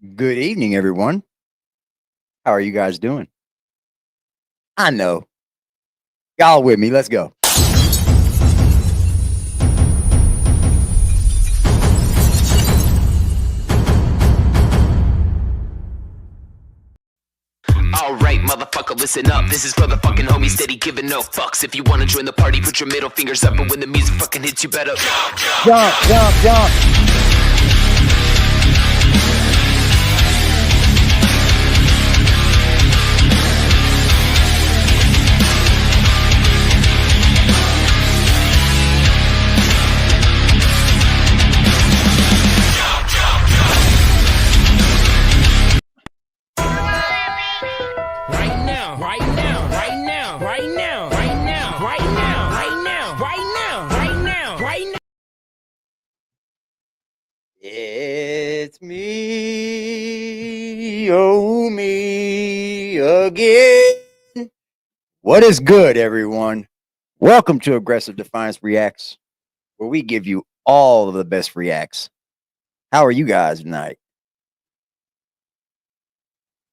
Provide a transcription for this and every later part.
Good evening, everyone. How are you guys doing? I know. Y'all with me. Let's go. Alright, motherfucker, listen up. This is for the fucking homies steady giving no fucks. If you wanna join the party, put your middle fingers up. And when the music fucking hits, you better Jump, jump, jump. It's me, oh me again. What is good, everyone? Welcome to Aggressive Defiance Reacts, where we give you all of the best reacts. How are you guys tonight?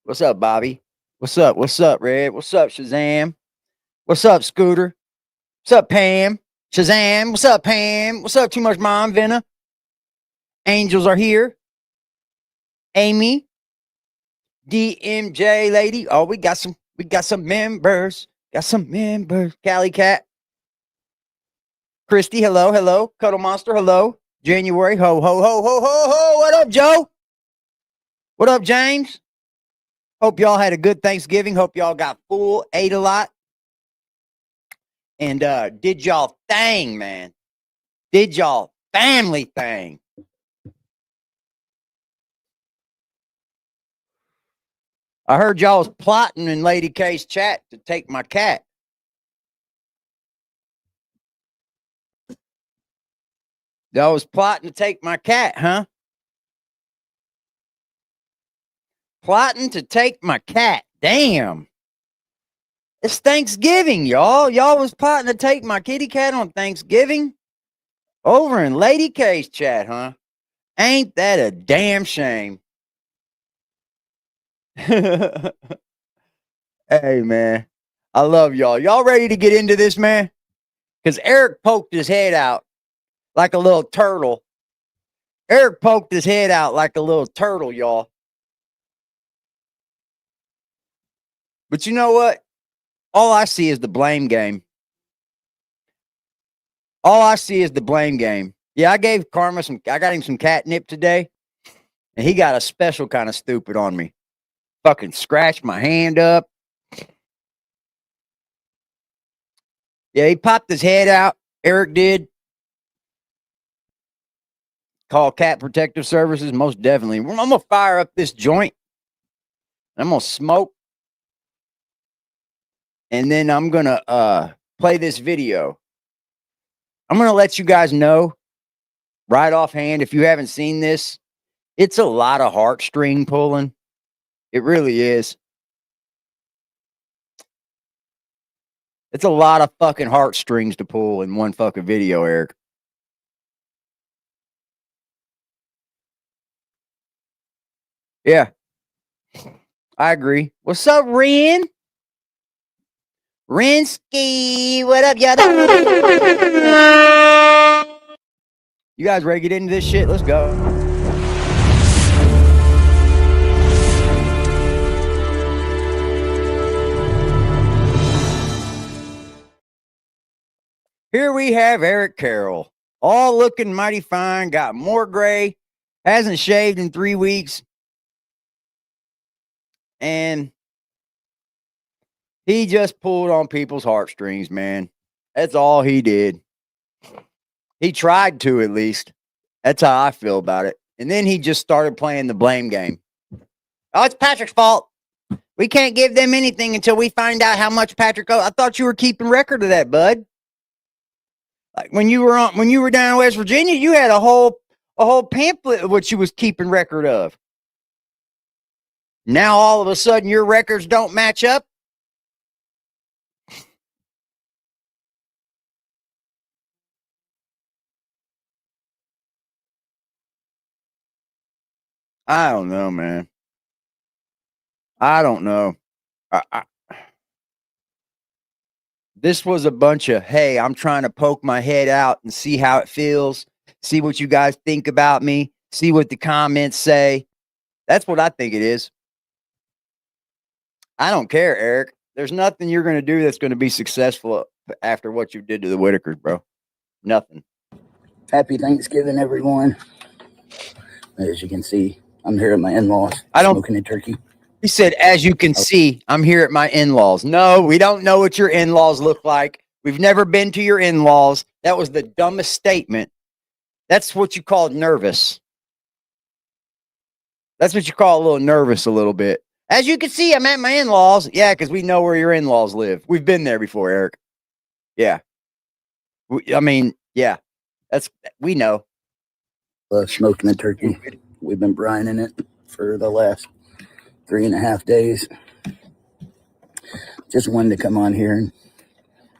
What's up, Bobby? What's up? What's up, Red? What's up, Shazam? What's up, Scooter? What's up, Pam? Shazam? What's up, Pam? What's up, Too Much Mom? Venna? Angels are here. Amy, DMJ lady. Oh, we got some members. Got some members. Cali Cat. Christy, hello, hello. Cuddle Monster, hello. January, ho, ho, ho, ho, ho, ho. What up, Joe? What up, James? Hope y'all had a good Thanksgiving. Hope y'all got full, ate a lot. And did y'all thing, man. Did y'all family thing. I heard y'all was plotting in Lady K's chat to take my cat. Y'all was plotting to take my cat, huh? Plotting to take my cat. Damn. It's Thanksgiving, y'all. Y'all was plotting to take my kitty cat on Thanksgiving? Over in Lady K's chat, huh? Ain't that a damn shame? Hey, man. I love y'all. Y'all ready to get into this, man? Because Eric poked his head out like a little turtle. Eric poked his head out like a little turtle, y'all. But you know what? All I see is the blame game. All I see is the blame game. Yeah, I gave Karma I got him some catnip today, and he got a special kind of stupid on me. Fucking scratched my hand up. Yeah, he popped his head out. Eric did. Call Cat Protective Services, most definitely. I'm going to fire up this joint. I'm going to smoke. And then I'm going to play this video. I'm going to let you guys know right offhand, if you haven't seen this, it's a lot of heartstring pulling. It really is. It's a lot of fucking heartstrings to pull in one fucking video, Eric. Yeah. I agree. What's up, Ren? Rinsky, what up, y'all? You guys ready to get into this shit? Let's go. Here we have Eric Carroll, all looking mighty fine, got more gray, hasn't shaved in 3 weeks, and he just pulled on people's heartstrings, man. That's all he did. He tried to, at least. That's how I feel about it. And then he just started playing the blame game. Oh, it's Patrick's fault. We can't give them anything until we find out how much Patrick owes. I thought you were keeping record of that, bud. Like when you were down in West Virginia, you had a whole pamphlet of what you was keeping record of. Now all of a sudden your records don't match up. I don't know, man. I don't know. This was a bunch of, hey, I'm trying to poke my head out and see how it feels, see what you guys think about me, see what the comments say. That's what I think it is. I don't care, Eric. There's nothing you're going to do that's going to be successful after what you did to the Whittakers, bro. Nothing. Happy Thanksgiving, everyone. As you can see, I'm here at my in-laws smoking a turkey. He said, as you can see, I'm here at my in-laws. No, we don't know what your in-laws look like. We've never been to your in-laws. That was the dumbest statement. That's what you call nervous. That's what you call a little nervous a little bit. As you can see, I'm at my in-laws. Yeah, because we know where your in-laws live. We've been there before, Eric. Yeah. I mean, yeah. We know. Smoking a turkey. We've been brining it for the last 3.5 days. Just wanted to come on here and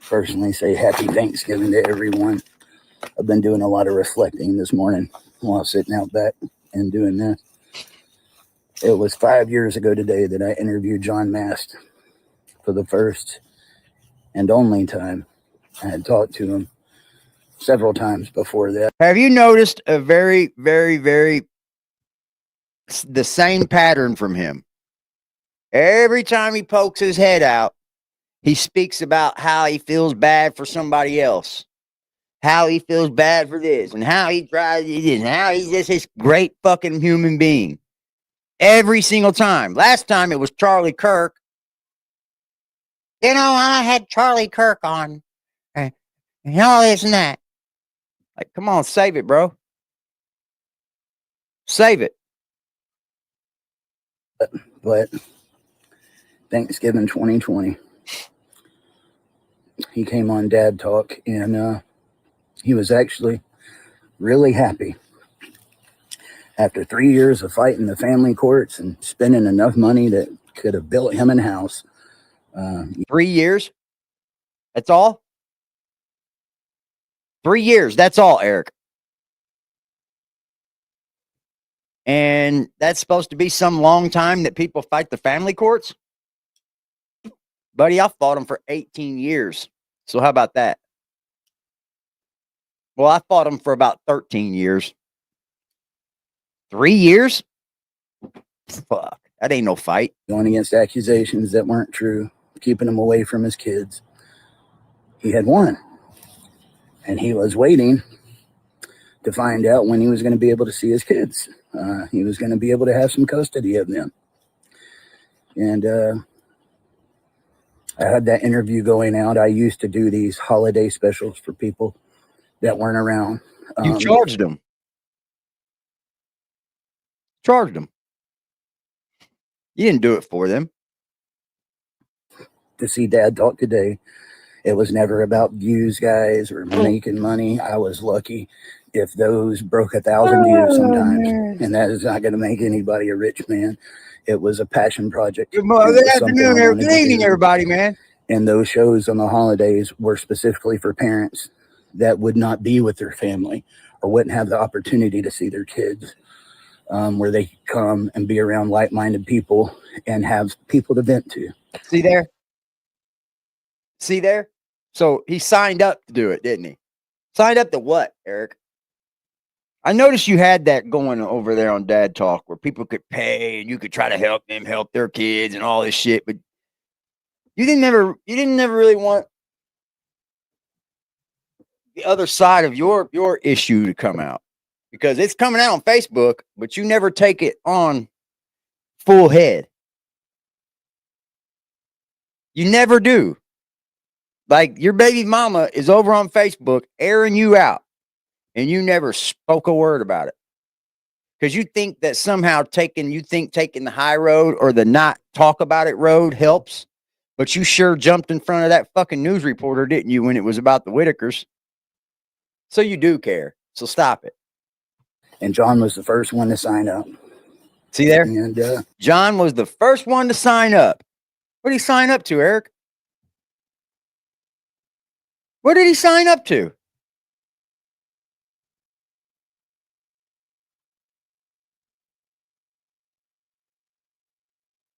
personally say happy Thanksgiving to everyone. I've been doing a lot of reflecting this morning while sitting out back and doing this. It was 5 years ago today that I interviewed John Mast for the first and only time. I had talked to him several times before that. Have you noticed a very, very, very the same pattern from him? Every time he pokes his head out, he speaks about how he feels bad for somebody else, how he feels bad for this, and how he tries this, and how he's just this great fucking human being. Every single time. Last time it was Charlie Kirk. You know, I had Charlie Kirk on, and all this and that. Like, come on, save it, bro. Save it. But Thanksgiving 2020, he came on Dad Talk, and he was actually really happy. After 3 years of fighting the family courts and spending enough money that could have built him a house. 3 years? That's all? 3 years. That's all, Eric. And that's supposed to be some long time that people fight the family courts? Buddy, I fought them for 18 years. So how about that? Well, I fought them for about 13 years. 3 years? Fuck. That ain't no fight. Going against accusations that weren't true, keeping him away from his kids. He had won. And he was waiting to find out when he was going to be able to see his kids. He was going to be able to have some custody of them. And I had that interview going out. I used to do these holiday specials for people that weren't around. You charged them. Charged them. You didn't do it for them. To see Dad Talk today, it was never about views, guys, or making money. I was lucky if those broke 1,000 views sometimes, and that is not going to make anybody a rich man. It was a passion project. Good afternoon, good evening, everybody, man. And those shows on the holidays were specifically for parents that would not be with their family or wouldn't have the opportunity to see their kids, where they could come and be around like-minded people and have people to vent to. See there? See there? So he signed up to do it, didn't he? Signed up to what, Eric? I noticed you had that going over there on Dad Talk where people could pay and you could try to help them help their kids and all this shit, but you didn't never really want the other side of your issue to come out, because it's coming out on Facebook, but you never take it on full head. You never do. Like, your baby mama is over on Facebook airing you out, and you never spoke a word about it. Because you think that somehow taking the high road or the not talk about it road helps. But you sure jumped in front of that fucking news reporter, didn't you, when it was about the Whittakers? So you do care. So stop it. And John was the first one to sign up. See there? And John was the first one to sign up. What did he sign up to, Eric? What did he sign up to?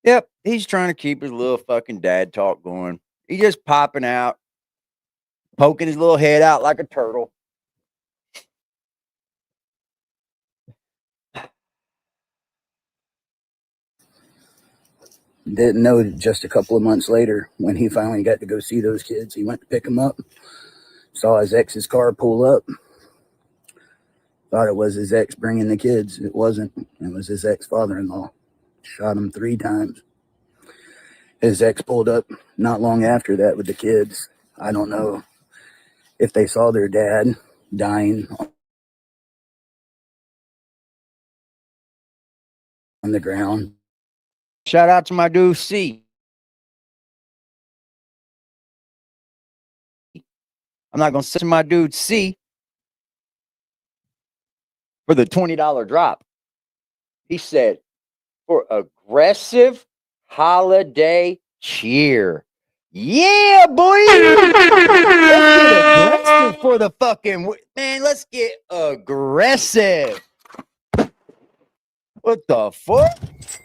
Yep, he's trying to keep his little fucking dad talk going. He just popping out, poking his little head out like a turtle. Didn't know just a couple of months later when he finally got to go see those kids. He went to pick them up, saw his ex's car pull up, thought it was his ex bringing the kids. It wasn't. It was his ex-father-in-law. Shot him 3 times. His ex pulled up not long after that with the kids. I don't know if they saw their dad dying on the ground. Shout out to my dude C. I'm not gonna say my dude C for the $20 drop. He said for aggressive holiday cheer. Yeah, boy. Let's get aggressive for the fucking man. Let's get aggressive. What the fuck?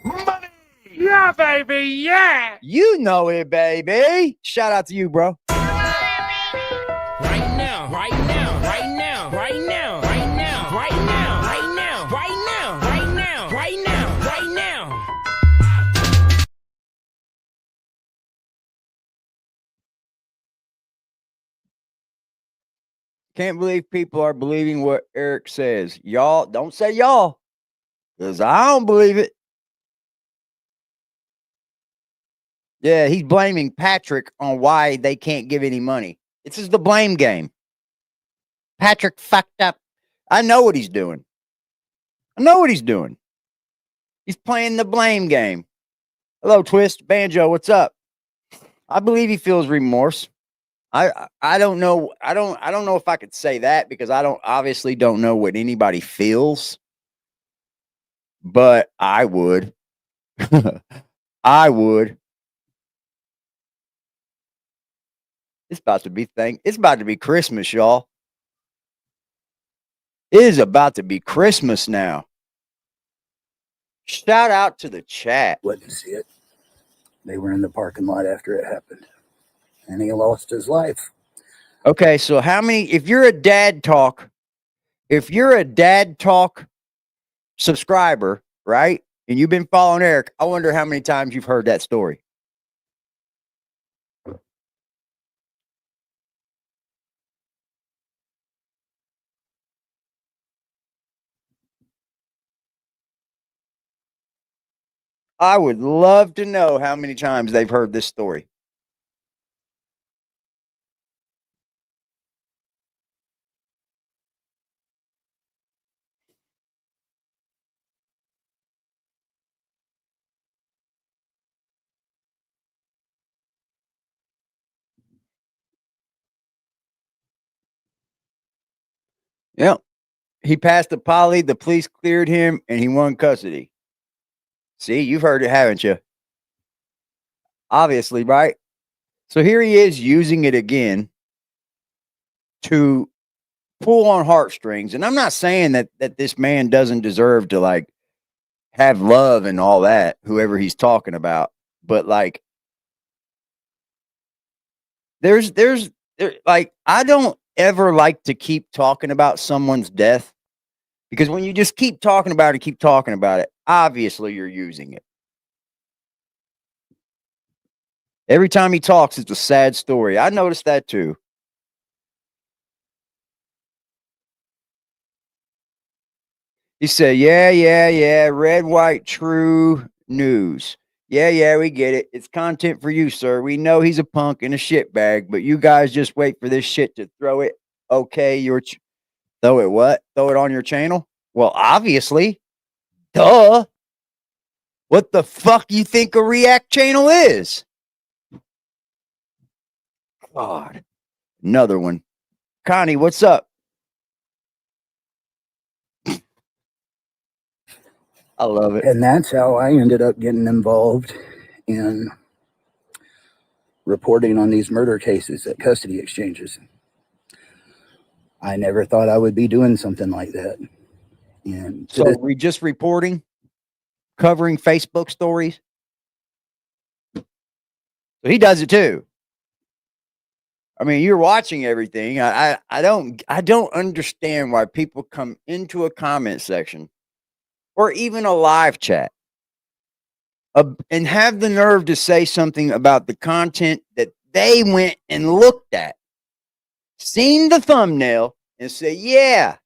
Money! Yeah, baby, yeah! You know it, baby. Shout out to you, bro. Right now, right now, right now, right now, right now, right now, right now, right now, right now, right now, right now. Can't believe people are believing what Eric says. Y'all, don't say y'all, because I don't believe it. Yeah, he's blaming Patrick on why they can't give any money. This is the blame game. Patrick fucked up. I know what he's doing. I know what he's doing. He's playing the blame game. Hello, Twist. Banjo, what's up? I believe he feels remorse. I don't know. I don't know if I could say that because I obviously don't know what anybody feels. But I would. I would. It's about to be Christmas, y'all. It is about to be Christmas now. Shout out to the chat. Wouldn't see it. They were in the parking lot after it happened. And he lost his life. Okay, so how many, if you're a dad talk subscriber, right? And you've been following Eric, I wonder how many times you've heard that story. I would love to know how many times they've heard this story. Yep. He passed the poly, the police cleared him, and he won custody. See, you've heard it, haven't you? Obviously, right? So here he is using it again to pull on heartstrings. And I'm not saying that this man doesn't deserve to like have love and all that, whoever he's talking about. But like there's like I don't ever like to keep talking about someone's death because when you just keep talking about it, obviously you're using it. Every time he talks, it's a sad story. I noticed that too. He said, yeah, red, white, true news. Yeah, we get it. It's content for you, sir. We know he's a punk and a shitbag, but you guys just wait for this shit to throw it. Okay, throw it what? Throw it on your channel? Well, obviously. Duh. What the fuck you think a React channel is? God. Another one. Connie, what's up? I love it. And that's how I ended up getting involved in reporting on these murder cases at custody exchanges. I never thought I would be doing something like that. And so we just reporting, covering Facebook stories. So he does it too. I mean, you're watching everything. I don't understand why people come into a comment section or even a live chat and have the nerve to say something about the content that they went and looked at, seen the thumbnail, and say, yeah.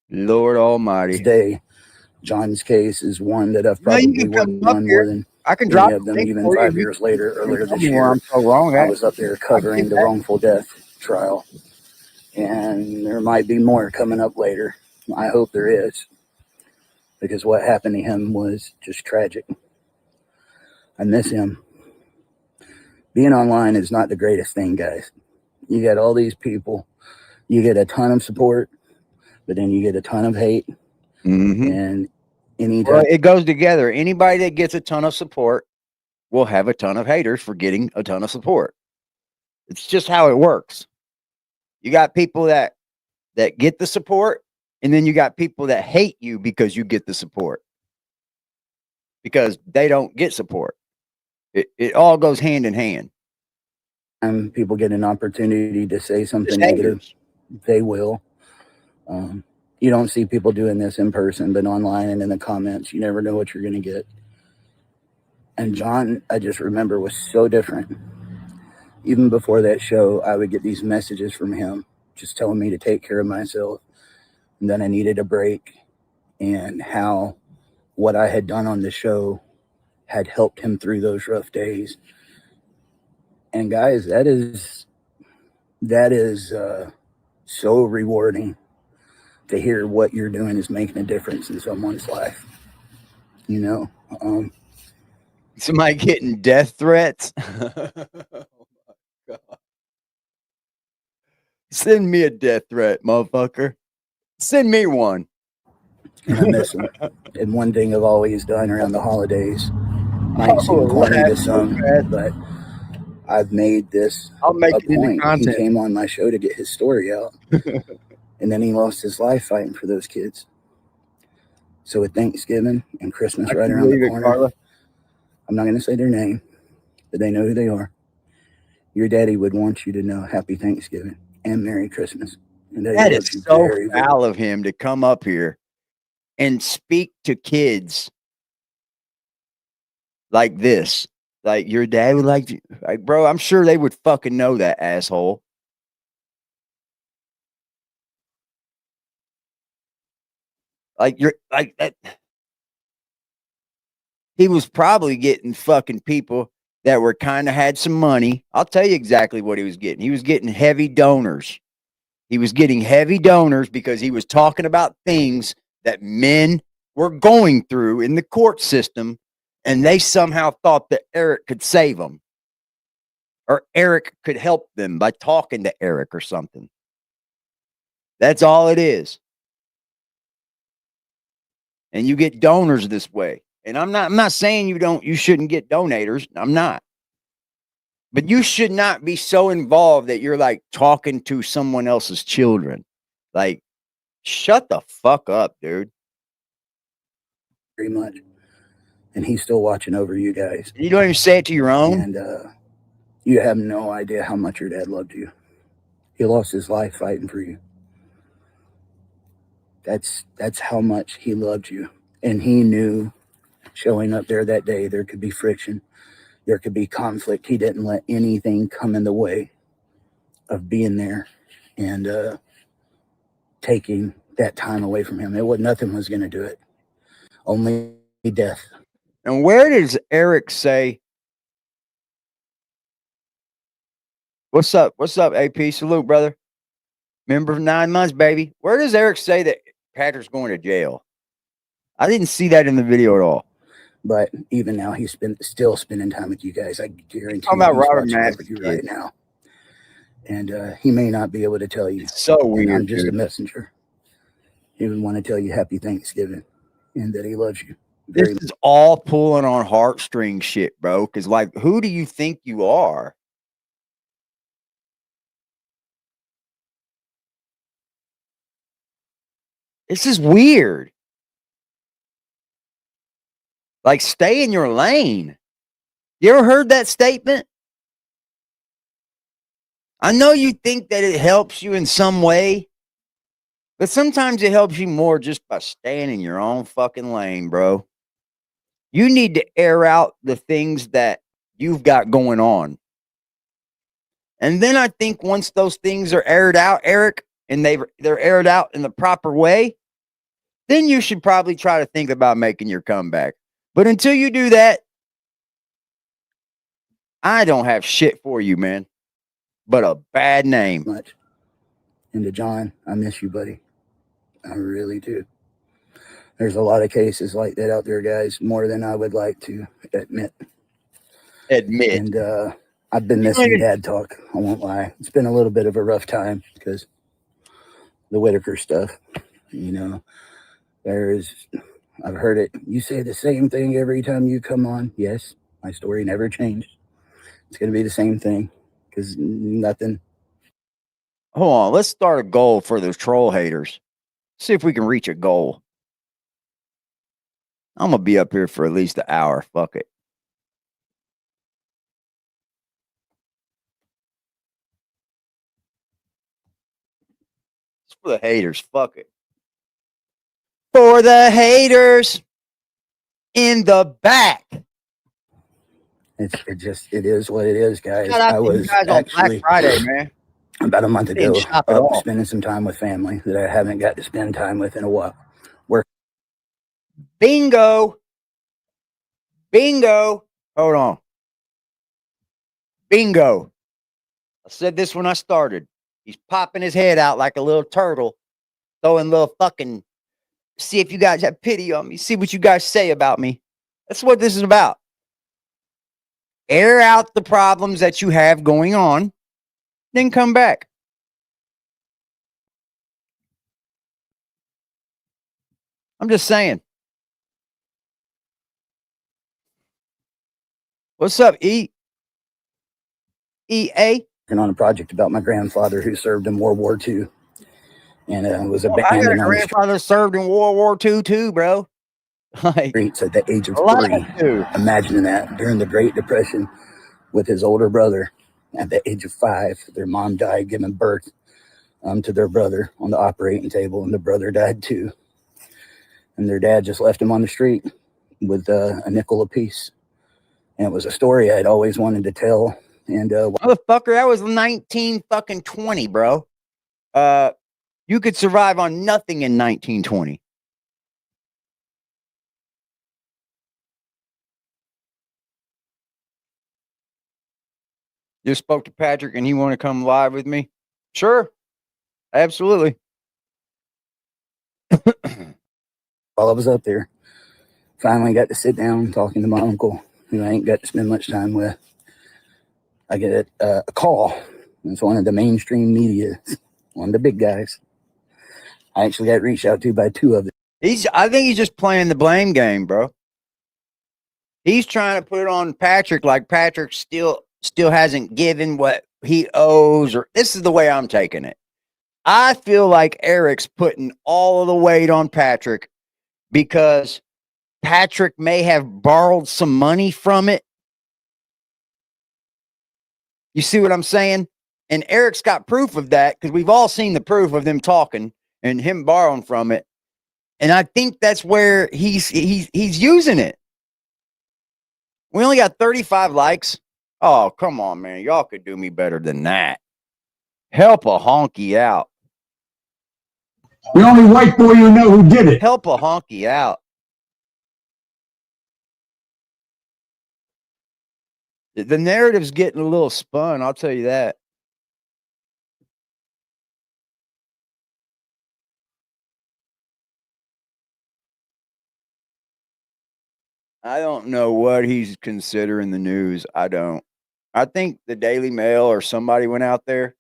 Lord Almighty. Today, John's case is one that I've No, you probably can worked come up on here. more than I can any drop of the them, link even for 5 you. years later, You earlier tell this me where year. I'm so wrong I at. was up there I covering get the that. wrongful death trial, and there might be more coming up later. I hope there is, because what happened to him was just tragic. I miss him. Being online is not the greatest thing, guys. You got all these people, you get a ton of support, but then you get a ton of hate. Mm-hmm. And anytime, Well, it goes together. Anybody that gets a ton of support will have a ton of haters for getting a ton of support. It's just how it works. You got people that get the support, and then you got people that hate you because you get the support, because they don't get support. It all goes hand in hand. people get an opportunity to say Just something negative, haters. they will. You don't see people doing this in person, but online and in the comments, you never know what you're going to get. And John, I just remember, was so different. Even before that show, I would get these messages from him just telling me to take care of myself and that I needed a break, and how what I had done on the show had helped him through those rough days. And guys, that is so rewarding to hear what you're doing is making a difference in someone's life. You know, Somebody getting death threats. Oh my God. Send me a death threat, motherfucker. Send me one. and I miss him. And one thing I've always done around the holidays might seem Oh, corny laugh to so some, fast. but I've made this I'll make a it into point. He content. came on my show to get his story out, and then he lost his life fighting for those kids. So with Thanksgiving and Christmas I right can around the believe it, corner, Carla. I'm not going to say their name, but they know who they are. Your daddy would want you to know Happy Thanksgiving and Merry Christmas, and that he That loves is you so very, very. foul of him to come up here and speak to kids like this. Like, your dad would like to, like, bro, I'm sure they would fucking know that, asshole. Like, you're like that. He was probably getting fucking people that were kind of had some money. I'll tell you exactly what he was getting. He was getting heavy donors. He was getting heavy donors because he was talking about things that men were going through in the court system, and they somehow thought that Eric could save them, or Eric could help them by talking to Eric or something. That's all it is. And you get donors this way. And I'm not saying you shouldn't get donators. I'm not. But you should not be so involved that you're like talking to someone else's children. Like, shut the fuck up, dude. Very much. And he's still watching over you guys. You don't even say it to your own. And you have no idea how much your dad loved you. He lost his life fighting for you. That's how much he loved you. And he knew showing up there that day, there could be friction. There could be conflict. He didn't let anything come in the way of being there and taking that time away from him. Nothing was going to do it. Only death. And where does Eric say, what's up? What's up, AP? Salute, brother. Remember 9 months, baby. Where does Eric say that Patrick's going to jail? I didn't see that in the video at all. But even now, he's still spending time with you guys. I guarantee Talking you about he's Robert watching over Mask's you kid. right now. And he may not be able to tell you. It's so And weird, I'm just dude. a messenger. He would want to tell you Happy Thanksgiving and that he loves you. This is all pulling on heartstring shit, bro. Because, like, who do you think you are? This is weird. Like, stay in your lane. You ever heard that statement? I know you think that it helps you in some way, but sometimes it helps you more just by staying in your own fucking lane, bro. You need to air out the things that you've got going on. And then I think once those things are aired out, Eric, and they're aired out in the proper way, then you should probably try to think about making your comeback. But until you do that, I don't have shit for you, man, but a bad name. Much. And to John, I miss you, buddy. I really do. There's a lot of cases like that out there, guys, more than I would like to admit. And I've been missing dad talk. I won't lie. It's been a little bit of a rough time because the Whittaker stuff, you know, I've heard it. You say the same thing every time you come on. Yes, my story never changed. It's going to be the same thing because nothing. Hold on. Let's start a goal for those troll haters. See if we can reach a goal. I'm going to be up here for at least an hour. Fuck it. It's for the haters. Fuck it. For the haters in the back. It is what it is, guys. Shout out I to you was guys on Black Friday, man. about a month ago Didn't shop at all. spending some time with family that I haven't got to spend time with in a while. Bingo. Bingo. Hold on. Bingo. I said this when I started. He's popping his head out like a little turtle, throwing little fucking, see if you guys have pity on me. See what you guys say about me. That's what this is about. Air out the problems that you have going on, then come back. I'm just saying. What's up, EA? Working on a project about my grandfather who served in World War II and was I got a abandoned on the grandfather served in World War II too, bro. Like, streets at the age of a lot 3. too. Imagining that during the Great Depression with his older brother at the age of 5. Their mom died giving birth to their brother on the operating table, and the brother died too. And their dad just left him on the street with a nickel apiece. And it was a story I'd always wanted to tell. And motherfucker, that was 1920, bro. You could survive on nothing in 1920. You spoke to Patrick and he want to come live with me? Sure. Absolutely. while I was up there, finally got to sit down talking to my uncle, who I ain't got to spend much time with. I get a call. It's one of the mainstream media, one of the big guys. I actually got reached out to by 2 of them. I think he's just playing the blame game, bro. He's trying to put it on Patrick like Patrick still hasn't given what he owes, or this is the way I'm taking it. I feel like Eric's putting all of the weight on Patrick because Patrick may have borrowed some money from it. You see what I'm saying? And Eric's got proof of that because we've all seen the proof of them talking and him borrowing from it. And I think that's where he's using it. We only got 35 likes. Oh, come on, man. Y'all could do me better than that. Help a honky out. The only white boy you know who did it. Help a honky out. The narrative's getting a little spun, I'll tell you that. I don't know what he's considering the news. I don't. I think the Daily Mail or somebody went out there,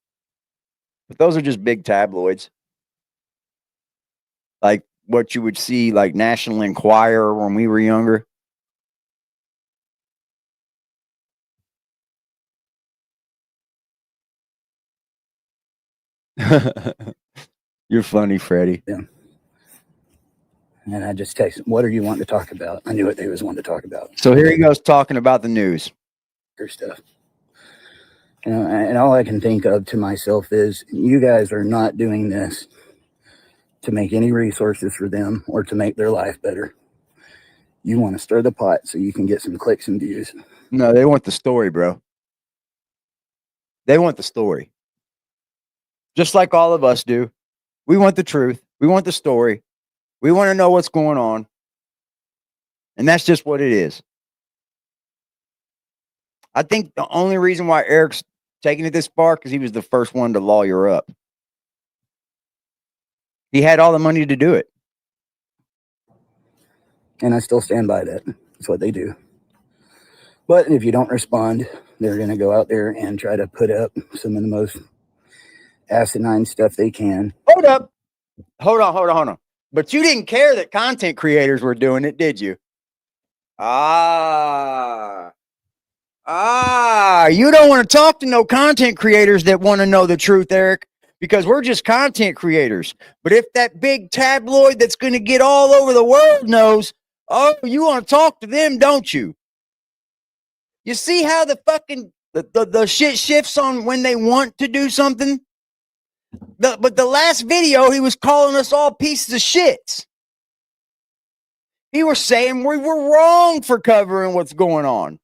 but those are just big tabloids. Like what you would see, like National Enquirer when we were younger. You're funny, Freddie. Yeah. And I just texted him, what are you wanting to talk about? I knew what they was wanting to talk about. So here he goes talking about the news. Their stuff. You know, and all I can think of to myself is, you guys are not doing this to make any resources for them or to make their life better. You want to stir the pot so you can get some clicks and views. No, they want the story, bro. They want the story. Just like all of us do. We want the truth. We want the story. We want to know what's going on. And that's just what it is. I think the only reason why Eric's taking it this far, because he was the first one to lawyer up. He had all the money to do it. And I still stand by that. That's what they do. But if you don't respond, they're going to go out there and try to put up some of the most asinine stuff they can. Hold up. Hold on. But you didn't care that content creators were doing it, did you? You don't want to talk to no content creators that want to know the truth, Eric, because we're just content creators. But if that big tabloid that's going to get all over the world knows, oh, you want to talk to them, don't you? You see how the fucking the shit shifts on when they want to do something? But the last video, he was calling us all pieces of shits. He was saying we were wrong for covering what's going on.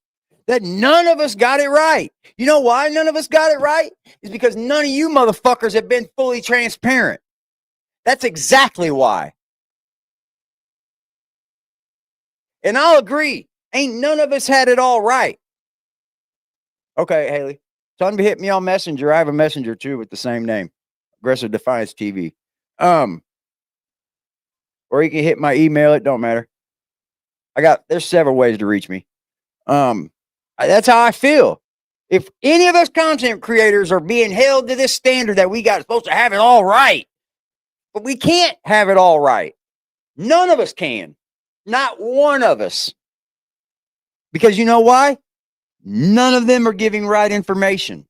That none of us got it right. You know why none of us got it right? Is because none of you motherfuckers have been fully transparent. That's exactly why. And I'll agree. Ain't none of us had it all right. Okay, Haley. Tell him to hit me on Messenger. I have a messenger too with the same name. Aggressive Defiance TV. Or you can hit my email. It don't matter. There's several ways to reach me. That's how I feel. If any of us content creators are being held to this standard that we got supposed to have it all right, but we can't have it all right. None of us can. Not one of us. Because you know why? None of them are giving right information.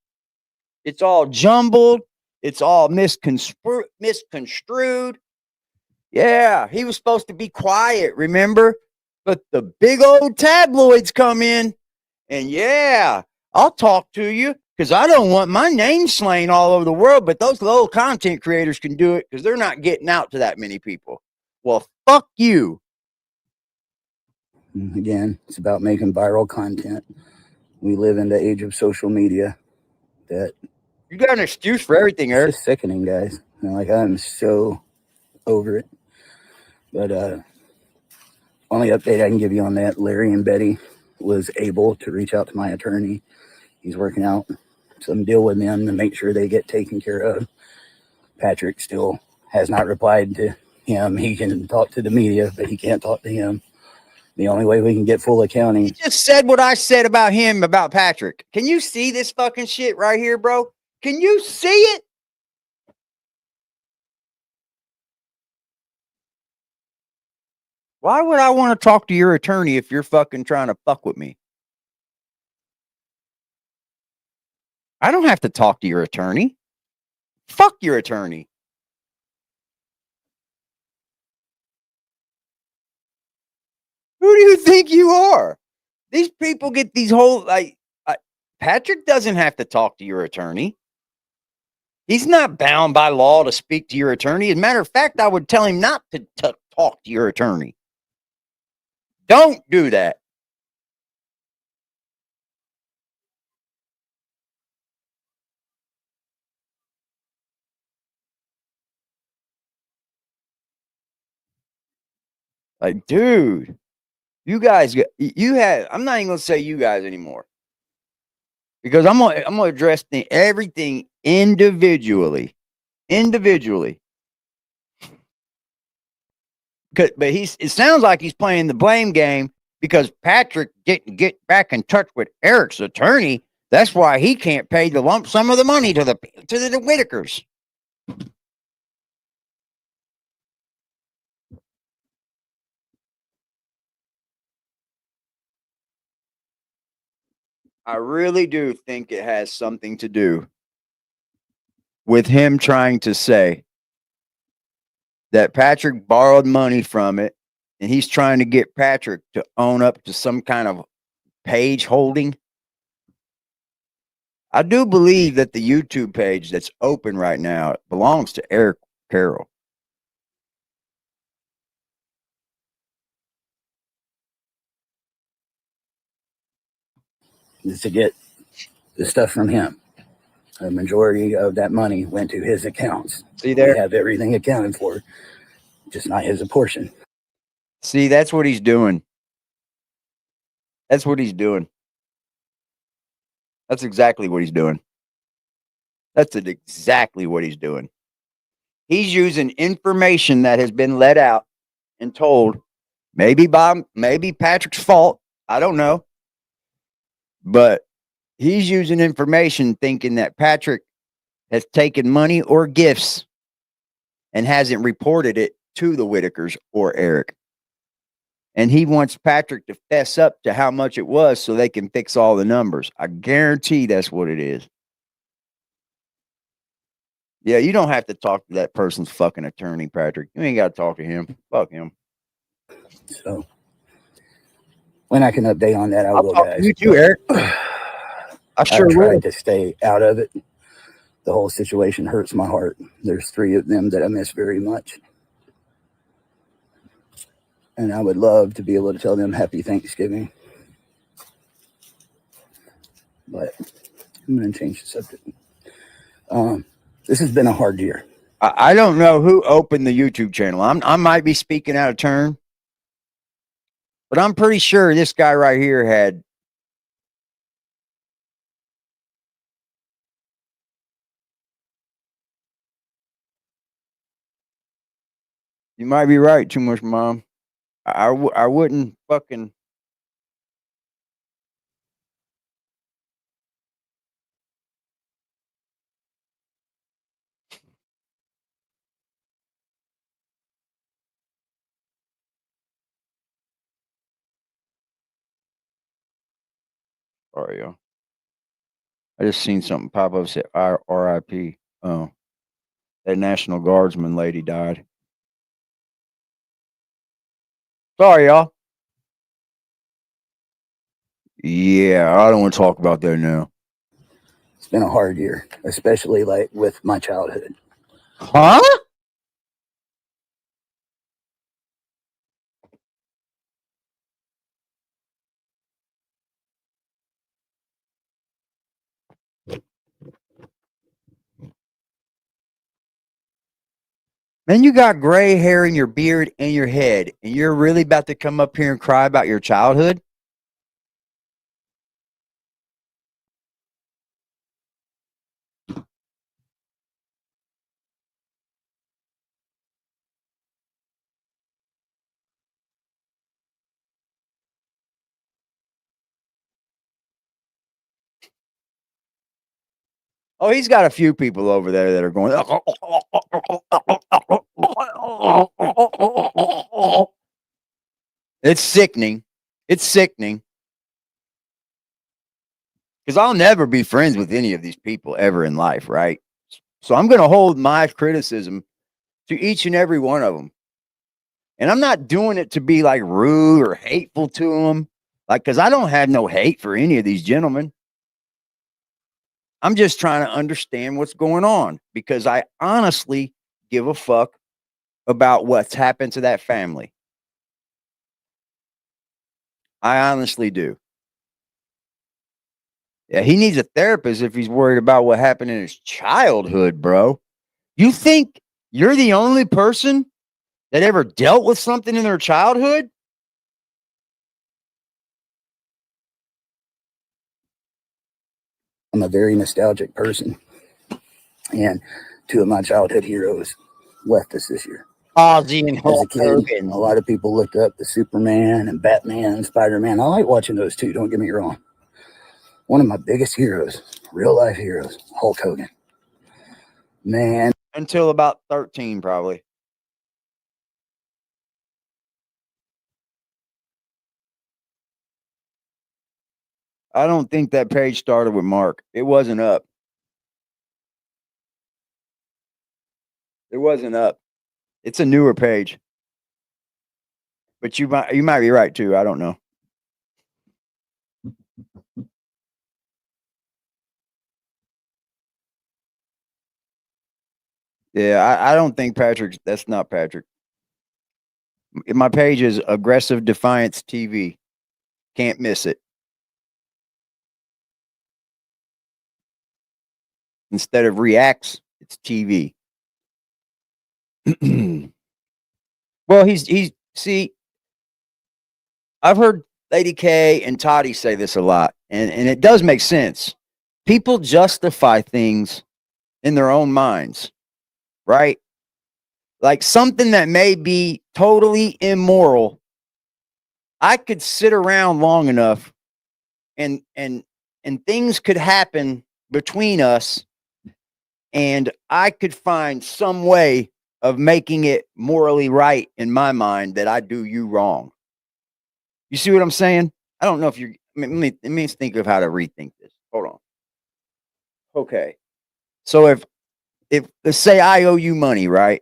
It's all jumbled. It's all misconstrued. Yeah, he was supposed to be quiet, remember? But the big old tabloids come in, and yeah, I'll talk to you because I don't want my name slain all over the world, but those little content creators can do it because they're not getting out to that many people. Well, fuck you. Again, it's about making viral content. We live in the age of social media. That you got an excuse for everything, Eric. It's just sickening, guys. You know, like, I'm so over it. But only update I can give you on that, Larry and Betty was able to reach out to my attorney. He's working out some deal with them to make sure they get taken care of. Patrick still has not replied to him. He can talk to the media, but he can't talk to him. The only way we can get full accounting. He just said what I said about him, about Patrick. Can you see this fucking shit right here, bro? Can you see it? Why would I want to talk to your attorney if you're fucking trying to fuck with me? I don't have to talk to your attorney. Fuck your attorney. Who do you think you are? These people get these whole, Patrick doesn't have to talk to your attorney. He's not bound by law to speak to your attorney. As a matter of fact, I would tell him not to talk to your attorney. Don't do that. Like, dude, you guys, I'm not even going to say you guys anymore. Because I'm going to address everything individually. Individually. But it sounds like he's playing the blame game because Patrick didn't get back in touch with Eric's attorney. That's why he can't pay the lump sum of the money to the Whittakers. I really do think it has something to do with him trying to say that Patrick borrowed money from it and he's trying to get Patrick to own up to some kind of page holding. I do believe that the YouTube page that's open right now belongs to Eric Carroll. To get the stuff from him. The majority of that money went to his accounts. See there? We have everything accounted for, just not his portion. See, that's what he's doing. That's what he's doing. That's exactly what he's doing. That's exactly what he's doing. He's using information that has been let out and told, maybe Patrick's fault. I don't know. But he's using information thinking that Patrick has taken money or gifts and hasn't reported it to the Whittakers or Eric. And he wants Patrick to fess up to how much it was so they can fix all the numbers. I guarantee that's what it is. Yeah, you don't have to talk to that person's fucking attorney, Patrick. You ain't got to talk to him. Fuck him. So when I can update on that, I I'll will, talk guys. to you too, Eric. I sure I've will. tried to stay out of it. The whole situation hurts my heart. There's 3 of them that I miss very much. And I would love to be able to tell them happy Thanksgiving. But I'm going to change the subject. This has been a hard year. I don't know who opened the YouTube channel. I might be speaking out of turn. But I'm pretty sure this guy right here had you might be right, too much, Mom. I wouldn't fucking. Sorry, y'all. I just seen something pop up said RIP. Oh, that National Guardsman lady died. Sorry, y'all. Yeah, I don't want to talk about that now. It's been a hard year, especially like with my childhood. Huh? Man, you got gray hair in your beard and your head, and you're really about to come up here and cry about your childhood? Oh, he's got a few people over there that are going. It's sickening. It's sickening. Because I'll never be friends with any of these people ever in life, right? So I'm going to hold my criticism to each and every one of them. And I'm not doing it to be like rude or hateful to them. Like, because I don't have no hate for any of these gentlemen. I'm just trying to understand what's going on because I honestly give a fuck about what's happened to that family. I honestly do. Yeah, he needs a therapist if he's worried about what happened in his childhood, bro. You think you're the only person that ever dealt with something in their childhood? I'm a very nostalgic person. And 2 of my childhood heroes left us this year. Ozzy and As a Hulk kid, Hogan. a lot of people looked up to Superman and Batman and Spider-Man. I like watching those too, don't get me wrong. One of my biggest heroes, real life heroes, Hulk Hogan. Man. Until about 13, probably. I don't think that page started with Mark. It wasn't up. It wasn't up. It's a newer page. But you might be right too. I don't know. Yeah, I don't think Patrick's. That's not Patrick. My page is Aggressive Defiance TV. Can't miss it. Instead of reacts, it's TV. Well, he's see, I've heard Lady K and Toddy say this a lot, and it does make sense. People justify things in their own minds, right? Like something that may be totally immoral. I could sit around long enough and things could happen between us, and I could find some way of making it morally right in my mind that I do you wrong. You see what I'm saying? I don't know if you're. Let me think of how to rethink this. Hold on. Okay. So if let's say I owe you money, right?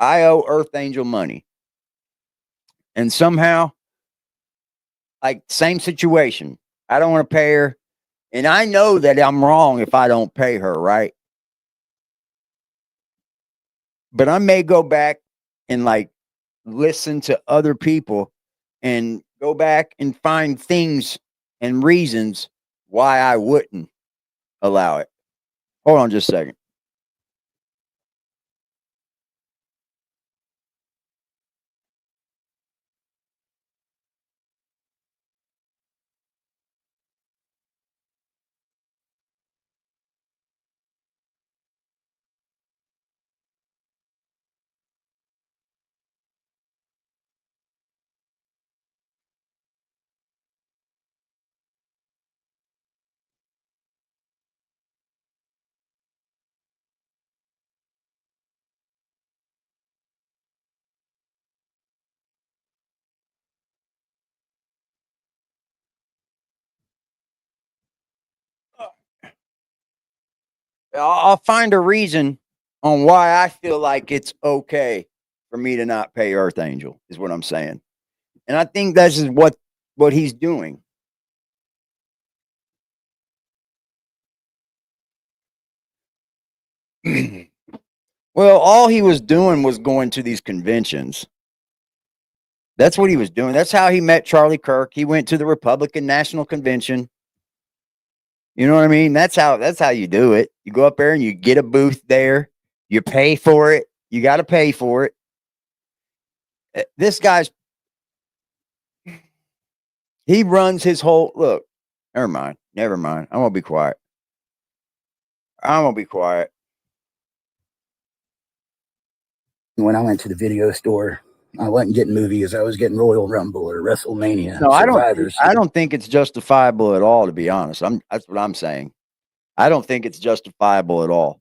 I owe Earth Angel money, and somehow, like same situation, I don't want to pay her, and I know that I'm wrong if I don't pay her, right? But I may go back and like listen to other people and go back and find things and reasons why I wouldn't allow it. Hold on just a second. I'll find a reason on why I feel like it's okay for me to not pay Earth Angel, is what I'm saying. And I think this is what he's doing. Well, all he was doing was going to these conventions. That's what he was doing. That's how he met Charlie Kirk. He went to the Republican National Convention. You know what I mean? That's how you do it. You go up there and you get a booth there. You pay for it. You got to pay for it. This guy's he runs his whole look. Never mind. Never mind. I'm gonna be quiet. I'm gonna be quiet. When I went to the video store, I wasn't getting movies. I was getting Royal Rumble or WrestleMania. No, Survivors. I don't think it's justifiable at all, to be honest. That's what I'm saying. I don't think it's justifiable at all.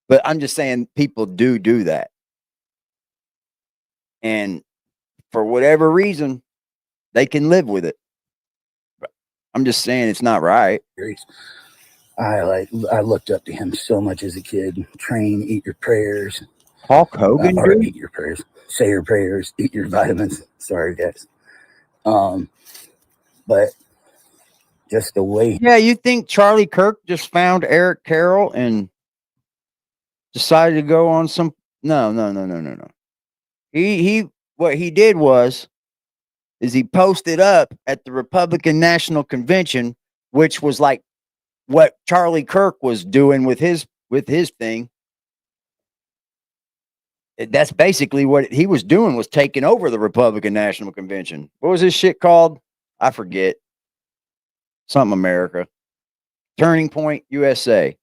But I'm just saying people do that. And for whatever reason, they can live with it. I'm just saying it's not right. I looked up to him so much as a kid. Train, eat your prayers. Hulk Hogan, or dude? eat your prayers. Say your prayers. Eat your vitamins. Sorry, guys. But just the way. Yeah, you think Charlie Kirk just found Eric Carroll and decided to go on some? No. He what he did is he posted up at the Republican National Convention, which was like what Charlie Kirk was doing with his thing. That's basically what he was doing, was taking over the Republican National Convention. What was this shit called? I forget. Something America. Turning Point USA.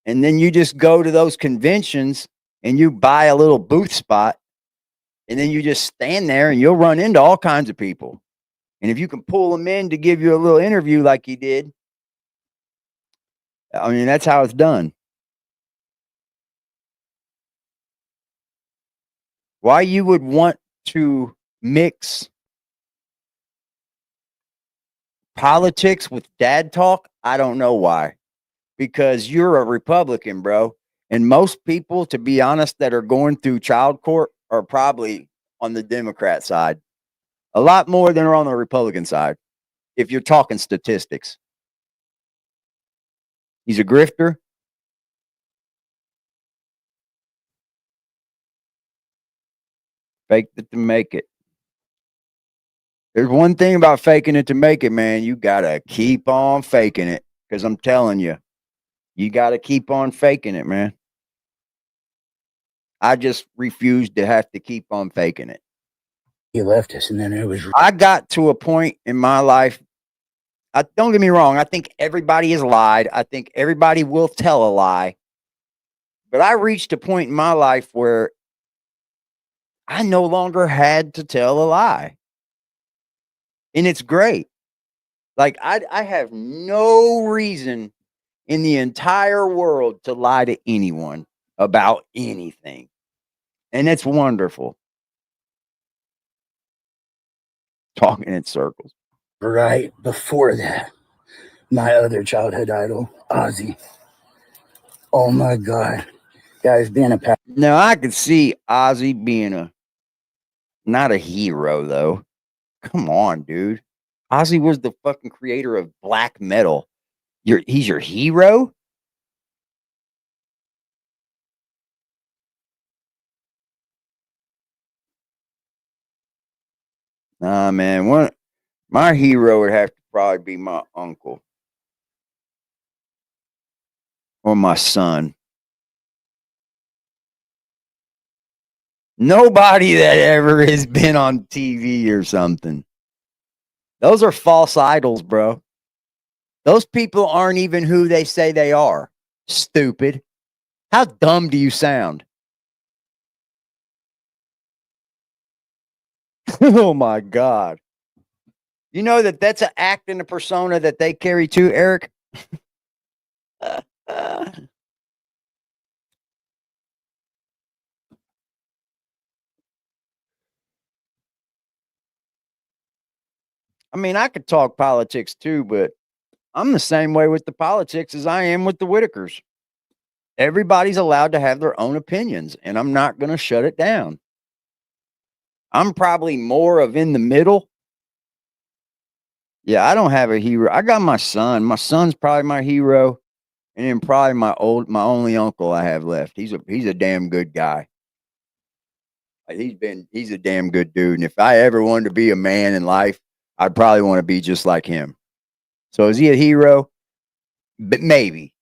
And then you just go to those conventions and you buy a little booth spot, and then you just stand there and you'll run into all kinds of people. And if you can pull them in to give you a little interview like he did, I mean, that's how it's done. Why you would want to mix politics with dad talk, I don't know why. Because you're a Republican, bro. And most people, to be honest, that are going through child court are probably on the Democrat side. A lot more than are on the Republican side. If you're talking statistics. He's a grifter. Faked it to make it. There's one thing about faking it to make it, man. You got to keep on faking it. Because I'm telling you, you got to keep on faking it, man. I just refused to have to keep on faking it. He left us, and then it was. I got to a point in my life. Don't get me wrong. I think everybody has lied. I think everybody will tell a lie. But I reached a point in my life where I no longer had to tell a lie. And it's great. Like, I have no reason in the entire world to lie to anyone about anything. And it's wonderful. Talking in circles. Right before that, my other childhood idol, Ozzy. Oh my God. Guys, being a Now, I could see Ozzy being not a hero, though. Come on, dude. Ozzy was the fucking creator of black metal. He's your hero? Nah, man. My hero would have to probably be my uncle. Or my son. Nobody that ever has been on TV or something. Those are false idols, bro. Those people aren't even who they say they are. Stupid. How dumb do you sound? Oh my God. You know that's an act and a persona that they carry too, Eric? I mean, I could talk politics too, but I'm the same way with the politics as I am with the Whittakers. Everybody's allowed to have their own opinions, and I'm not going to shut it down. I'm probably more of in the middle. Yeah, I don't have a hero. I got my son. My son's probably my hero, and then probably my only uncle I have left. He's a damn good guy. He's a damn good dude. And if I ever wanted to be a man in life, I'd probably want to be just like him. So is he a hero? But maybe.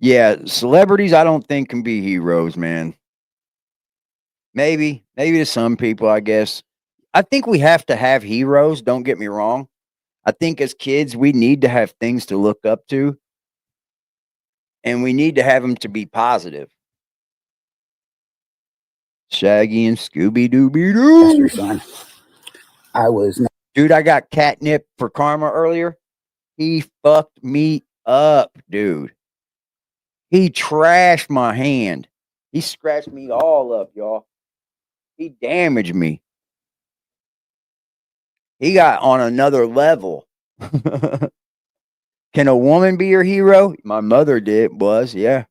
Yeah, celebrities I don't think can be heroes, man. Maybe to some people, I guess. I think we have to have heroes, don't get me wrong. I think as kids, we need to have things to look up to. And we need to have them to be positive. Shaggy and Scooby-Dooby-Doo. son. I was not. Dude, I got catnip for karma earlier. He fucked me up, dude. He trashed my hand. He scratched me all up, y'all. He damaged me. He got on another level. Can a woman be your hero? My mother was, yeah.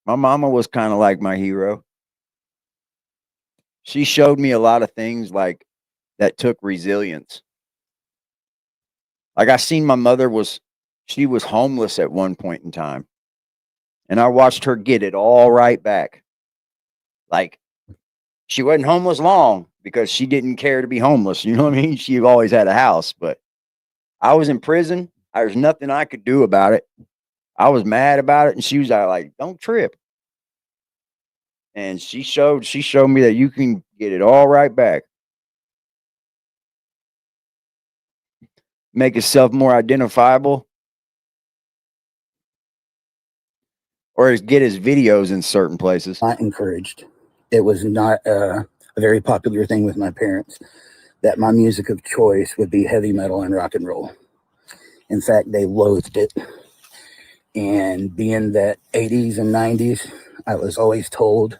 My mama was kind of like my hero. She showed me a lot of things like that took resilience. Like I seen my mother she was homeless at one point in time. And I watched her get it all right back. Like she wasn't homeless long because she didn't care to be homeless. You know what I mean? She always had a house, but I was in prison. There's nothing I could do about it. I was mad about it. And she was like, don't trip. And she showed me that you can get it all right back. Make yourself more identifiable. Or get his videos in certain places. Not encouraged. It was not a very popular thing with my parents that my music of choice would be heavy metal and rock and roll. In fact, they loathed it. And being that 80s and 90s, I was always told,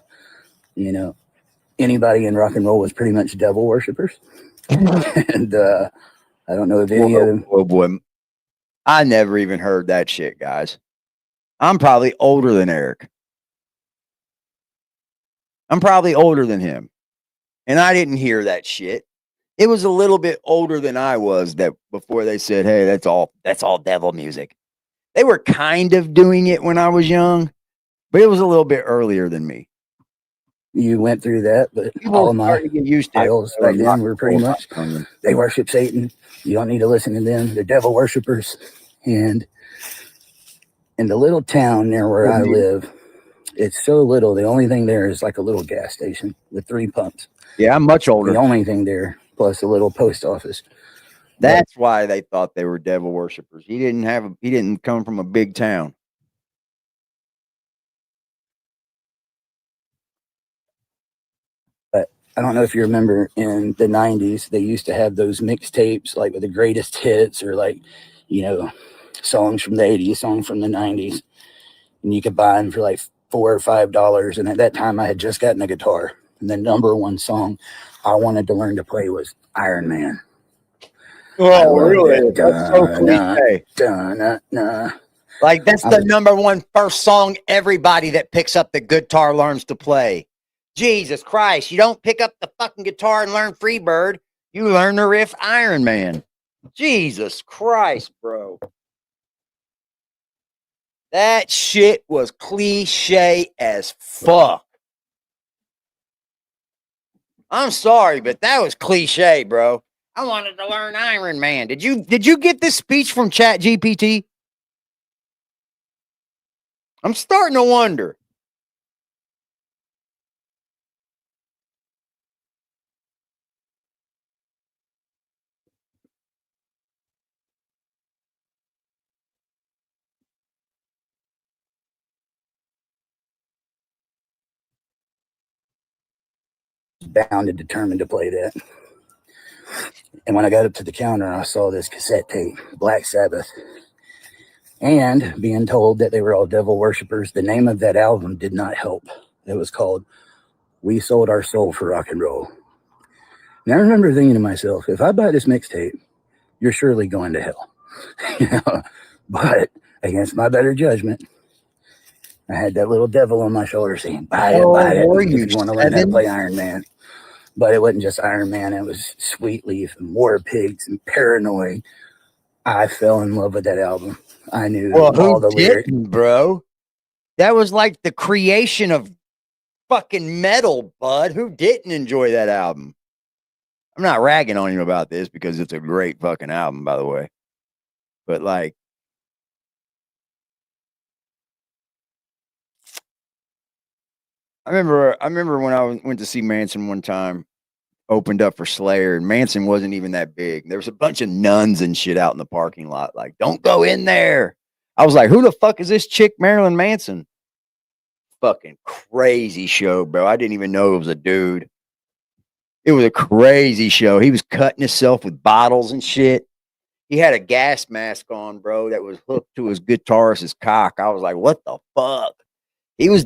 anybody in rock and roll was pretty much devil worshippers. And I don't know if any of them. Oh boy. I never even heard that shit, guys. I'm probably older than Eric. I'm probably older than him. And I didn't hear that shit. It was a little bit older than I was that before they said, "Hey, that's all devil music." They were kind of doing it when I was young, but it was a little bit earlier than me. You went through that, but People all my started to get used to it. idols back then were pretty much, they worship Satan. You don't need to listen to them. They're devil worshippers. And in the little town near where I live, it's so little. The only thing there is like a little gas station with 3 pumps. Yeah, I'm much older. The only thing there, plus a little post office. That's why they thought they were devil worshippers. He didn't come from a big town. But I don't know if you remember in the 90s, they used to have those mixtapes like with the greatest hits or like, you know, songs from the 80s, songs from the 90s. And you could buy them for like $4 or $5. And at that time I had just gotten a guitar. And the number one song I wanted to learn to play was Iron Man. Oh, really? That's so cliche. Like, that's the number one first song everybody that picks up the guitar learns to play. Jesus Christ, you don't pick up the fucking guitar and learn Freebird. You learn the riff Iron Man. Jesus Christ, bro. That shit was cliche as fuck. I'm sorry, but that was cliche, bro. I wanted to learn Iron Man. Did you get this speech from Chat GPT? I'm starting to wonder. Bound and determined to play that. And when I got up to the counter, I saw this cassette tape, Black Sabbath. And being told that they were all devil worshippers, the name of that album did not help. It was called We Sold Our Soul for Rock and Roll. And I remember thinking to myself, if I buy this mixtape, you're surely going to hell. You know? But against my better judgment, I had that little devil on my shoulder saying, buy it, if you want to learn how to play Iron Man. But it wasn't just Iron Man. It was Sweet Leaf and War Pigs and Paranoid. I fell in love with that album. I knew all the lyrics. Bro? That was like the creation of fucking metal, bud. Who didn't enjoy that album? I'm not ragging on him about this because it's a great fucking album, by the way. But like, I remember when I went to see Manson one time, opened up for Slayer, and Manson wasn't even that big. There was a bunch of nuns and shit out in the parking lot. Like, don't go in there. I was like, who the fuck is this chick, Marilyn Manson? Fucking crazy show, bro. I didn't even know it was a dude. It was a crazy show. He was cutting himself with bottles and shit. He had a gas mask on, bro, that was hooked to his guitarist's cock. I was like, what the fuck? He was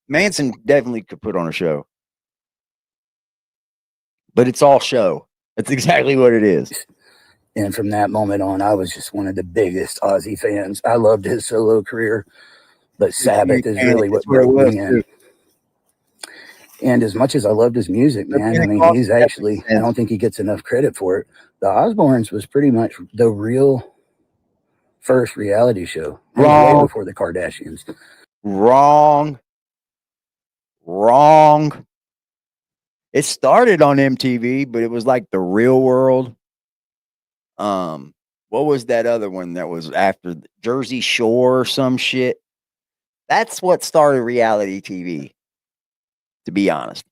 Manson definitely could put on a show. But it's all show. That's exactly what it is. And from that moment on, I was just one of the biggest Ozzy fans. I loved his solo career, but Sabbath is really what broke me in. And as much as I loved his music, man, I mean, he's actually, I don't think he gets enough credit for it. The Osbournes was pretty much the real first reality show. Way before the Kardashians. Wrong. It started on MTV, but it was like The Real World. What was that other one that was after Jersey Shore or some shit? That's what started reality TV, to be honest.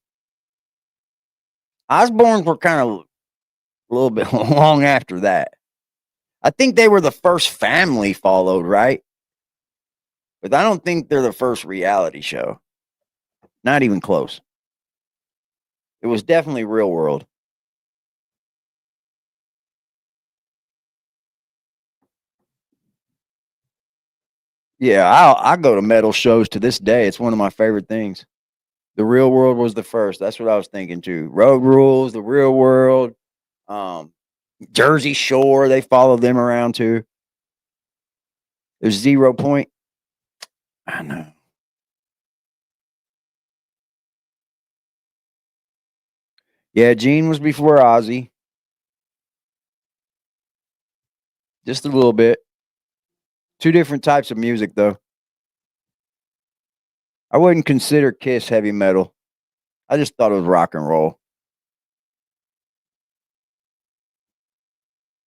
Osbournes were kind of a little bit long after that. I think they were the first family followed, right? But I don't think they're the first reality show. Not even close. It was definitely Real World. Yeah, I go to metal shows to this day. It's one of my favorite things. The Real World was the first. That's what I was thinking too. Road Rules, The Real World, Jersey Shore. They followed them around too. There's 0 Point. I know. Yeah, Gene was before Ozzy. Just a little bit. Two different types of music, though. I wouldn't consider Kiss heavy metal. I just thought it was rock and roll.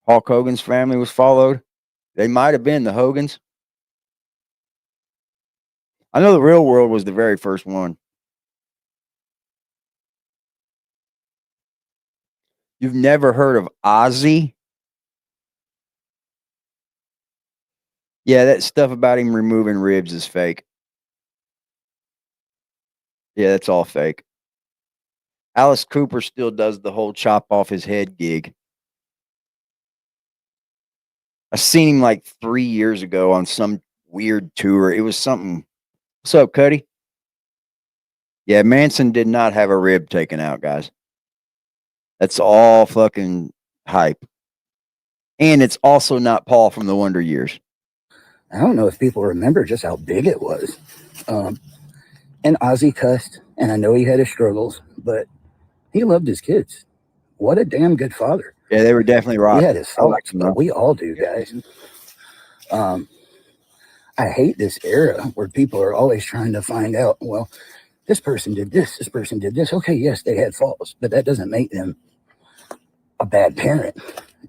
Hulk Hogan's family was followed. They might have been the Hogans. I know the Real World was the very first one. You've never heard of Ozzy? Yeah, that stuff about him removing ribs is fake. Yeah, that's all fake. Alice Cooper still does the whole chop off his head gig. I seen him like 3 years ago on some weird tour. It was something. What's up, Cuddy? Yeah, Manson did not have a rib taken out, guys. That's all fucking hype. And it's also not Paul from the Wonder Years. I don't know if people remember just how big it was. And Ozzy cussed, and I know he had his struggles, but he loved his kids. What a damn good father. Yeah, they were definitely rock. He had his faults, but we all do, guys. I hate this era where people are always trying to find out, well, this person did this person did this. Okay, yes, they had faults, but that doesn't make them a bad parent,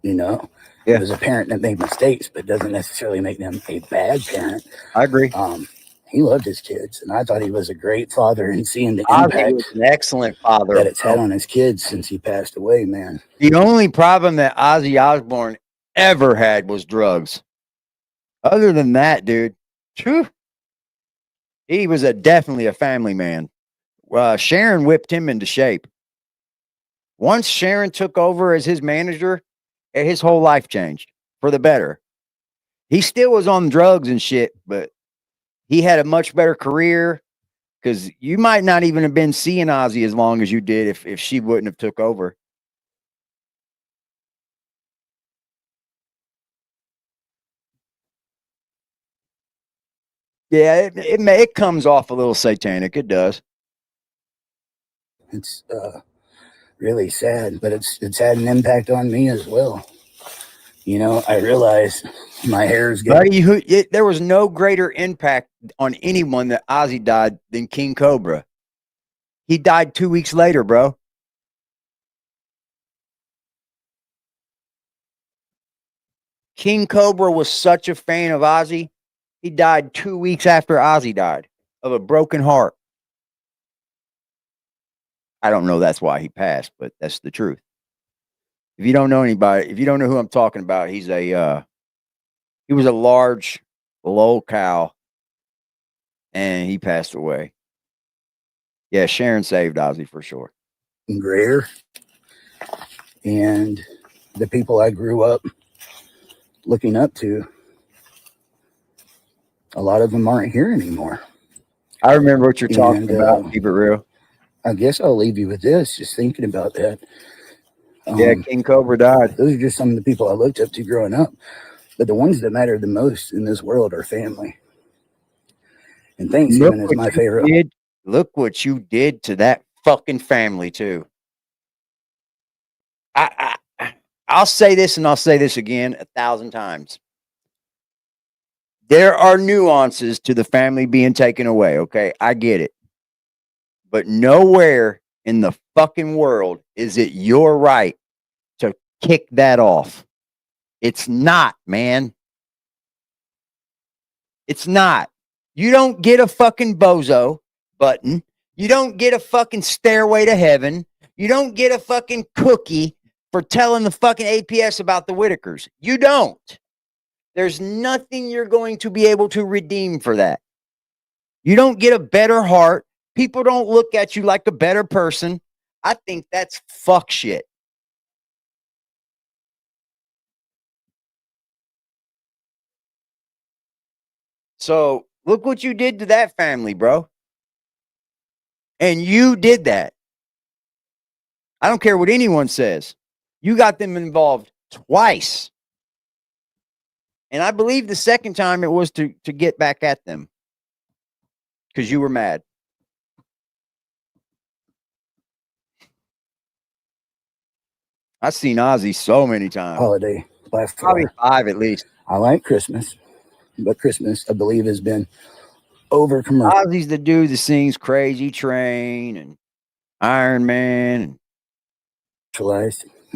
you know? Yeah. It was a parent that made mistakes, but doesn't necessarily make them a bad parent. I agree. He loved his kids, and I thought he was a great father, and seeing the Ozzy impact was an excellent father that it's had on his kids since he passed away, man. The only problem that Ozzy Osbourne ever had was drugs. Other than that, dude, phew, he was definitely a family man. Sharon whipped him into shape. Once Sharon took over as his manager, his whole life changed for the better. He still was on drugs and shit, but he had a much better career because you might not even have been seeing Ozzy as long as you did if she wouldn't have took over. Yeah, it comes off a little satanic. It does. It's really sad, but it's had an impact on me as well. You know, I realize my hair is getting... Buddy, there was no greater impact on anyone that Ozzy died than King Cobra. He died 2 weeks later, bro. King Cobra was such a fan of Ozzy. He died 2 weeks after Ozzy died of a broken heart. I don't know that's why he passed, but that's the truth. If you don't know anybody, if you don't know who I'm talking about, he was a large lolcow, and he passed away. Yeah, Sharon saved Ozzy for sure. Grayer, and the people I grew up looking up to, a lot of them aren't here anymore. I remember what you're talking about. Keep it real. I guess I'll leave you with this, just thinking about that. Yeah, King Cobra died. Those are just some of the people I looked up to growing up. But the ones that matter the most in this world are family. And Thanksgiving is my favorite. Look what you did to that fucking family, too. I'll say this and I'll say this again 1,000 times. There are nuances to the family being taken away, okay? I get it. But nowhere in the fucking world is it your right to kick that off. It's not, man. It's not. You don't get a fucking bozo button. You don't get a fucking stairway to heaven. You don't get a fucking cookie for telling the fucking APS about the Whittakers. You don't. There's nothing you're going to be able to redeem for that. You don't get a better heart. People don't look at you like a better person. I think that's fuck shit. So look what you did to that family, bro. And you did that. I don't care what anyone says. You got them involved twice. And I believe the second time it was to get back at them. because you were mad. I've seen Ozzy so many times. Holiday by Probably far. 5 at least. I like Christmas, but Christmas, I believe, has been over commercialized. Ozzy's the dude that sings Crazy Train and Iron Man.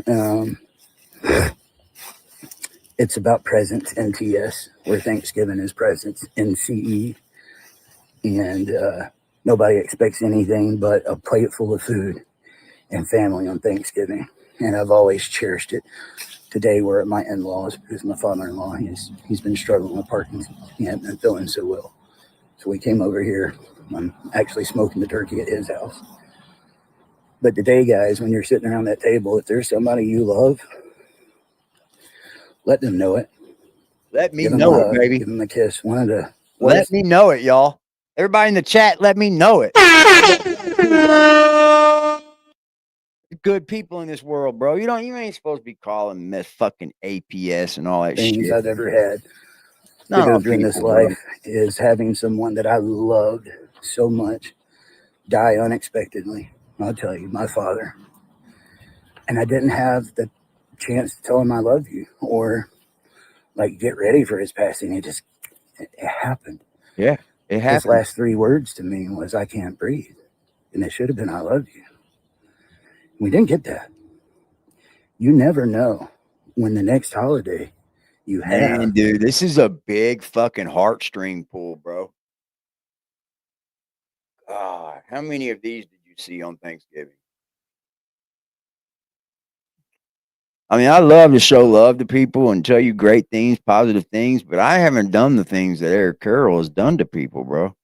Um, it's about presents in TS, where Thanksgiving is presents in CE. And nobody expects anything but a plate full of food and family on Thanksgiving. And I've always cherished it. Today we're at my in-laws because my father-in-law, he's been struggling with Parkinson's. He hasn't been feeling so well. So we came over here. I'm actually smoking the turkey at his house. But today, guys, when you're sitting around that table, if there's somebody you love, let them know it. Let me Give them know a it, hug, baby. give them a kiss. Let me know it, y'all. Everybody in the chat, let me know it. Good people in this world, bro. You ain't supposed to be calling this fucking APS and all that things shit. I've ever had Not to go on through in this people, bro. life is having someone that I loved so much die unexpectedly. I'll tell you, my father. And I didn't have the chance to tell him I love you or like get ready for his passing. It happened. Yeah, it His happened. last 3 words to me was, I can't breathe. And it should have been, I love you. We didn't get that. You never know when the next holiday you have. Man, dude, this is a big fucking heartstring pull, bro. God, how many of these did you see on Thanksgiving? I mean, I love to show love to people and tell you great things, positive things, but I haven't done the things that Eric Carroll has done to people, bro.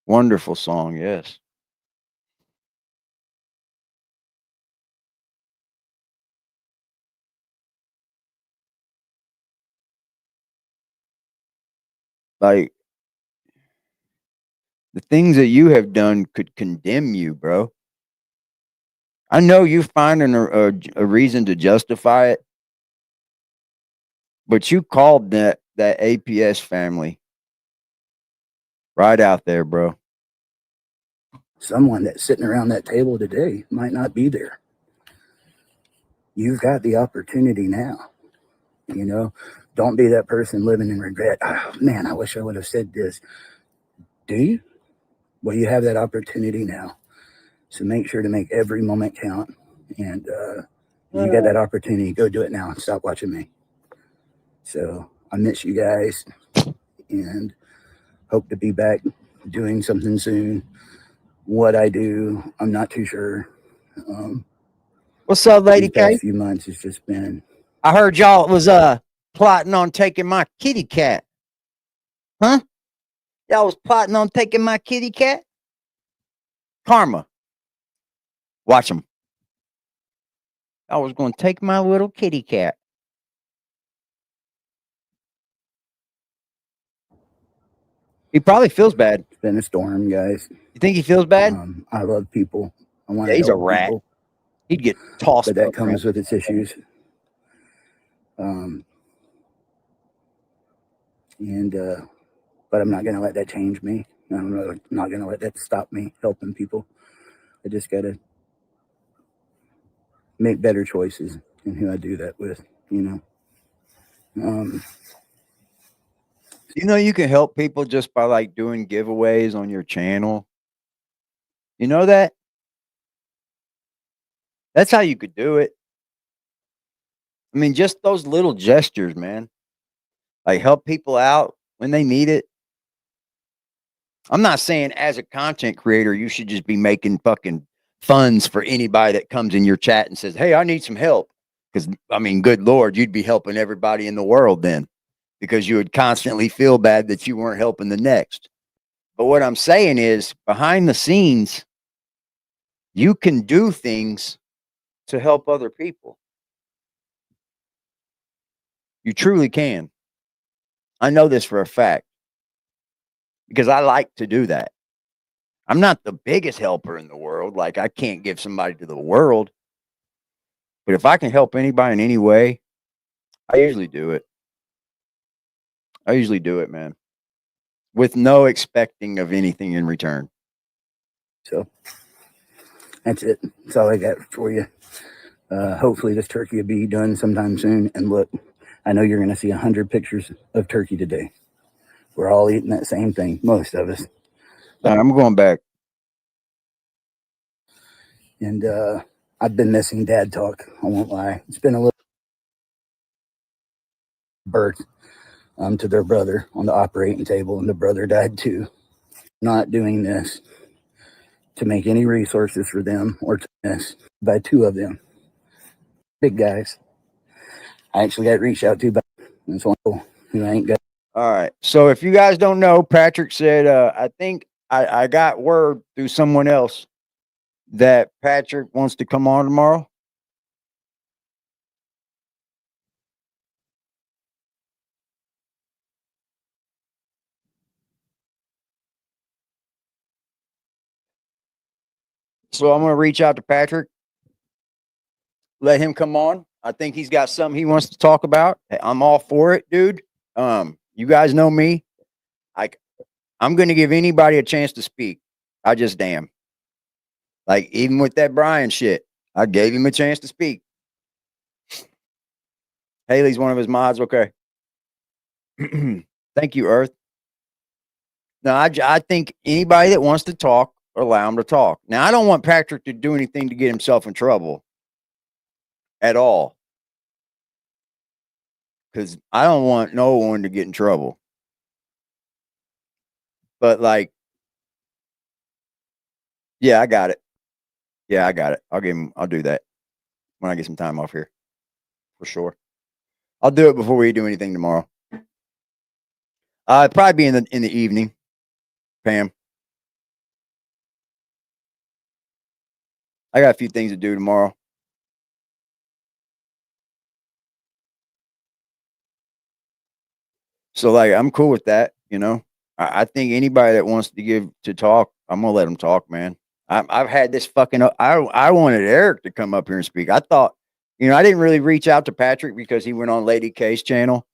Wonderful song, yes. Like, the things that you have done could condemn you, bro. I know you finding a reason to justify it, but you called that APS family right out there, bro. Someone that's sitting around that table today might not be there. You've got the opportunity now. You know, don't be that person living in regret. Oh, man, I wish I would have said this. Do you? Well, you have that opportunity now. So make sure to make every moment count. And you got that opportunity. Go do it now. Stop watching me. So I miss you guys and hope to be back doing something soon. What I do, I'm not too sure. What's up, Lady These past K? few months, it's just been. I heard y'all was plotting on taking my kitty cat. Huh? Y'all was plotting on taking my kitty cat? Karma. Watch them. I was going to take my little kitty cat. He probably feels bad. It's been a storm, guys. You think he feels bad? I love people. I want Yeah, to he's a help rat. people, He'd get tossed but that up, comes with its issues. But I'm not going to let that change me. I'm not going to let that stop me helping people. I just got to make better choices in who I do that with, you know. You know, you can help people just by like doing giveaways on your channel. You know that? That's how you could do it. I mean, just those little gestures, man. Like help people out when they need it. I'm not saying as a content creator, you should just be making fucking funds for anybody that comes in your chat and says, hey, I need some help. Because, I mean, good Lord, you'd be helping everybody in the world then because you would constantly feel bad that you weren't helping the next. But what I'm saying is behind the scenes, you can do things to help other people. You truly can. I know this for a fact because I like to do that. I'm not the biggest helper in the world. Like I can't give somebody to the world. But if I can help anybody in any way, I usually do it. I usually do it, man. with no expecting of anything in return. So that's it. That's all I got for you. Hopefully this turkey will be done sometime soon. And look, I know you're going to see 100 pictures of turkey today. We're all eating that same thing, most of us. All right, I'm going back. And I've been missing dad talk. I won't lie. It's been a little birth to their brother on the operating table, and the brother died too. Not doing this to make any resources for them or to miss by two of them. Big guys. I actually got reached out to by this one who ain't got. All right. So if you guys don't know, Patrick said, I think I got word through someone else that Patrick wants to come on tomorrow. So I'm going to reach out to Patrick, let him come on. I think he's got something he wants to talk about. I'm all for it, dude. You guys know me. I'm going to give anybody a chance to speak. I just damn. Like, even with that Brian shit, I gave him a chance to speak. Haley's one of his mods. Okay. Thank you, Earth. No, I think anybody that wants to talk, allow him to talk. Now, I don't want Patrick to do anything to get himself in trouble at all. Because I don't want no one to get in trouble. But, like, yeah, I got it. Yeah, I got it. I'll do that when I get some time off here. For sure. I'll do it before we do anything tomorrow. It'd probably be in the evening, Pam. I got a few things to do tomorrow. So, like, I'm cool with that, you know. I think anybody that wants to talk, I'm gonna let them talk, man. I've had this fucking. I wanted Eric to come up here and speak. I thought, I didn't really reach out to Patrick because he went on Lady K's channel,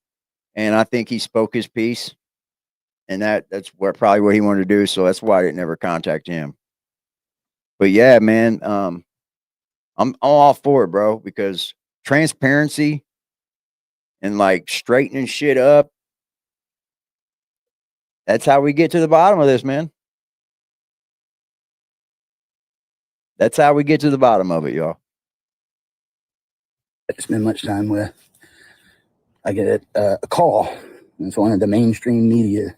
and I think he spoke his piece, and that's probably what he wanted to do. So that's why I didn't ever contact him. But yeah, man, I'm all for it, bro, because transparency and like straightening shit up. That's how we get to the bottom of this, man. That's how we get to the bottom of it, y'all. I spend much time with. I get a call. It's one of the mainstream media,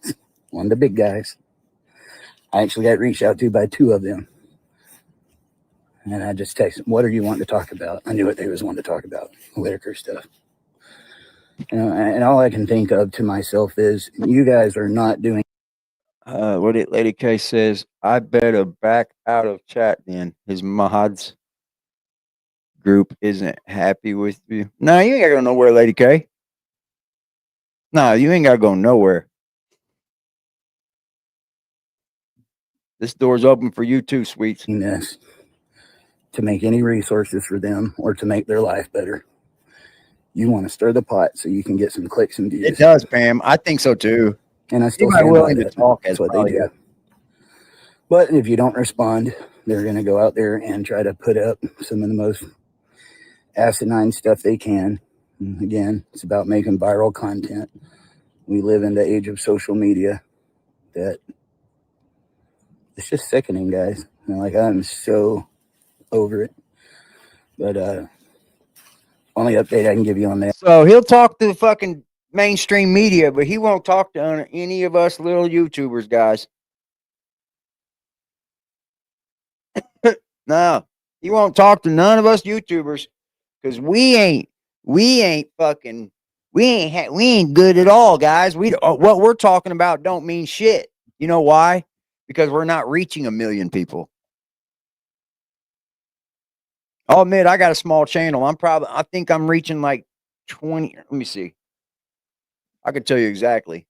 one of the big guys. I actually got reached out to by two of them. And I just texted them, what are you wanting to talk about? I knew what they was wanting to talk about, Whittaker stuff. And all I can think of to myself is, you guys are not doing. What it Lady K says, I better back out of chat then. His mods group isn't happy with you. No, you ain't gotta go nowhere, Lady K. No, you ain't gotta go nowhere. This door's open for you too, sweets. This to make any resources for them or to make their life better. You want to stir the pot so you can get some clicks and views. It does, Pam. I think so too. And I still stand willing to talk. That's what they do. But if you don't respond, they're going to go out there and try to put up some of the most asinine stuff they can. And again, it's about making viral content. We live in the age of social media that it's just sickening, guys. Like, I'm so over it. But only update I can give you on that. So he'll talk to the fucking mainstream media, but he won't talk to any of us little YouTubers, guys. No, he won't talk to none of us YouTubers because we ain't good at all, guys. What we're talking about don't mean shit. You know why? Because we're not reaching 1 million people. I'll admit I got a small channel. I think I'm reaching like 20. Let me see. I can tell you exactly.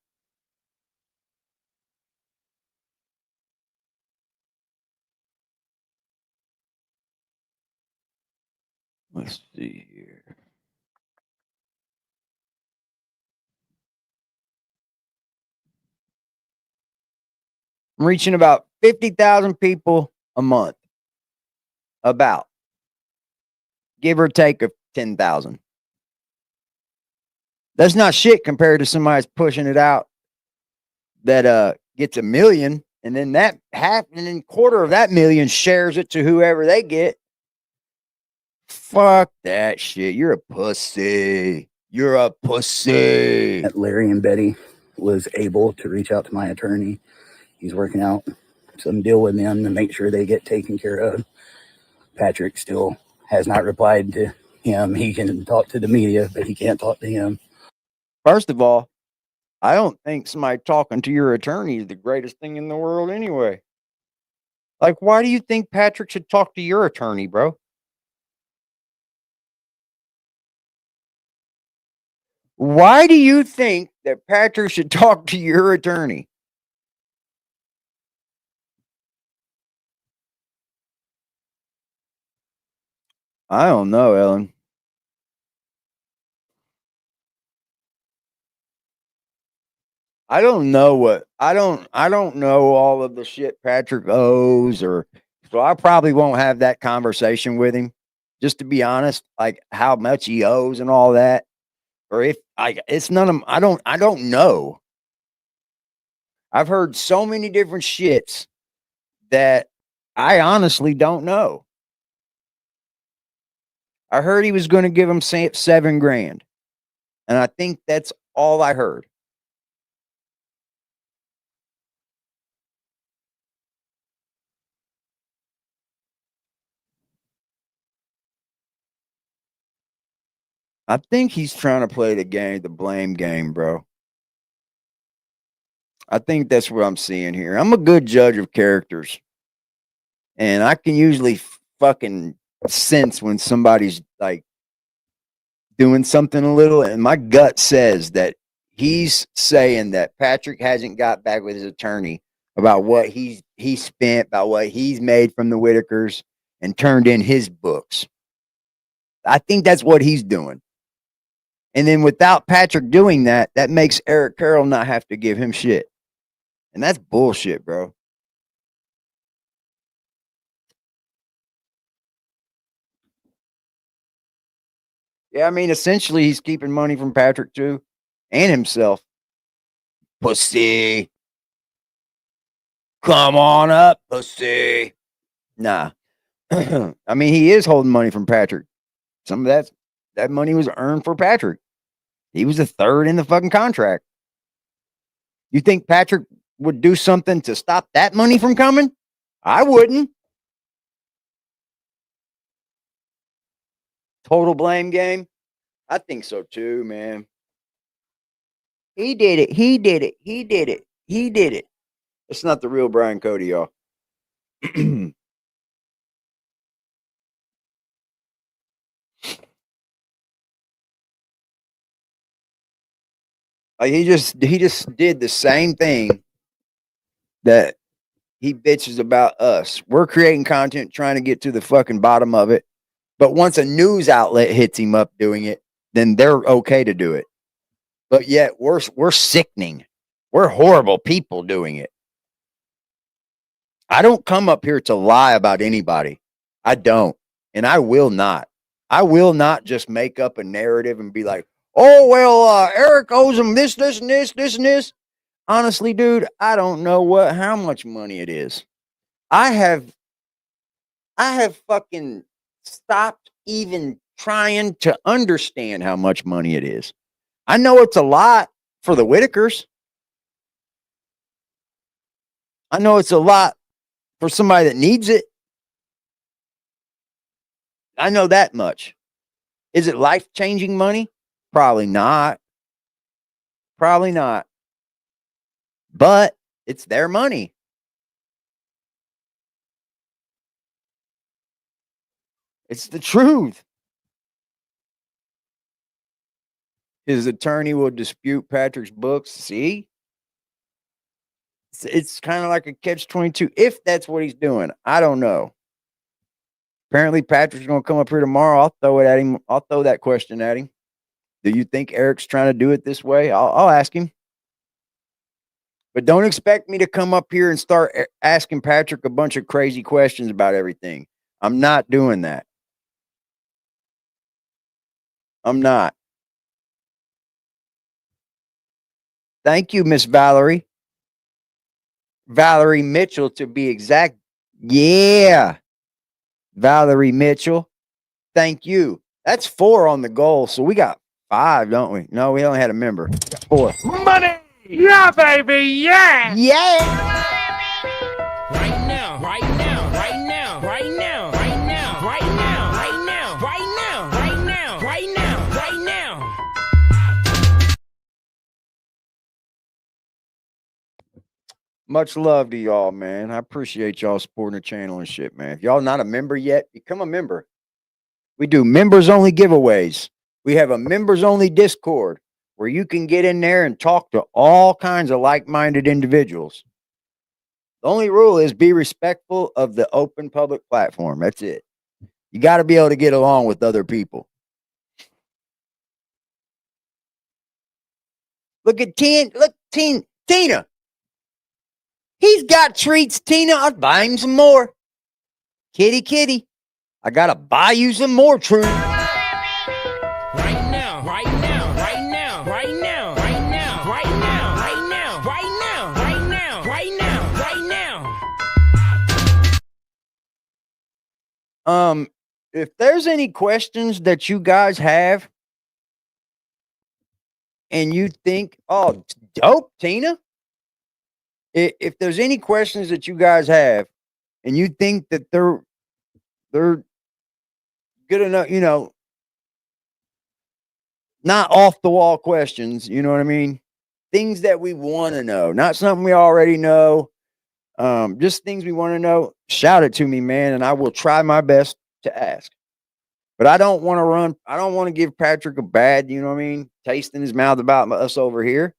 Let's see here. I'm reaching about 50,000 people a month. About. Give or take of 10,000. That's not shit compared to somebody's pushing it out that gets 1 million, and then that half and then quarter of that million shares it to whoever they get. Fuck that shit. You're a pussy. You're a pussy. Larry and Betty was able to reach out to my attorney. He's working out some deal with them to make sure they get taken care of. Patrick still has not replied to him. He can talk to the media, but he can't talk to him. First of all, I don't think somebody talking to your attorney is the greatest thing in the world anyway. Like, why do you think Patrick should talk to your attorney, bro? Why do you think that Patrick should talk to your attorney? I don't know, Ellen. I don't know what I don't know all of the shit Patrick owes, or so I probably won't have that conversation with him. Just to be honest, like how much he owes and all that, or if it's none of I don't know. I've heard so many different shits that I honestly don't know. I heard he was going to give him $7,000, and I think that's all I heard. I think he's trying to play the blame game, bro. I think that's what I'm seeing here. I'm a good judge of characters, and I can usually fucking sense when somebody's like doing something a little, and my gut says that he's saying that Patrick hasn't got back with his attorney about what he spent, about what he's made from the Whittakers, and turned in his books. I think that's what he's doing. And then without Patrick doing that, that makes Eric Carroll not have to give him shit. And that's bullshit, bro. Yeah, I mean, essentially, he's keeping money from Patrick too, and himself. Pussy. Come on up, pussy. Nah. I mean, he is holding money from Patrick. Some of that money was earned for Patrick. He was the third in the fucking contract. You think Patrick would do something to stop that money from coming? I wouldn't. Total blame game? I think so too, man. He did it. He did it. He did it. He did it. It's not the real Brian Cody, y'all. Like he just did the same thing that he bitches about us. We're creating content trying to get to the fucking bottom of it. But once a news outlet hits him up doing it, then they're okay to do it. But yet we're sickening. We're horrible people doing it. I don't come up here to lie about anybody. I don't. And I will not. I will not just make up a narrative and be like, oh, well, Eric owes him this, and this. Honestly, dude, I don't know how much money it is. I have fucking stopped even trying to understand how much money it is. I know it's a lot for the Whittakers. I know it's a lot for somebody that needs it. I know that much. Is it life-changing money? Probably not. Probably not. But it's their money. It's the truth. His attorney will dispute Patrick's books. See? It's kind of like a catch-22 if that's what he's doing. I don't know. Apparently, Patrick's going to come up here tomorrow. I'll throw it at him. I'll throw that question at him. Do you think Eric's trying to do it this way? I'll ask him. But don't expect me to come up here and start asking Patrick a bunch of crazy questions about everything. I'm not doing that. I'm not. Thank you, Miss Valerie. Valerie Mitchell, to be exact. Yeah. Valerie Mitchell. Thank you. That's 4 on the goal. So we got 5, don't we? No, we only had a member. We got 4. Money! Yeah, baby, yeah! Yeah. Right now, right now, right now, right now, right now, right now, right now, right now, right now, right now, right now. Much love to y'all, man. I appreciate y'all supporting the channel and shit, man. If y'all not a member yet, become a member. We do members only giveaways. We have a members only Discord where you can get in there and talk to all kinds of like-minded individuals. The only rule is be respectful of the open public platform. That's it. You got to be able to get along with other people. Look at Tina. He's got treats, Tina. I'll buy him some more. Kitty. I got to buy you some more treats. Right now, right now, right now, right now, right now, right now, right now, right now, right now, right now, right now. If there's any questions that you guys have and you think, oh, dope, Tina. If there's any questions that you guys have and you think that they're good enough, not off the wall questions, you know what I mean? Things that we want to know, not something we already know. Just things we want to know. Shout it to me, man, and I will try my best to ask. But I don't want to give Patrick a bad, you know what I mean, taste in his mouth about us over here.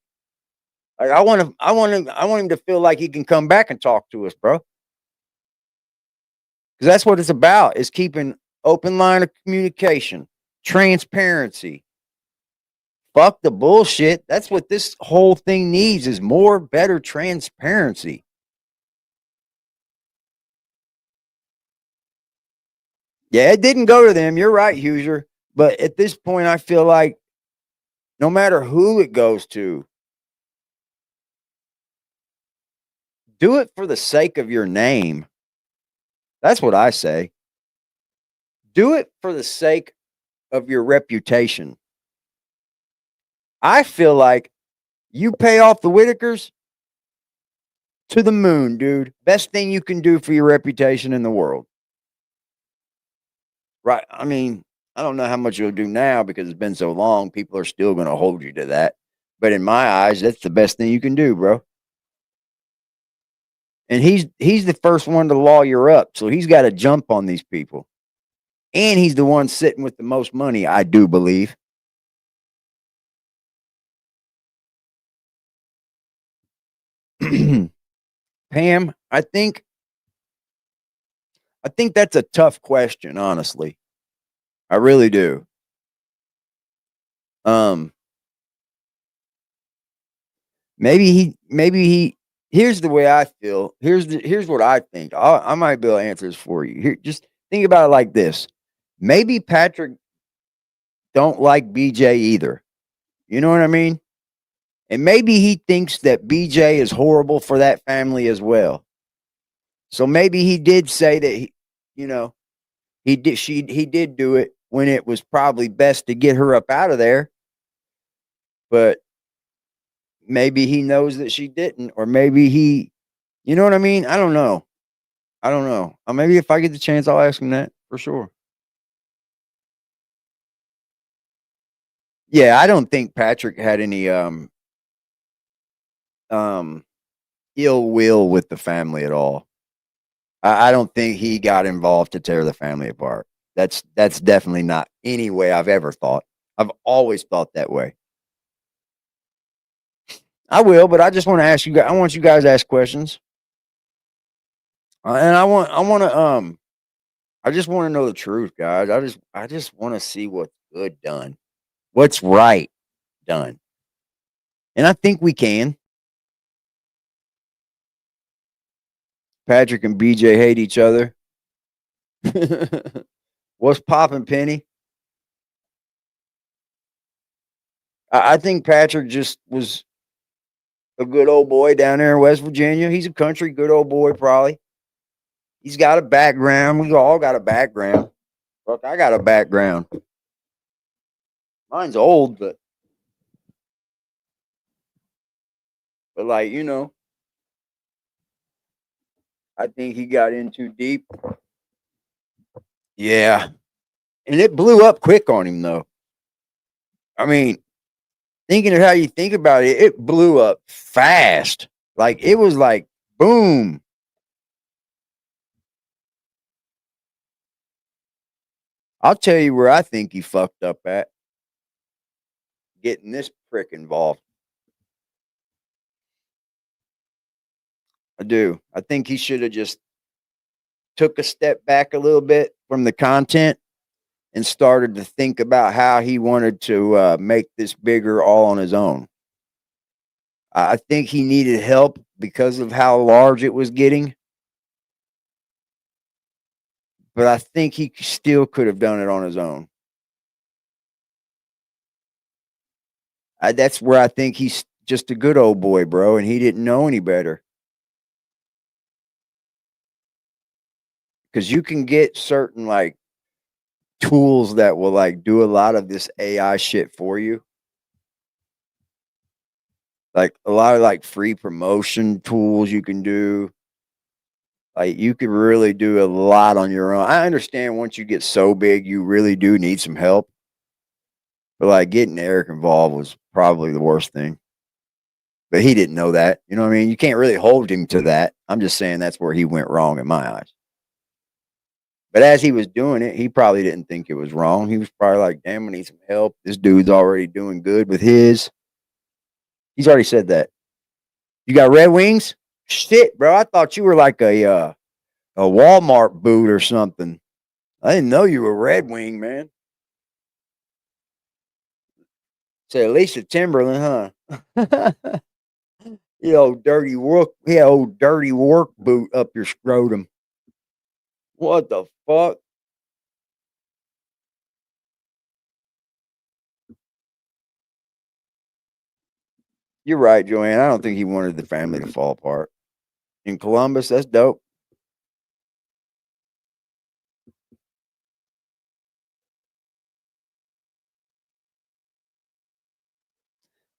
Like I want him to feel like he can come back and talk to us, bro. Because that's what it's about, is keeping open line of communication, transparency. Fuck the bullshit. That's what this whole thing needs, is more, better transparency. Yeah, it didn't go to them. You're right, Huser. But at this point, I feel like no matter who it goes to, do it for the sake of your name. That's what I say. Do it for the sake of your reputation. I feel like you pay off the Whittakers to the moon, dude. Best thing you can do for your reputation in the world. Right. I mean, I don't know how much you'll do now because it's been so long. People are still going to hold you to that. But in my eyes, that's the best thing you can do, bro. And he's the first one to lawyer up. So he's got to jump on these people. And he's the one sitting with the most money, I do believe. Pam, I think that's a tough question, honestly. I really do. Maybe he here's the way I feel. Here's what I think. I might be able to answer this for you. Here, just think about it like this. Maybe Patrick don't like BJ either. You know what I mean? And maybe he thinks that BJ is horrible for that family as well. So maybe he did say that he did do it when it was probably best to get her up out of there. But maybe he knows that she didn't, or maybe you know what I mean? I don't know. Maybe if I get the chance, I'll ask him that for sure. Yeah, I don't think Patrick had any ill will with the family at all. I don't think he got involved to tear the family apart. That's definitely not any way I've ever thought. I've always thought that way. I will, but I just want to ask you guys. I want you guys to ask questions, and I just want to know the truth, guys. I just want to see what's good done, what's right done, and I think we can. Patrick and BJ hate each other. What's poppin', Penny? I think Patrick just was a good old boy down there in West Virginia. He's a country good old boy, probably. He's got a background. We all got a background. Look, I got a background. Mine's old, but like, you know, I think he got in too deep. Yeah. And it blew up quick on him, though. I mean, thinking of how you think about it, it blew up fast. Like, it was like, boom. I'll tell you where I think he fucked up at. Getting this prick involved. I do. I think he should have just took a step back a little bit from the content and started to think about how he wanted to make this bigger all on his own. I think he needed help because of how large it was getting. But I think he still could have done it on his own. That's where I think he's just a good old boy, bro, and he didn't know any better. Because you can get certain like tools that will like do a lot of this AI shit for you. Like a lot of like free promotion tools you can do. Like you could really do a lot on your own. I understand once you get so big, you really do need some help. But like getting Eric involved was probably the worst thing. But he didn't know that. You know what I mean? You can't really hold him to that. I'm just saying that's where he went wrong in my eyes. But as he was doing it, he probably didn't think it was wrong. He was probably like, damn, I need some help. This dude's already doing good with his. He's already said that. You got Red Wings? Shit, bro. I thought you were like a Walmart boot or something. I didn't know you were Red Wing, man. Say Alicia Timberland, huh? You old dirty work, yeah, old dirty work boot up your scrotum. What the fuck? You're right, Joanne. I don't think he wanted the family to fall apart. In Columbus, that's dope.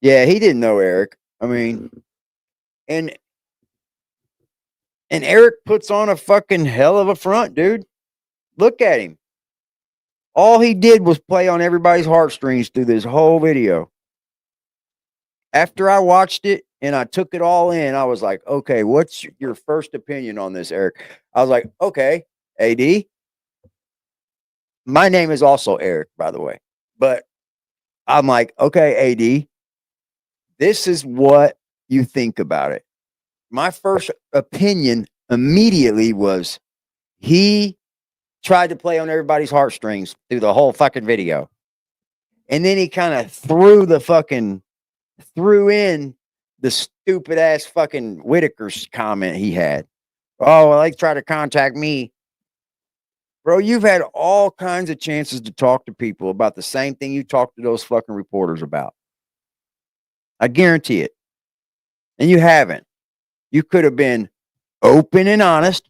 Yeah, he didn't know Eric. I mean, and Eric puts on a fucking hell of a front, dude. Look at him. All he did was play on everybody's heartstrings through this whole video. After I watched it and I took it all in, I was like, okay, what's your first opinion on this, Eric? I was like, okay, AD. My name is also Eric, by the way. But I'm like, okay, AD, this is what you think about it. My first opinion immediately was he tried to play on everybody's heartstrings through the whole fucking video. And then he kind of threw in the stupid ass fucking Whittaker's comment he had. Oh, well, they try to contact me. Bro, you've had all kinds of chances to talk to people about the same thing you talked to those fucking reporters about. I guarantee it. And you haven't. You could have been open and honest.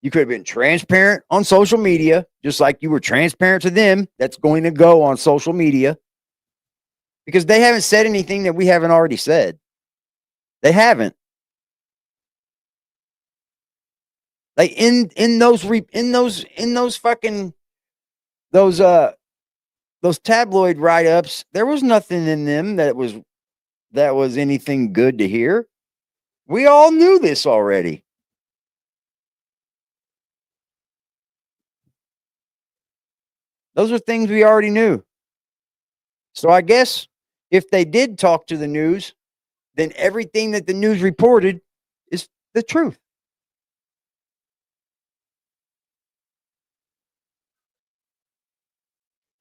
You could have been transparent on social media, just like you were transparent to them. That's going to go on social media because they haven't said anything that we haven't already said. They haven't. Like in those tabloid write-ups, there was nothing in them that was anything good to hear. We all knew this already. Those are things we already knew. So I guess if they did talk to the news, then everything that the news reported is the truth.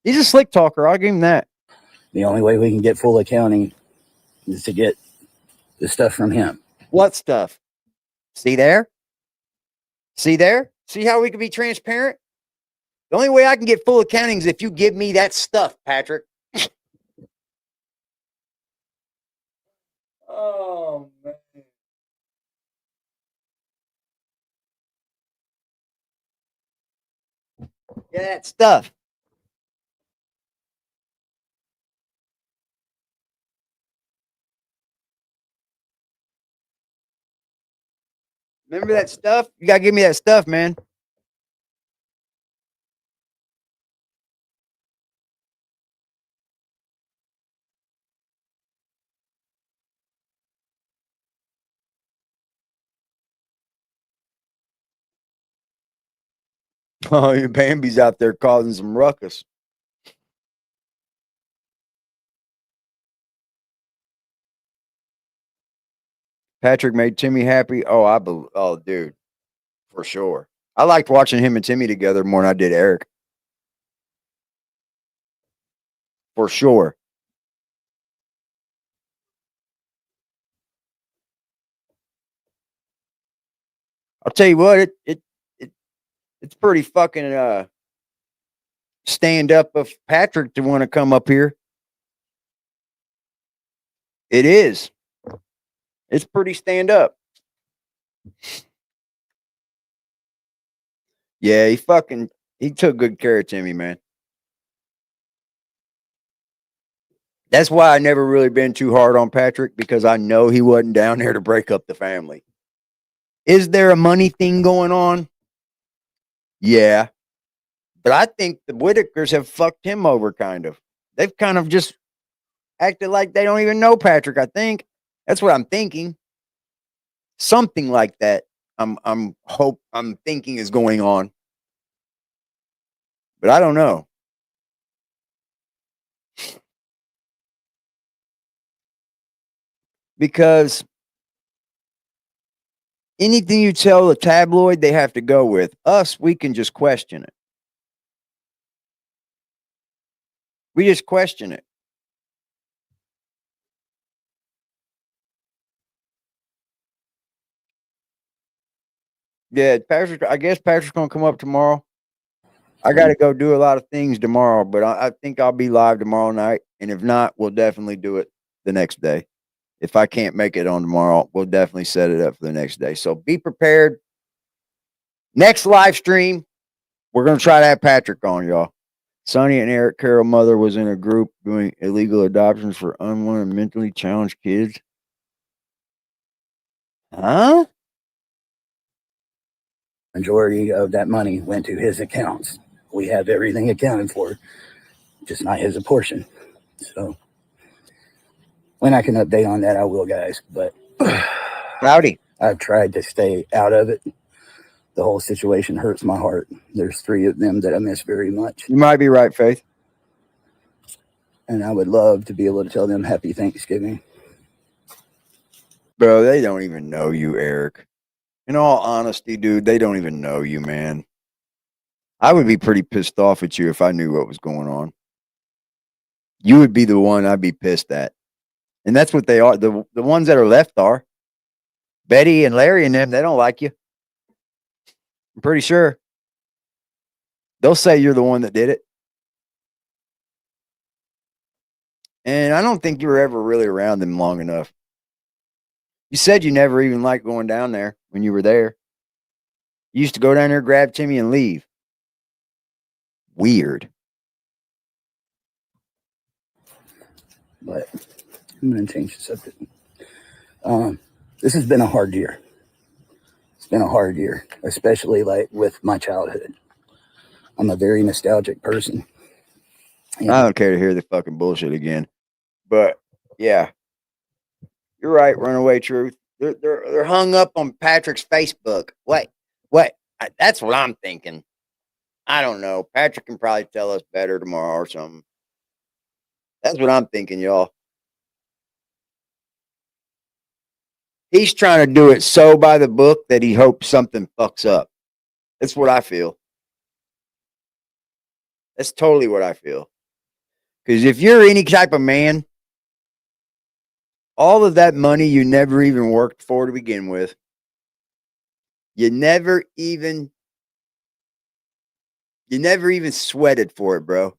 He's a slick talker. I'll give him that. The only way we can get full accounting is to get the stuff from him. What stuff? See there? See there? See how we can be transparent? The only way I can get full accounting is if you give me that stuff, Patrick. Oh, man. Yeah, that stuff. Remember that stuff? You gotta give me that stuff, man. Oh, your Bambi's out there causing some ruckus. Patrick made Timmy happy. Oh, dude, for sure. I liked watching him and Timmy together more than I did Eric. For sure. I'll tell you what, it's pretty fucking stand up of Patrick to want to come up here. It is. It's pretty stand up. Yeah, he took good care of Timmy, man. That's why I never really been too hard on Patrick, because I know he wasn't down there to break up the family. Is there a money thing going on? Yeah. But I think the Whittakers have fucked him over, kind of. They've kind of just acted like they don't even know Patrick, I think. That's what I'm thinking. Something like that. I'm thinking is going on. But I don't know. Because anything you tell the tabloid, they have to go with. Us, we can just question it. We just question it. Yeah, Patrick. I guess Patrick's gonna come up tomorrow. I got to go do a lot of things tomorrow, but I think I'll be live tomorrow night. And if not, we'll definitely do it the next day. If I can't make it on tomorrow, we'll definitely set it up for the next day. So be prepared. Next live stream, we're going to try to have Patrick on, y'all. Sonny and Eric Carroll mother was in a group doing illegal adoptions for unwanted mentally challenged kids. Huh? Majority of that money went to his accounts. We have everything accounted for, just not his portion. So when I can update on that, I will, guys. But Howdy. I've tried to stay out of it. The whole situation hurts my heart. There's 3 of them that I miss very much. You might be right, Faith. And I would love to be able to tell them happy Thanksgiving. Bro, they don't even know you, Eric. In all honesty, dude, they don't even know you, man. I would be pretty pissed off at you if I knew what was going on. You would be the one I'd be pissed at. And that's what they are. The ones that are left are. Betty and Larry and them, they don't like you. I'm pretty sure. They'll say you're the one that did it. And I don't think you were ever really around them long enough. You said you never even liked going down there when you were there. You used to go down there, grab Timmy, and leave. Weird. But I'm going to change the subject. This has been a hard year. It's been a hard year, especially like with my childhood. I'm a very nostalgic person. And I don't care to hear the fucking bullshit again. But yeah, you're right. Runaway truth. They're hung up on Patrick's Facebook. What? That's what I'm thinking. I don't know. Patrick can probably tell us better tomorrow or something. That's what I'm thinking, y'all. He's trying to do it so by the book that he hopes something fucks up. That's what I feel. That's totally what I feel. Because if you're any type of man, all of that money you never even worked for to begin with, You never even sweated for it, bro.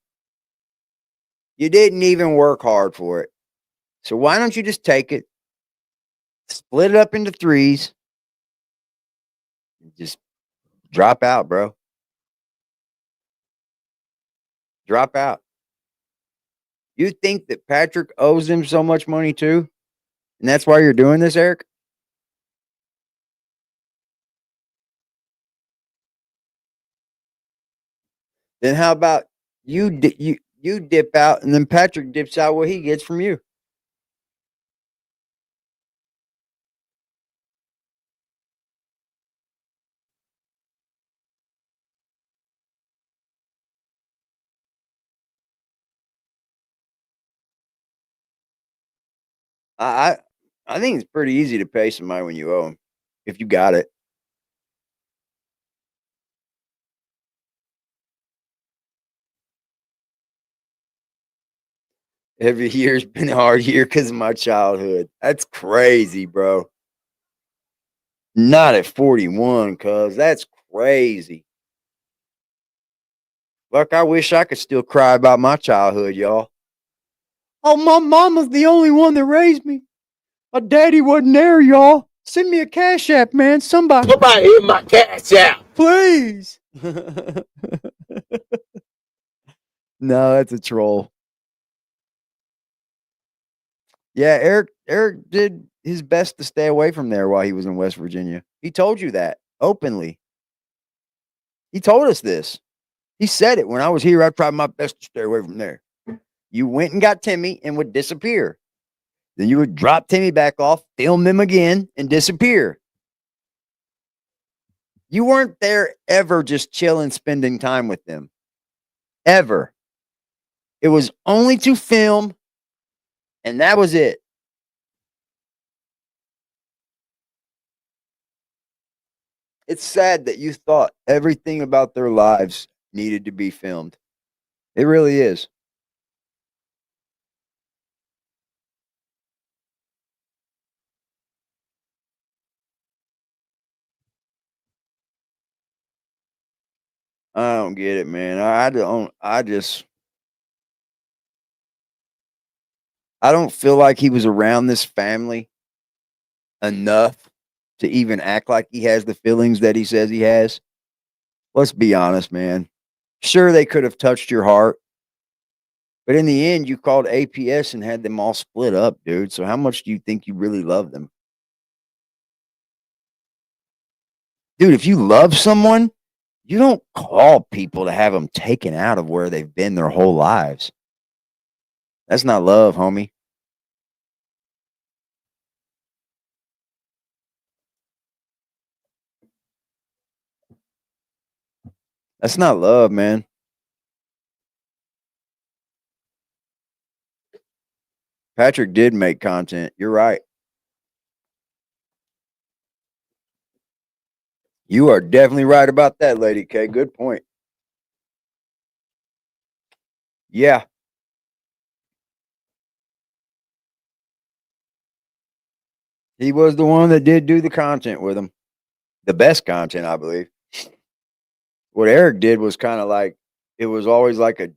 You didn't even work hard for it. So why don't you just take it, split it up into threes, and just drop out, bro. Drop out. You think that Patrick owes him so much money too? And that's why you're doing this, Eric? Then how about you dip out and then Patrick dips out what he gets from you? I I think it's pretty easy to pay somebody when you owe them if you got it. Every year's been a hard year because of my childhood. That's crazy, bro. Not at 41, cuz that's crazy. Look, I wish I could still cry about my childhood, y'all. Oh, my mama's the only one that raised me. My daddy wasn't there, y'all. Send me a cash app, man. Somebody hit my cash out. please. No, that's a troll. Yeah, Eric did his best to stay away from there while he was in West Virginia. He told you that openly. He told us this. He said it when I was here. I tried my best to stay away from there. You went and got Timmy and would disappear. Then you would drop Timmy back off, film them again, and disappear. You weren't there ever just chilling, spending time with them. Ever. It was only to film, and that was it. It's sad that you thought everything about their lives needed to be filmed. It really is. I don't get it, man. I don't. I don't feel like he was around this family enough to even act like he has the feelings that he says he has. Let's be honest, man. Sure, they could have touched your heart, but in the end, you called APS and had them all split up, dude. So how much do you think you really love them? Dude, if you love someone, you don't call people to have them taken out of where they've been their whole lives. That's not love, homie. That's not love, man. Patrick did make content. You're right. You are definitely right about that, Lady K. Good point. Yeah. He was the one that did do the content with him. The best content, I believe. What Eric did was kind of like it was always like a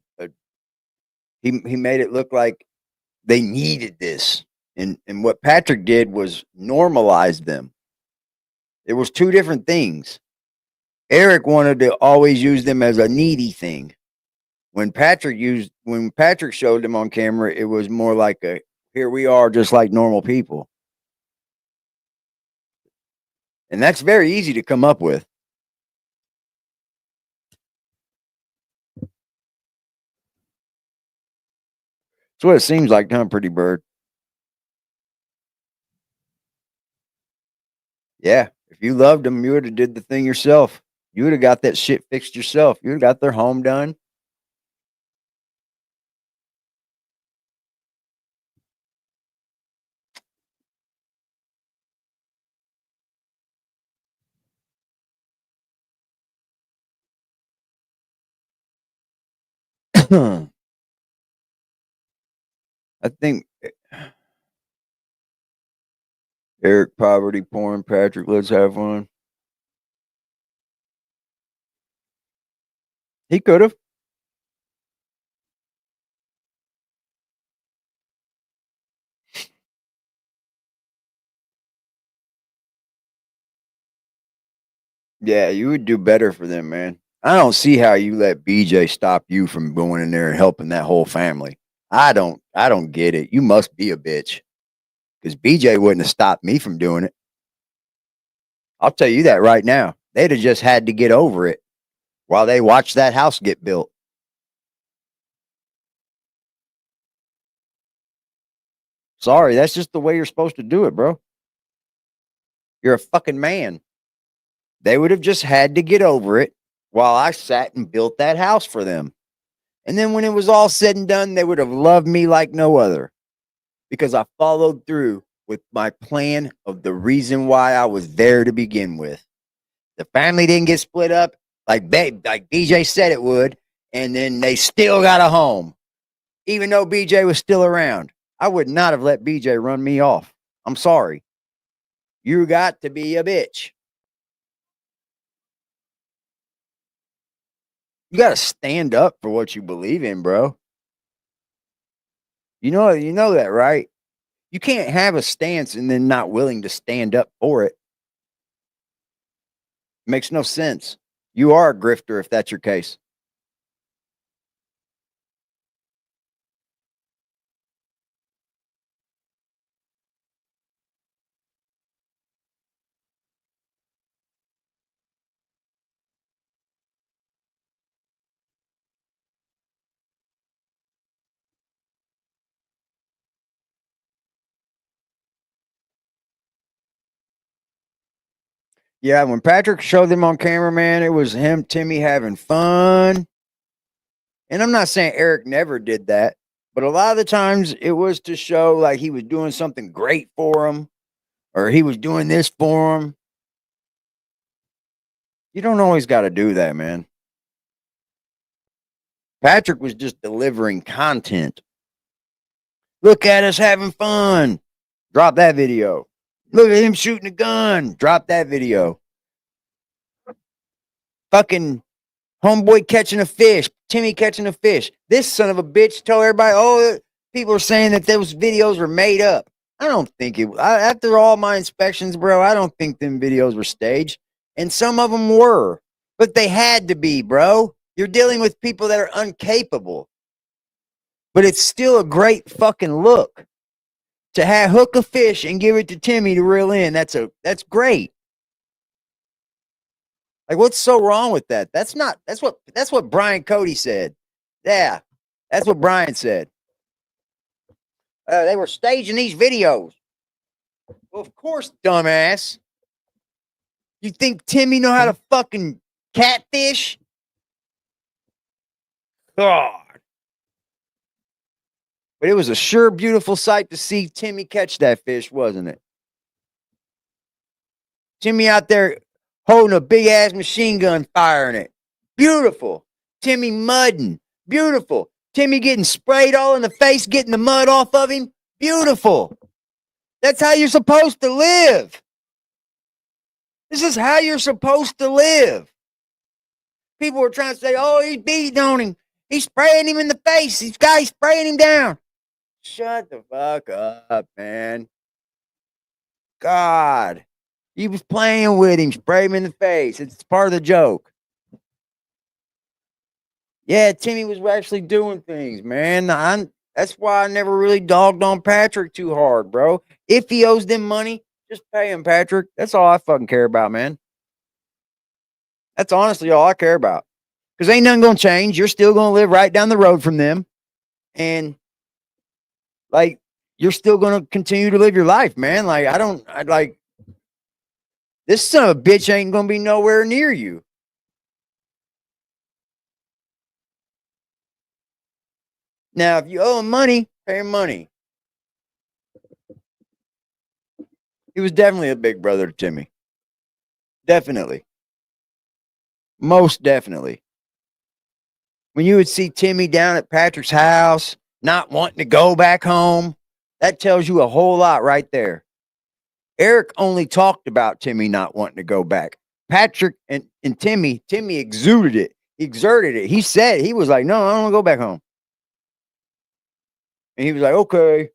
he made it look like they needed this. And what Patrick did was normalize them. It was two different things. Eric wanted to always use them as a needy thing. When Patrick showed them on camera, it was more like a here we are just like normal people. And that's very easy to come up with. That's what it seems like, huh, Pretty Bird? Yeah. If you loved them, you would have did the thing yourself. You would have got that shit fixed yourself. You would have got their home done. I think Eric poverty porn, Patrick, let's have fun. He could have. Yeah, you would do better for them, man. I don't see how you let BJ stop you from going in there and helping that whole family. I don't get it. You must be a bitch. Because BJ wouldn't have stopped me from doing it. I'll tell you that right now. They'd have just had to get over it while they watched that house get built. Sorry, that's just the way you're supposed to do it, bro. You're a fucking man. They would have just had to get over it while I sat and built that house for them. And then when it was all said and done, they would have loved me like no other because I followed through with my plan of the reason why I was there to begin with. The family didn't get split up like BJ said it would, and then they still got a home, even though BJ was still around. I would not have let BJ run me off. I'm sorry. You got to be a bitch. You got to stand up for what you believe in, bro. You know that, right? You can't have a stance and then not willing to stand up for it. Makes no sense. You are a grifter if that's your case. Yeah, when Patrick showed them on camera, man, it was him, Timmy having fun. And I'm not saying Eric never did that, but a lot of the times it was to show like he was doing something great for him or he was doing this for him. You don't always got to do that, man. Patrick was just delivering content. Look at us having fun. Drop that video. Look at him shooting a gun. Drop that video. Fucking homeboy catching a fish. Timmy catching a fish. This son of a bitch told everybody, oh, people are saying that those videos were made up. I don't think it. After all my inspections, bro, I don't think them videos were staged. And some of them were. But they had to be, bro. You're dealing with people that are incapable. But it's still a great fucking look. To hook a fish and give it to Timmy to reel in, that's great. Like, what's so wrong with that? That's what Brian Cody said. Yeah, that's what Brian said. They were staging these videos. Well, of course, dumbass. You think Timmy know how to fucking catfish? God. But it was a sure beautiful sight to see Timmy catch that fish, wasn't it? Timmy out there holding a big ass machine gun firing it. Beautiful. Timmy mudding. Beautiful. Timmy getting sprayed all in the face, getting the mud off of him. Beautiful. That's how you're supposed to live. This is how you're supposed to live. People were trying to say, oh, he's beating on him. He's spraying him in the face. He's spraying him down. Shut the fuck up, man. God. He was playing with him, spray him in the face. It's part of the joke. Yeah, Timmy was actually doing things, man. That's why I never really dogged on Patrick too hard, bro. If he owes them money, just pay him, Patrick. That's all I fucking care about, man. That's honestly all I care about. Because ain't nothing going to change. You're still going to live right down the road from them. And, like, you're still going to continue to live your life, man. Like, this son of a bitch ain't going to be nowhere near you. Now, if you owe him money, pay him money. He was definitely a big brother to Timmy. Definitely. Most definitely. When you would see Timmy down at Patrick's house, not wanting to go back home, that tells you a whole lot right there. Eric only talked about Timmy not wanting to go back. Patrick and Timmy exuded it. exerted it. He said, he was like, no, I don't want to go back home. And he was like, okay.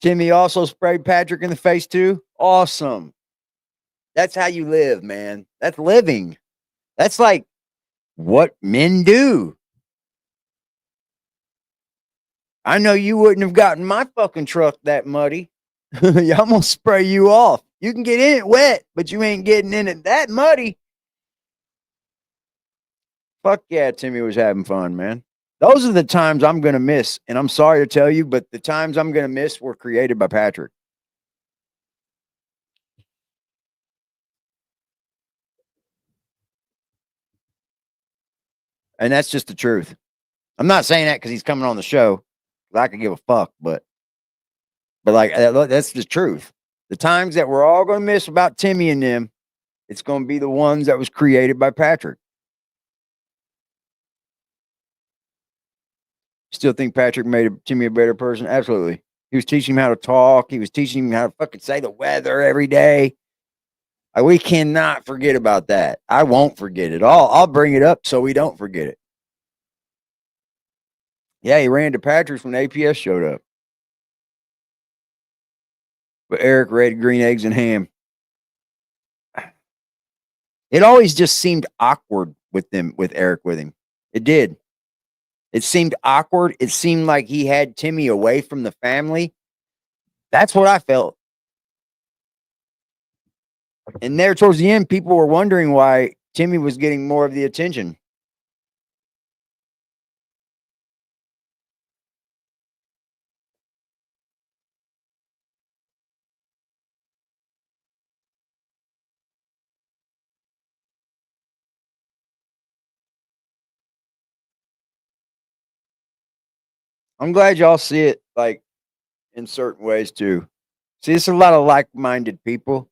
Timmy also sprayed Patrick in the face too. Awesome. That's how you live, man. That's living. That's like what men do. I know you wouldn't have gotten my fucking truck that muddy. Yeah, I'm gonna spray you off. You can get in it wet, but you ain't getting in it that muddy. Fuck yeah, Timmy was having fun, man. Those are the times I'm gonna miss, and I'm sorry to tell you, but the times I'm gonna miss were created by Patrick. And that's just the truth. I'm not saying that because he's coming on the show. I could give a fuck, but like that's the truth. The times that we're all going to miss about Timmy and them, it's going to be the ones that was created by Patrick. Still think Patrick made Timmy a better person? Absolutely. He was teaching him how to talk. He was teaching him how to fucking say the weather every day. We cannot forget about that. I won't forget it. I'll bring it up so we don't forget it. Yeah, he ran to Patrick's when APS showed up. But Eric read green eggs and ham. It always just seemed awkward with Eric with him. It did. It seemed awkward. It seemed like he had Timmy away from the family. That's what I felt. And there towards the end, people were wondering why Timmy was getting more of the attention. I'm glad y'all see it like in certain ways too. See, it's a lot of like-minded people.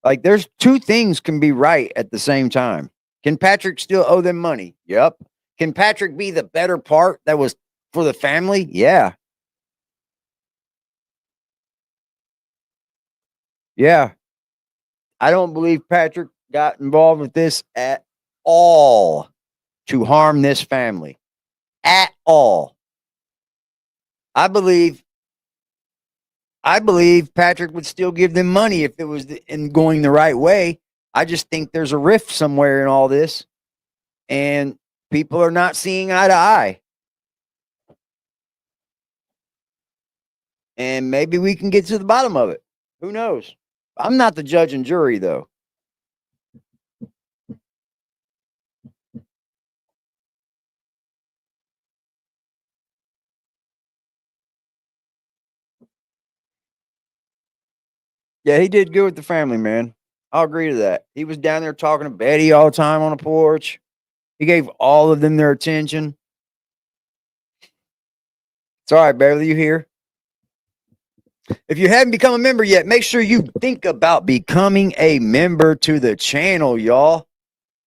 Like there's two things can be right at the same time. Can Patrick still owe them money? Yep. Can Patrick be the better part that was for the family? Yeah. Yeah. I don't believe Patrick got involved with this at all to harm this family. At all. I believe Patrick would still give them money if it was in going the right way. I just think there's a rift somewhere in all this, and people are not seeing eye to eye. And maybe we can get to the bottom of it. Who knows? I'm not the judge and jury, though. Yeah, he did good with the family, man. I'll agree to that. He was down there talking to Betty all the time on the porch. He gave all of them their attention. It's all right, Beverly, you here? If you haven't become a member yet, make sure you think about becoming a member to the channel, y'all.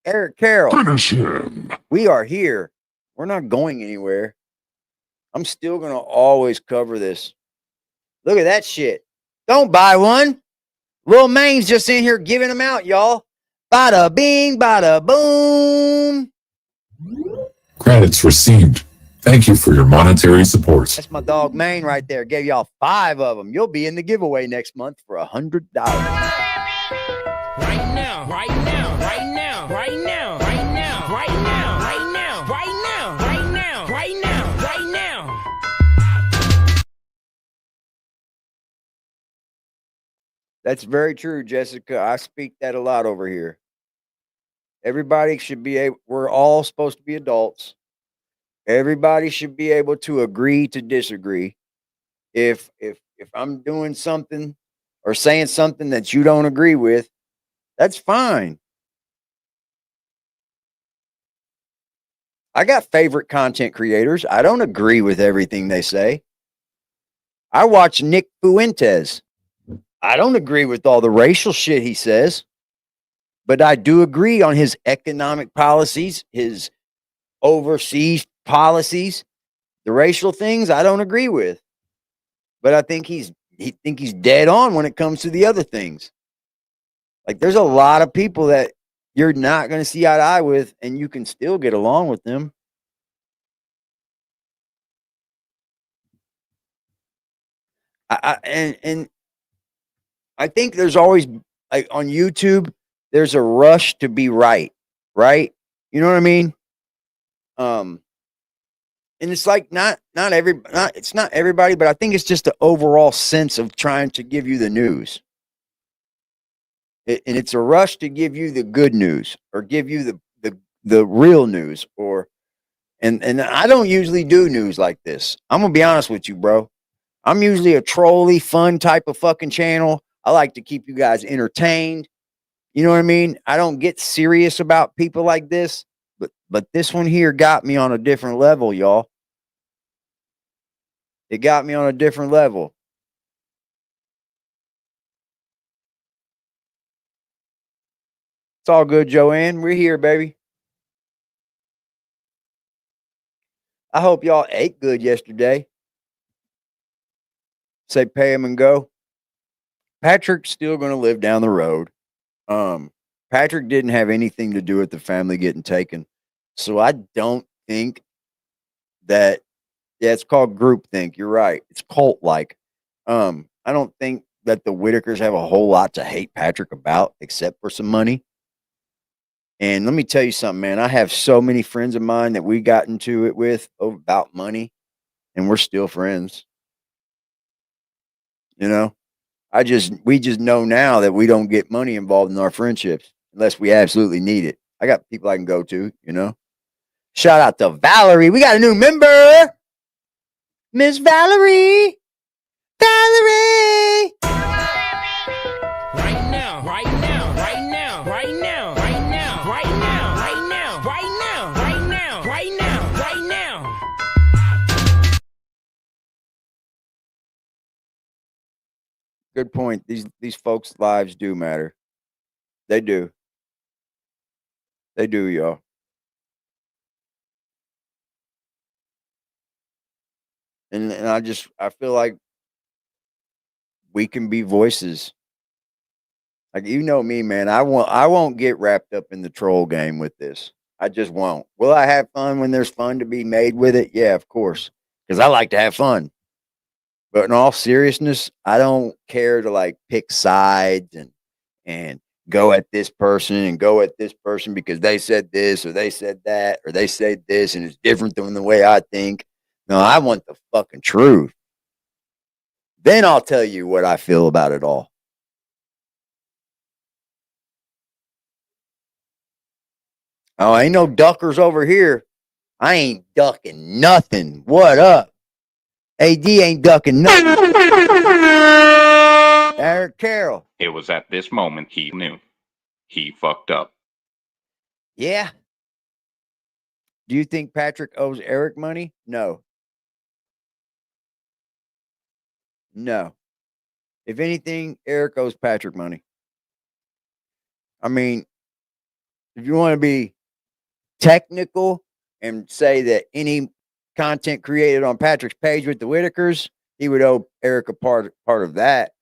Eric Carroll. Finish him. We are here. We're not going anywhere. I'm still going to always cover this. Look at that shit. Don't buy one. Lil Main's just in here giving them out, y'all. Bada bing, bada boom. Credits received. Thank you for your monetary support. That's my dog Maine right there. Gave y'all 5 of them. You'll be in the giveaway next month for $100. Right now, right now, right now, right now, right now, right now, right now, right now, right now, right now, right now. That's very true, Jessica. I speak that a lot over here. Everybody should be able, we're all supposed to be adults. Everybody should be able to agree to disagree. If I'm doing something or saying something that you don't agree with, that's fine. I got favorite content creators. I don't agree with everything they say. I watch Nick Fuentes. I don't agree with all the racial shit he says, but I do agree on his economic policies, his overseas policies. The racial things I don't agree with, but I think he's dead on when it comes to the other things. Like, there's a lot of people that you're not going to see eye to eye with, and you can still get along with them. And I think there's always, like, on YouTube, there's a rush to be right, right? You know what I mean? And it's like not it's not everybody, but I think it's just the overall sense of trying to give you the news. And it's a rush to give you the good news or give you the real news and I don't usually do news like this. I'm gonna be honest with you, bro. I'm usually a trolly, fun type of fucking channel. I like to keep you guys entertained. You know what I mean? I don't get serious about people like this, but this one here got me on a different level, y'all. It got me on a different level. It's all good, Joanne. We're here, baby. I hope y'all ate good yesterday. Say pay him and go. Patrick's still going to live down the road. Patrick didn't have anything to do with the family getting taken. So I don't think that, yeah, it's called groupthink. You're right. It's cult like. I don't think that the Whittakers have a whole lot to hate Patrick about except for some money. And let me tell you something, man. I have so many friends of mine that we got into it with about money, and we're still friends. You know, we just know now that we don't get money involved in our friendships unless we absolutely need it. I got people I can go to, you know. Shout out to Valerie. We got a new member. Miss Valerie. Valerie. Right now, right now, right now, right now, right now, right now, right now, right now, right now, right now, right now. Good point. These folks' lives do matter. They do. They do, y'all. And I feel like we can be voices. Like, you know me, man. I won't get wrapped up in the troll game with this. I just won't. Will I have fun when there's fun to be made with it? Yeah, of course. Because I like to have fun. But in all seriousness, I don't care to like pick sides and go at this person and go at this person because they said this or they said that or they said this and it's different than the way I think. No, I want the fucking truth. Then I'll tell you what I feel about it all. Oh, ain't no duckers over here. I ain't ducking nothing. What up? AD ain't ducking nothing. Eric Carroll. It was at this moment he knew. He fucked up. Yeah. Do you think Patrick owes Eric money? No. No. If anything, Eric owes Patrick money. I mean, if you want to be technical and say that any content created on Patrick's page with the Whittakers, he would owe Eric a part of that.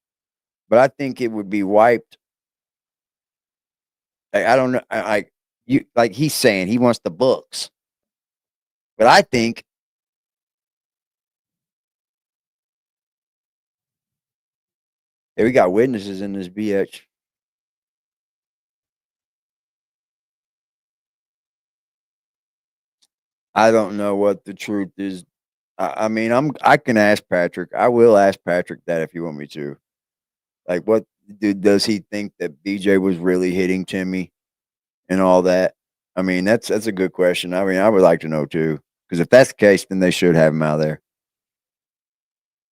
But I think it would be wiped. I don't know. Like he's saying he wants the books. But I think we got witnesses in this BH. I don't know what the truth is. I mean, I can ask Patrick. I will ask Patrick that if you want me to. Like, what does he think that BJ was really hitting Timmy and all that? I mean, that's a good question. I mean, I would like to know too, because if that's the case, then they should have him out there.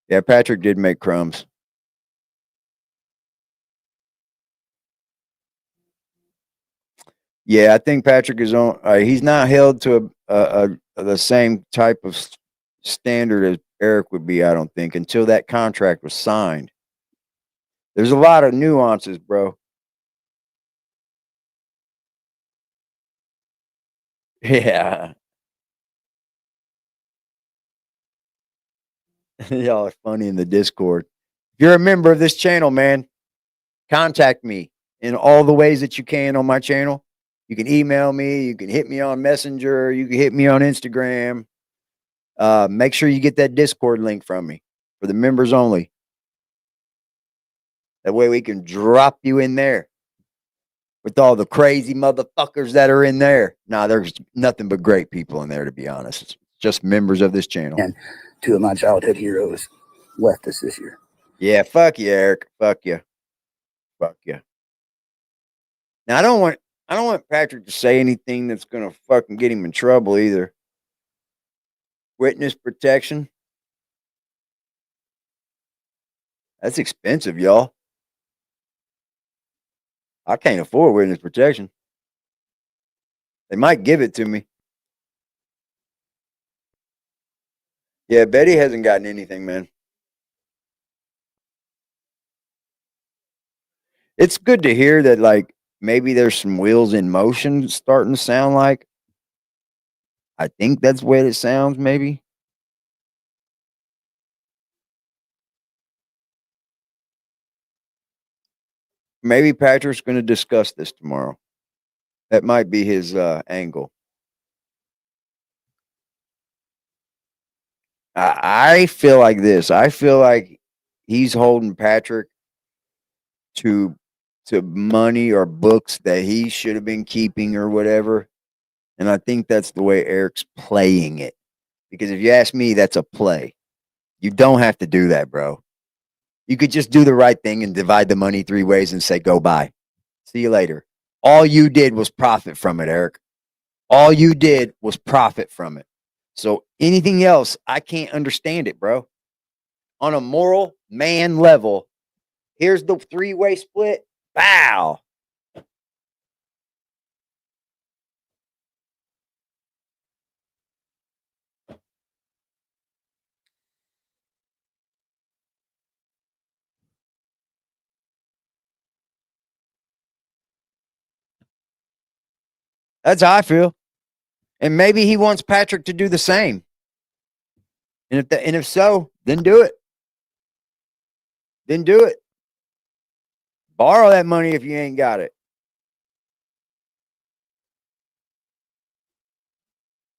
Yeah, Patrick did make crumbs. Yeah, I think Patrick is on. He's not held to the same type of standard as Eric would be. I don't think until that contract was signed. There's a lot of nuances, bro. Yeah, y'all are funny in the Discord. If you're a member of this channel, man, contact me in all the ways that you can on my channel. You can email me. You can hit me on Messenger. You can hit me on Instagram. Make sure you get that Discord link from me for the members only. That way we can drop you in there with all the crazy motherfuckers that are in there. Nah, there's nothing but great people in there, to be honest. It's just members of this channel. And two of my childhood heroes left us this year. Yeah, fuck you, Eric. Fuck you. Fuck you. Now I don't want Patrick to say anything that's gonna fucking get him in trouble either. Witness protection. That's expensive, y'all. I can't afford witness protection. They might give it to me. Yeah, Betty hasn't gotten anything, man. It's good to hear that, like, maybe there's some wheels in motion starting to sound like. I think that's the way it sounds, maybe. Maybe Patrick's going to discuss this tomorrow. That might be his angle. I feel like this. I feel like he's holding Patrick to money or books that he should have been keeping or whatever. And I think that's the way Eric's playing it. Because if you ask me, that's a play. You don't have to do that, bro. You could just do the right thing and divide the money 3 ways and say, go bye. See you later. All you did was profit from it, Eric. All you did was profit from it. So anything else, I can't understand it, bro. On a moral man level, here's the 3-way split. Bow. That's how I feel. And maybe he wants Patrick to do the same. And if so, then do it. Then do it. Borrow that money if you ain't got it.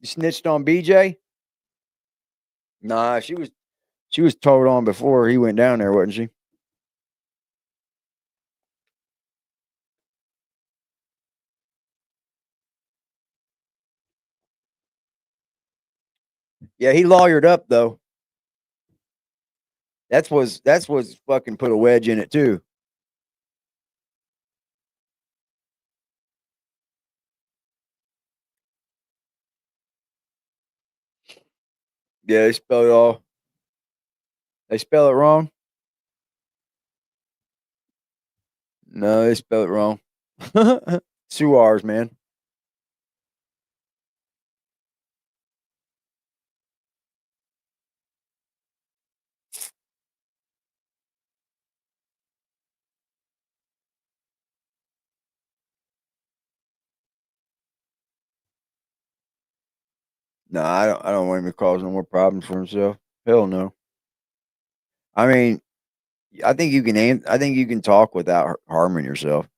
You snitched on BJ? Nah, she was told on before he went down there, wasn't she? Yeah, he lawyered up though. That's what's fucking put a wedge in it too. Yeah, they spell it all. They spell it wrong. No, they spell it wrong. 2 R's, man. No, I don't want him to cause no more problems for himself. Hell no. I mean, I think you can talk without harming yourself.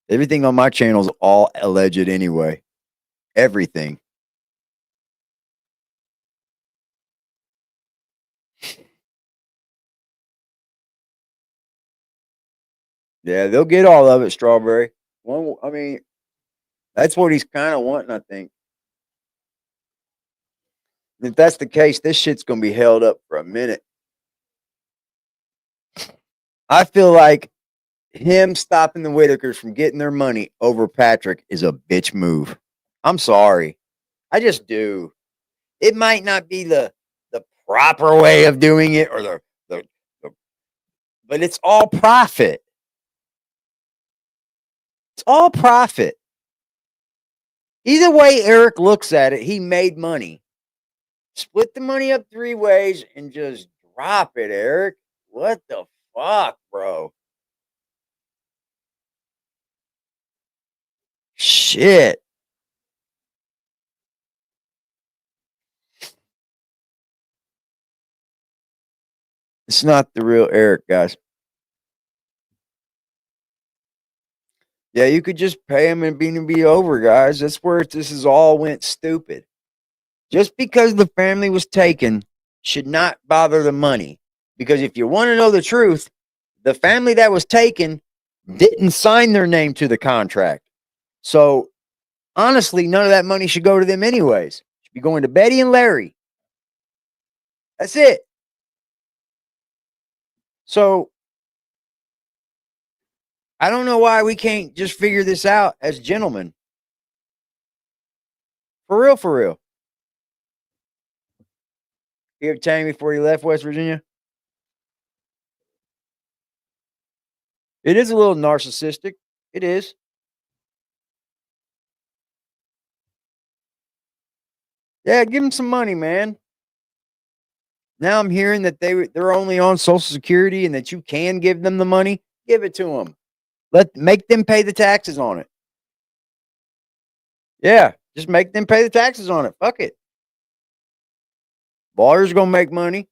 Everything on my channel is all alleged anyway. Everything. Yeah, they'll get all of it, Strawberry. I mean, that's what he's kind of wanting, I think. If that's the case, this shit's gonna be held up for a minute. I feel like him stopping the Whittakers from getting their money over Patrick is a bitch move. I'm sorry. I just do. It might not be the proper way of doing it or the but it's all profit. It's all profit. Either way Eric looks at it, he made money. Split the money up 3 ways and just drop it, Eric. What the fuck, bro? Shit. It's not the real Eric, guys. Yeah, you could just pay them and be over, guys. That's where this is all went stupid. Just because the family was taken should not bother the money. Because if you want to know the truth, the family that was taken didn't sign their name to the contract. So honestly, none of that money should go to them anyways. It should be going to Betty and Larry. That's it. So I don't know why we can't just figure this out as gentlemen. For real, for real. You ever tell me before you left West Virginia? It is a little narcissistic. It is. Yeah, give them some money, man. Now I'm hearing that they're only on Social Security and that you can give them the money. Give it to them. Make them pay the taxes on it. Yeah, just make them pay the taxes on it. Fuck it. Lawyers gonna make money.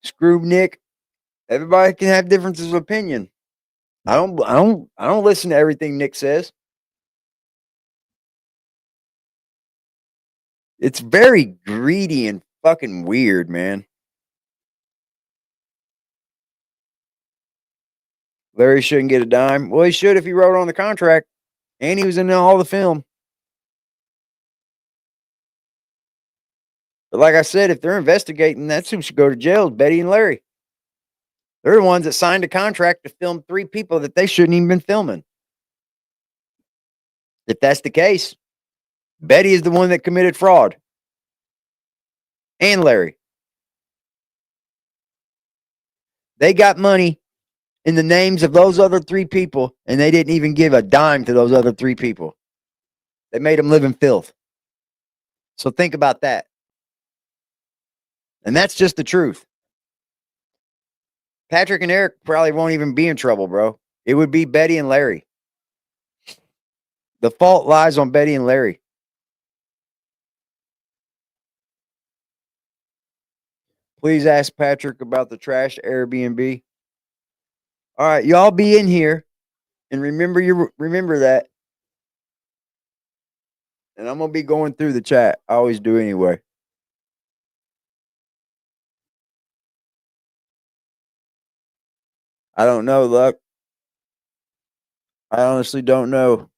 Screw Nick. Everybody can have differences of opinion. I don't listen to everything Nick says. It's very greedy and fucking weird, man. Larry shouldn't get a dime. Well, he should if he wrote on the contract and he was in all the film. But like I said, if they're investigating, that's who should go to jail, Betty and Larry. They're the ones that signed a contract to film 3 people that they shouldn't even been filming. If that's the case, Betty is the one that committed fraud. And Larry. They got money in the names of those other 3 people, and they didn't even give a dime to those other 3 people. They made them live in filth. So think about that. And that's just the truth. Patrick and Eric probably won't even be in trouble, bro. It would be Betty and Larry. The fault lies on Betty and Larry. Please ask Patrick about the trash Airbnb. All right, y'all be in here and remember that. And I'm gonna be going through the chat. I always do anyway. I don't know, Luck. I honestly don't know.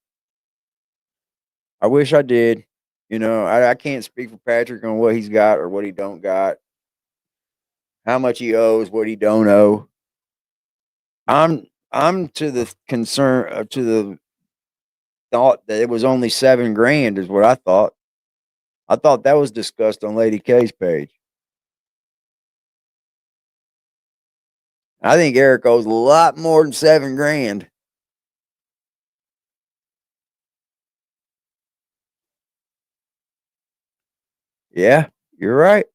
I wish I did. You know, I can't speak for Patrick on what he's got or what he don't got. How much he owes, what he don't owe. I'm to the concern to the thought that it was only $7,000 is what I thought. I thought that was discussed on Lady K's page. I think Eric owes a lot more than $7,000. Yeah, you're right.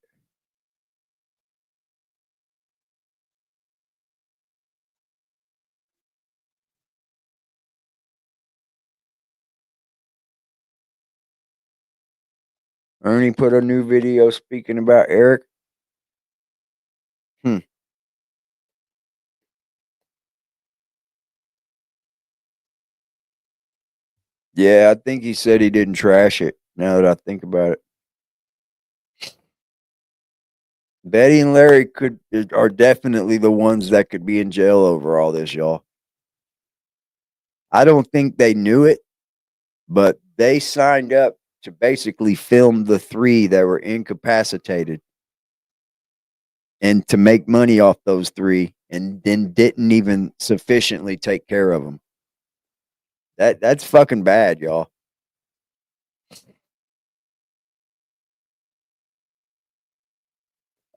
Ernie put a new video speaking about Eric. Yeah, I think he said he didn't trash it. Now that I think about it, Betty and Larry are definitely the ones that could be in jail over all this, y'all. I don't think they knew it, but they signed up to basically film the 3 that were incapacitated and to make money off those 3, and then didn't even sufficiently take care of them. That's fucking bad, y'all.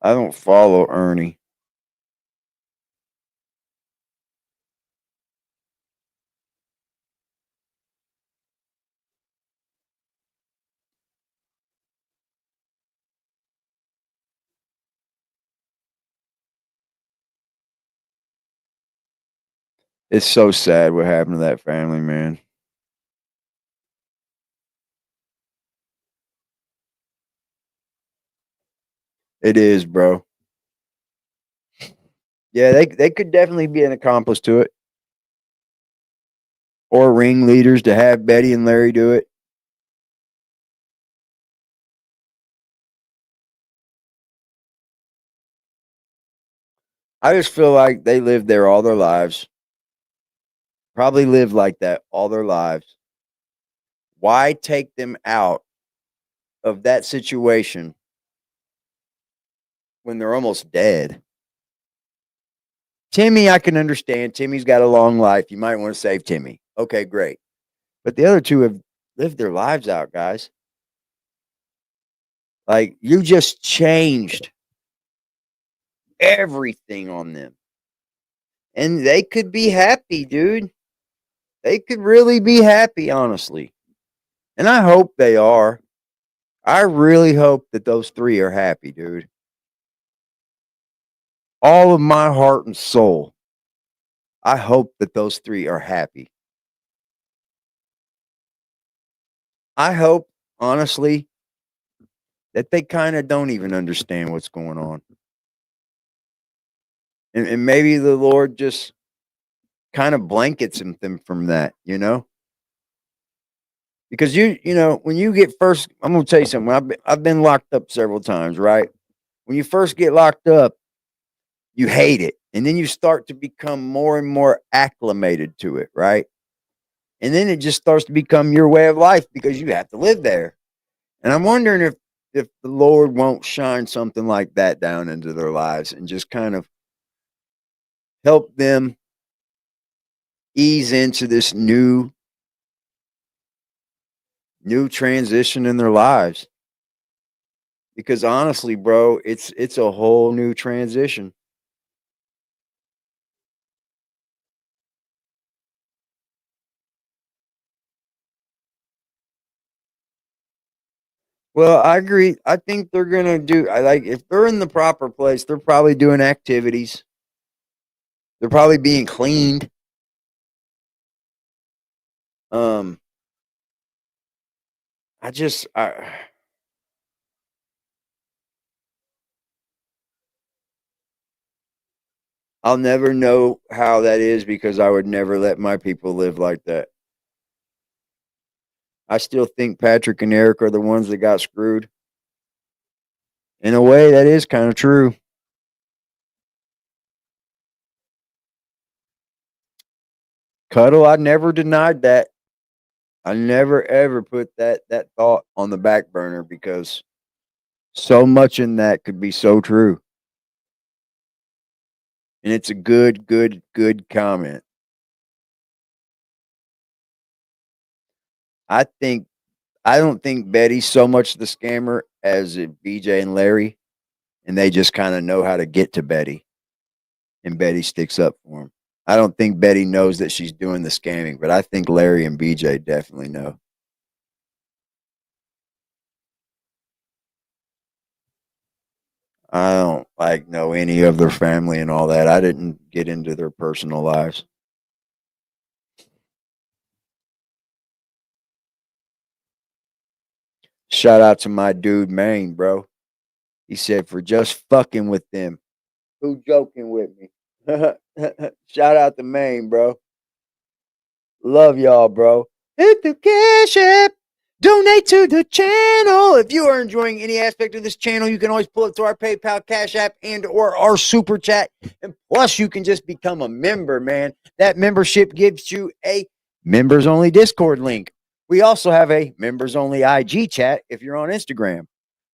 I don't follow Ernie. It's so sad what happened to that family, man. It is, bro. Yeah, they could definitely be an accomplice to it. or ringleaders to have Betty and Larry do it. I just feel like they lived there all their lives. Probably lived like that all their lives. Why take them out of that situation when they're almost dead? Timmy, I can understand. Timmy's got a long life. You might want to save Timmy. Okay, great. But the other two have lived their lives out, guys. Like, you just changed everything on them. And they could be happy, dude. They could really be happy, honestly. And I hope they are. I really hope that those three are happy, dude. All of my heart and soul. I hope that those three are happy. I hope, honestly, that they kind of don't even understand what's going on. And maybe the Lord just kind of blankets them from that, you know? Because you know, when you get first, I'm gonna tell you something. I've been locked up several times, right? When you first get locked up, you hate it. And then you start to become more and more acclimated to it, right? And then it just starts to become your way of life because you have to live there. And I'm wondering if the Lord won't shine something like that down into their lives and just kind of help them ease into this new transition in their lives. Because honestly, bro, it's a whole new transition. Well, I agree. I think they're gonna do. I like if they're in the proper place, they're probably doing activities. They're probably being cleaned. Um, I'll never know how that is because I would never let my people live like that. I still think Patrick and Eric are the ones that got screwed. In a way, that is kind of true. Cuddle, I never denied that. I never ever put that thought on the back burner because so much in that could be so true. And it's a good comment. I think I don't think Betty's so much the scammer as BJ and Larry, and they just kind of know how to get to Betty, and Betty sticks up for him. I don't think Betty knows that she's doing the scamming, but I think Larry and BJ definitely know. I don't like know any of their family and all that. I didn't get into their personal lives. Shout out to my dude Maine, bro. He said for just fucking with them. Who joking with me? Shout out to Maine, bro. Love y'all, bro. Hit the cash app. Donate to the channel. If you are enjoying any aspect of this channel, you can always pull it to our PayPal, Cash App, and or our Super Chat. And plus, you can just become a member, man. That membership gives you a members-only Discord link. We also have a members-only IG chat if you're on Instagram.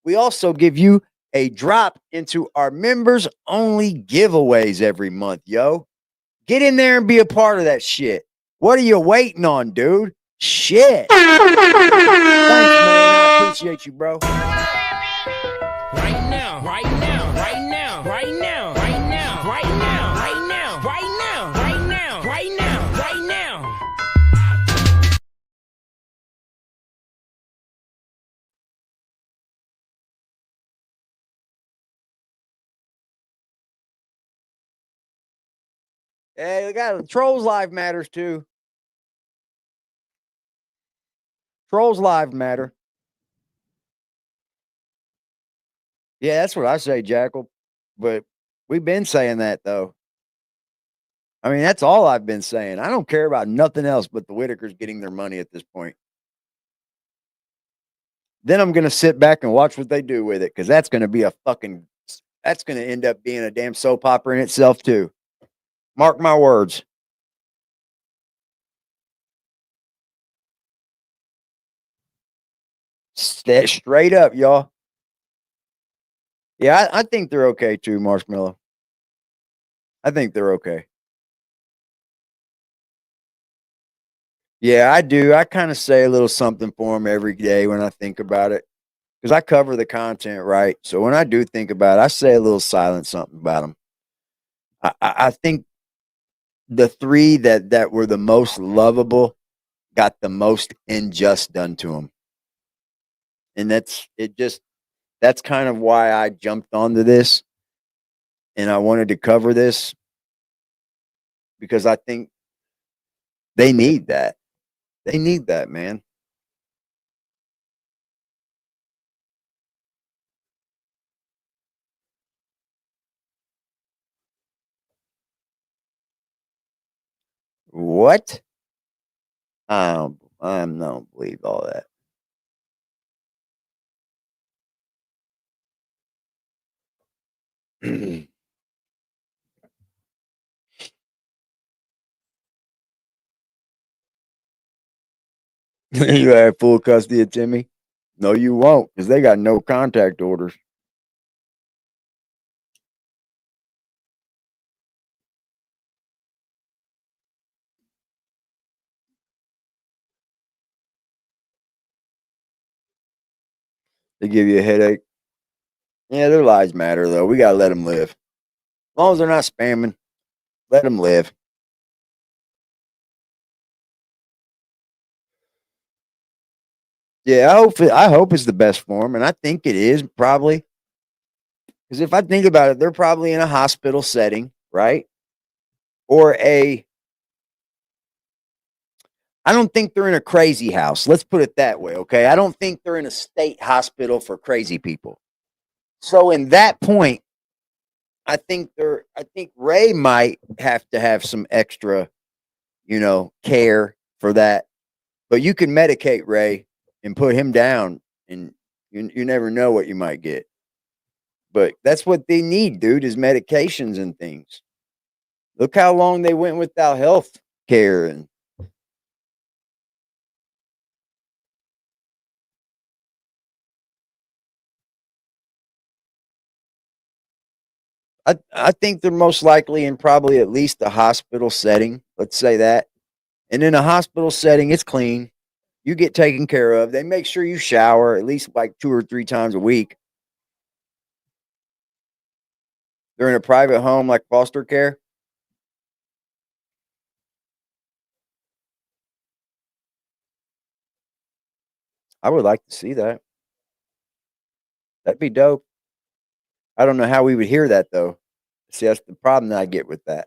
We also give you a drop into our members-only giveaways every month, yo. Get in there and be a part of that shit. What are you waiting on, dude? Shit. Thanks, man. I appreciate you, bro. Right now, right now, right now, right now, right now, right now, right now, right now, right now, right now, right now. Hey, we got Trolls Live matters too. Trolls Live matter. Yeah, that's what I say, Jackal. But we've been saying that though. I mean, that's all I've been saying. I don't care about nothing else but the Whittakers getting their money at this point. Then I'm going to sit back and watch what they do with it because that's going to be that's going to end up being a damn soap opera in itself, too. Mark my words. Straight up, y'all. Yeah, I think they're okay, too, Marshmallow. I think they're okay. Yeah, I do. I kind of say a little something for them every day when I think about it because I cover the content, right? So when I do think about it, I say a little silent something about them. I think the three that were the most lovable got the most unjust done to them, and that's kind of why I jumped onto this and I wanted to cover this because I think they need that. They need that, man. What? I don't believe all that. You have full custody of Timmy? No, you won't, because they got no contact orders. They give you a headache. Yeah, their lives matter though. We gotta let them live. As long as they're not spamming, let them live. Yeah, I hope it's the best for them, and I think it is probably because if I think about it, they're probably in a hospital setting, right? Or I don't think they're in a crazy house. Let's put it that way, okay? I don't think they're in a state hospital for crazy people. So in that point, I think Ray might have to have some extra, care for that. But you can medicate Ray and put him down and you never know what you might get. But that's what they need, dude, is medications and things. Look how long they went without health care and I think they're most likely in probably at least a hospital setting. Let's say that. And in a hospital setting, it's clean. You get taken care of. They make sure you shower at least like 2 or 3 times a week. They're in a private home like foster care. I would like to see that. That'd be dope. I don't know how we would hear that though. See, that's the problem that I get with that.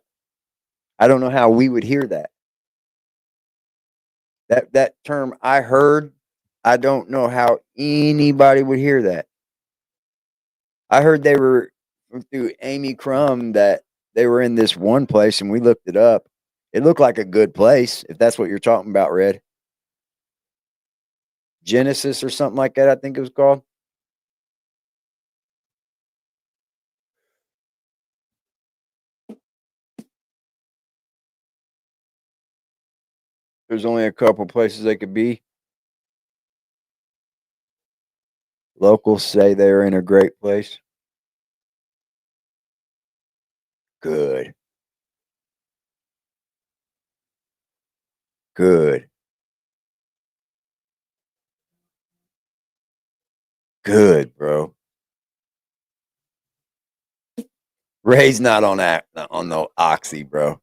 I don't know how we would hear that. That term I heard, I don't know how anybody would hear that. I heard they were through Amy Crum that they were in this one place and we looked it up. It looked like a good place, if that's what you're talking about, Red. Genesis or something like that, I think it was called. There's only a couple places they could be. Locals say they're in a great place. Good. Good. Good, bro. Ray's not on that on no oxy, bro.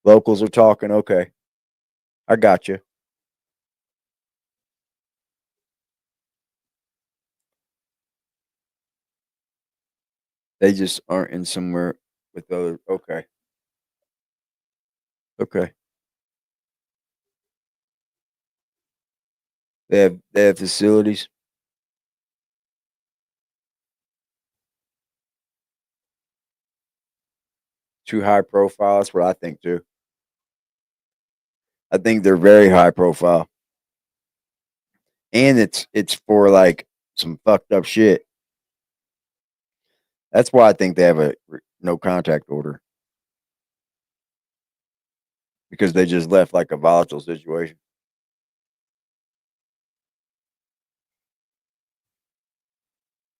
Locals are talking. Okay. I got you. They just aren't in somewhere with other. Okay. Okay. They have facilities. Too high profile. That's what I think too. I think they're very high profile. And it's for like some fucked up shit. That's why I think they have a no contact order. Because they just left like a volatile situation.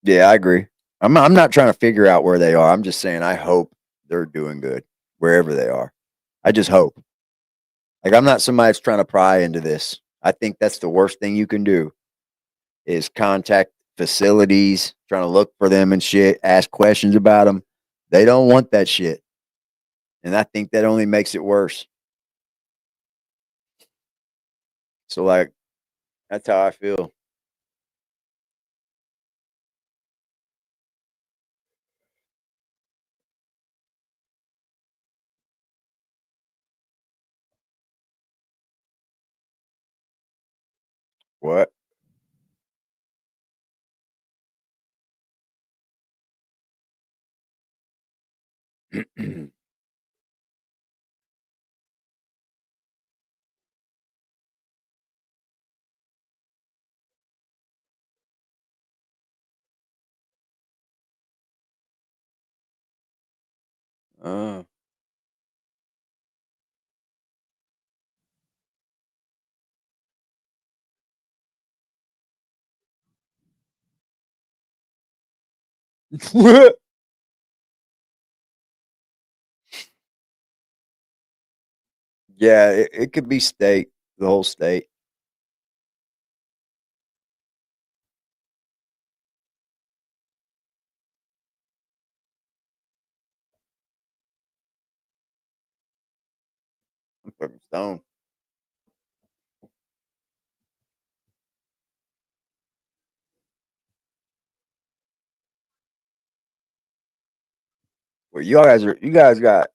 Yeah, I agree. I'm not trying to figure out where they are. I'm just saying I hope they're doing good wherever they are. I just hope. Like I'm not somebody that's trying to pry into this. I think that's the worst thing you can do is contact facilities, trying to look for them and shit, ask questions about them. They don't want that shit. And I think that only makes it worse. So like that's how I feel. What? uh, yeah, it could be state, the whole state. I'm fucking stoned. Well, you guys got.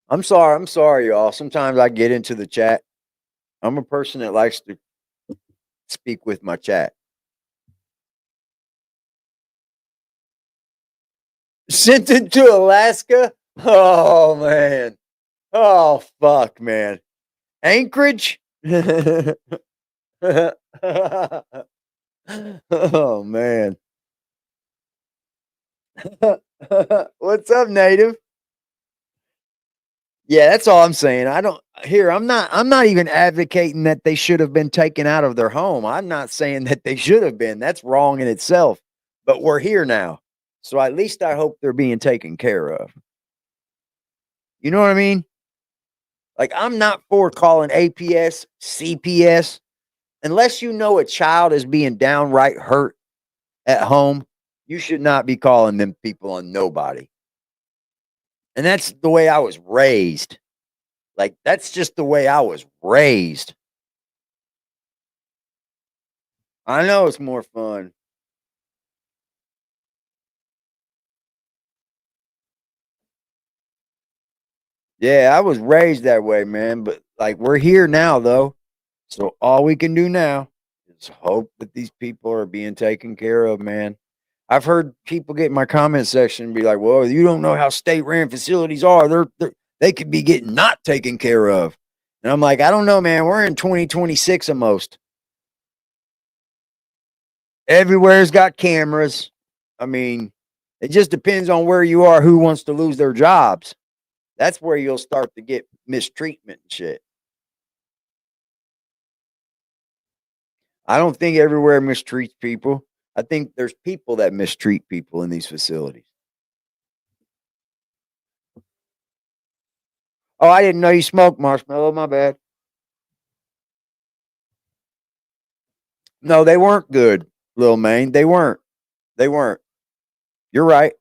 I'm sorry, y'all. Sometimes I get into the chat. I'm a person that likes to speak with my chat. Sent it to Alaska. Oh man. Oh fuck, man. Anchorage. Oh man. What's up, native? Yeah, that's all I'm saying. I'm not even advocating that they should have been taken out of their home. I'm not saying that they should have been. That's wrong in itself. But we're here now. So at least I hope they're being taken care of. You know what I mean? Like I'm not for calling APS, CPS unless you know a child is being downright hurt at home. You should not be calling them people on nobody. And that's the way I was raised. Like, that's just the way I was raised. I know it's more fun. Yeah, I was raised that way, man. But, like, we're here now, though. So, all we can do now is hope that these people are being taken care of, man. I've heard people get in my comment section and be like, well, you don't know how state ran facilities are. They could be getting not taken care of. And I'm like, I don't know, man. We're in 2026 almost. Everywhere's got cameras. I mean, it just depends on where you are, who wants to lose their jobs. That's where you'll start to get mistreatment and shit. I don't think everywhere mistreats people. I think there's people that mistreat people in these facilities. Oh, I didn't know you smoked marshmallow. My bad. No, they weren't good, Lil Maine. They weren't. They weren't. You're right.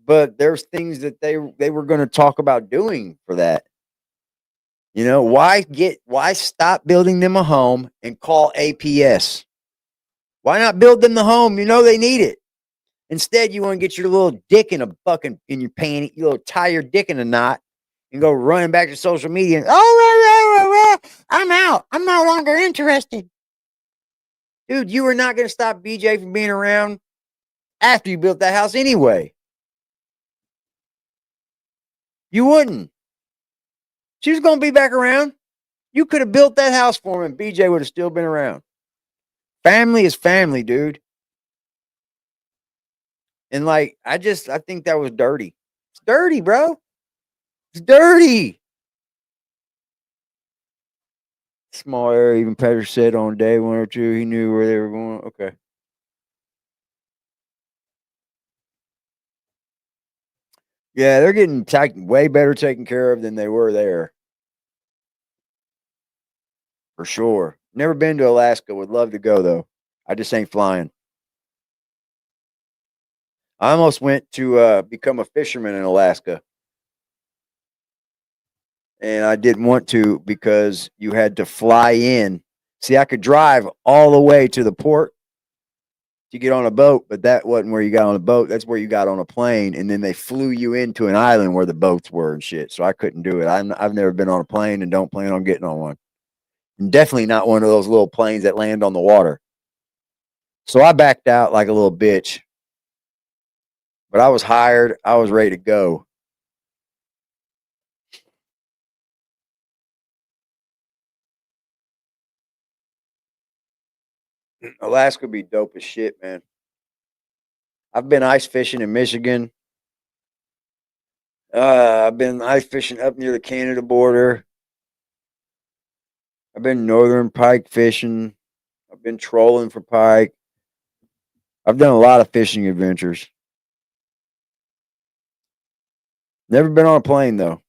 But there's things that they were going to talk about doing for that. You know, why stop building them a home and call APS? Why not build them the home? You know they need it. Instead, you want to get your little dick in your panty, you little tie your dick in a knot and go running back to social media and I'm out. I'm no longer interested. Dude, you were not going to stop BJ from being around after you built that house anyway. You wouldn't. She was going to be back around. You could have built that house for him and BJ would have still been around. Family is family, dude. And like, I think that was dirty. It's dirty, bro. It's dirty. Small area, even Petter said on day 1 or 2, he knew where they were going. Okay. Yeah, they're getting way better taken care of than they were there. For sure. Never been to Alaska. Would love to go, though. I just ain't flying. I almost went to become a fisherman in Alaska. And I didn't want to because you had to fly in. See, I could drive all the way to the port to get on a boat, but that wasn't where you got on a boat. That's where you got on a plane, and then they flew you into an island where the boats were and shit. So I couldn't do it. I've never been on a plane and don't plan on getting on one. And definitely not one of those little planes that land on the water. So I backed out like a little bitch. But I was hired. I was ready to go. Alaska would be dope as shit, man. I've been ice fishing in Michigan. I've been ice fishing up near the Canada border. I've been northern pike fishing. I've been trolling for pike. I've done a lot of fishing adventures. Never been on a plane, though.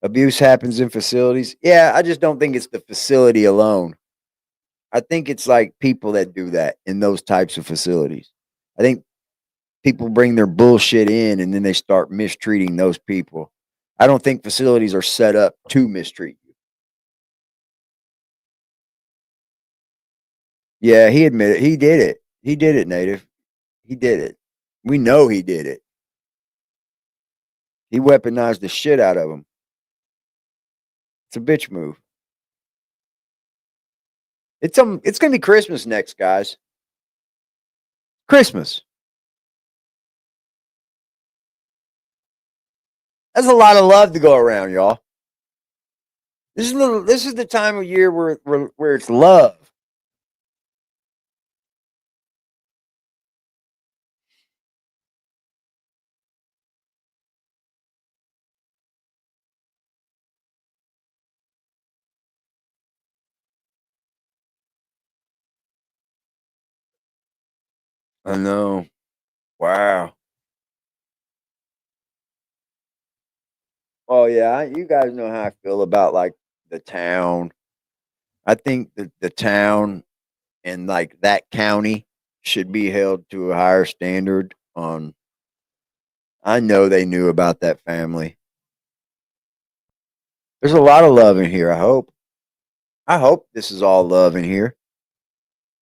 Abuse happens in facilities. Yeah, I just don't think it's the facility alone. I think it's like people that do that in those types of facilities. I think people bring their bullshit in and then they start mistreating those people. I don't think facilities are set up to mistreat you. Yeah, he admitted he did it. He did it, Native. He did it. We know he did it. He weaponized the shit out of him. It's a bitch move. It's gonna be Christmas next, guys. Christmas. That's a lot of love to go around, y'all. This is the time of year where it's love. I know. Wow. Oh yeah, you guys know how I feel about like the town. I think that the town and like that county should be held to a higher standard on. I know they knew about that family. There's a lot of love in here, I hope. I hope this is all love in here.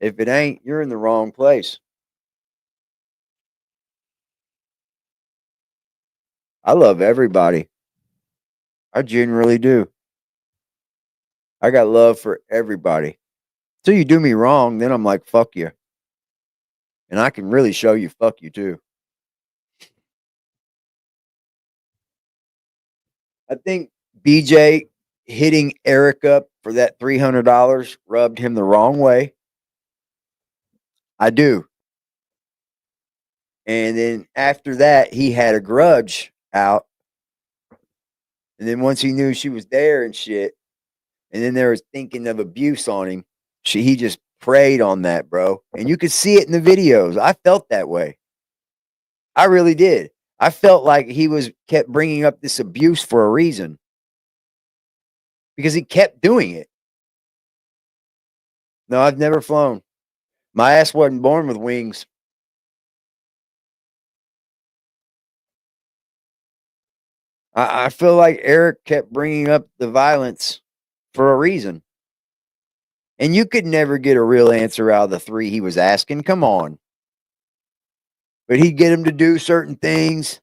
If it ain't, you're in the wrong place. I love everybody. I genuinely do. I got love for everybody. Till you do me wrong, then I'm like, fuck you. And I can really show you fuck you too. I think BJ hitting Eric up for that $300 rubbed him the wrong way. I do. And then after that, he had a grudge out. And then once he knew she was there and shit, and then there was thinking of abuse on him, he just preyed on that, bro. And you could see it in the videos. I felt that way. I really did. I felt like he kept bringing up this abuse for a reason because he kept doing it. No, I've never flown. My ass wasn't born with wings. I feel like Eric kept bringing up the violence for a reason. And you could never get a real answer out of the 3 he was asking. Come on. But he'd get him to do certain things.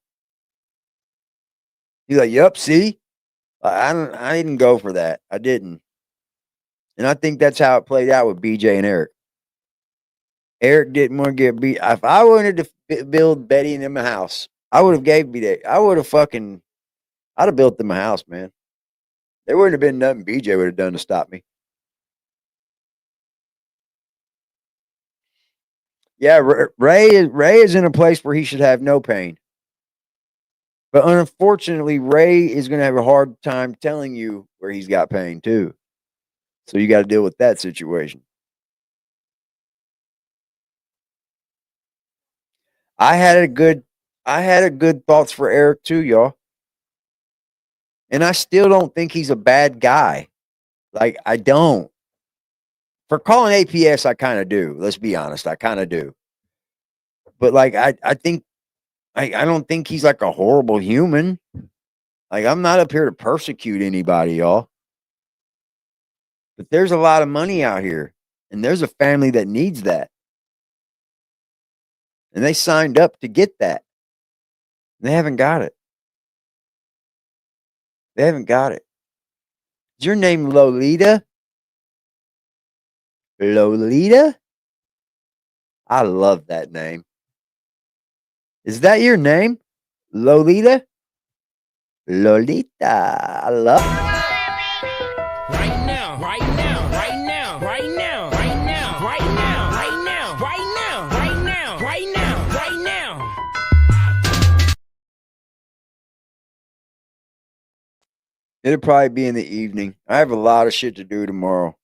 He's like, "Yep, see? I didn't go for that. I didn't." And I think that's how it played out with BJ and Eric. Eric didn't want to get beat. If I wanted to build Betty and him a house, I would have gave me that. I would have fucking. I'd have built them a house, man. There wouldn't have been nothing BJ would have done to stop me. Yeah, Ray is in a place where he should have no pain. But unfortunately, Ray is going to have a hard time telling you where he's got pain too. So you got to deal with that situation. I had a good thoughts for Eric too, y'all. And I still don't think he's a bad guy. Like I don't. For calling APS, I kind of do. Let's be honest, I kind of do. But like I think I don't think he's like a horrible human. Like I'm not up here to persecute anybody, y'all. But there's a lot of money out here, and there's a family that needs that. And they signed up to get that. They haven't got it. They haven't got it. Is your name Lolita? Lolita? I love that name. Is that your name? Lolita? Lolita. I love Right now, right now, right now, right now, right now, right now, right now, right now, right now, right now, right now. It'll probably be in the evening. I have a lot of shit to do tomorrow.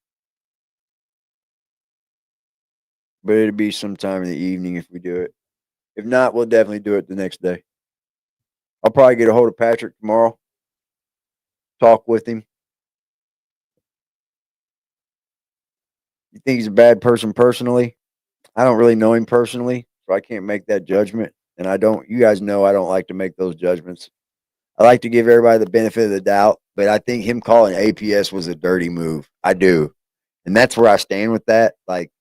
But it'll be sometime in the evening if we do it. If not, we'll definitely do it the next day. I'll probably get a hold of Patrick tomorrow. Talk with him. You think he's a bad person personally? I don't really know him personally, so I can't make that judgment. And you guys know I don't like to make those judgments. I like to give everybody the benefit of the doubt, but I think him calling APS was a dirty move. I do. And that's where I stand with that. Like,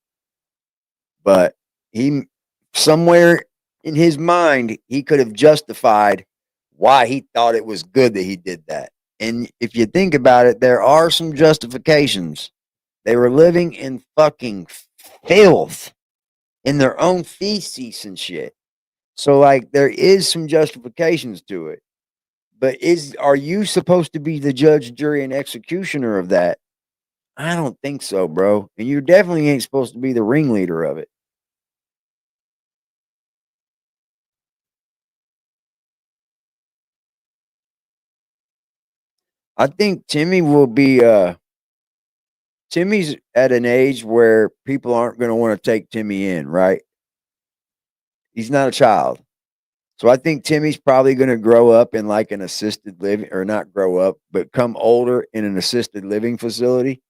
but he, somewhere in his mind, he could have justified why he thought it was good that he did that. And if you think about it, there are some justifications. They were living in fucking filth in their own feces and shit. So like there is some justifications to it. But are you supposed to be the judge, jury, and executioner of that? I don't think so, bro. And you definitely ain't supposed to be the ringleader of it. I think Timmy will be Timmy's at an age where people aren't going to want to take Timmy in, right? He's not a child. So I think Timmy's probably going to grow up in like an assisted living, or not grow up, but come older in an assisted living facility.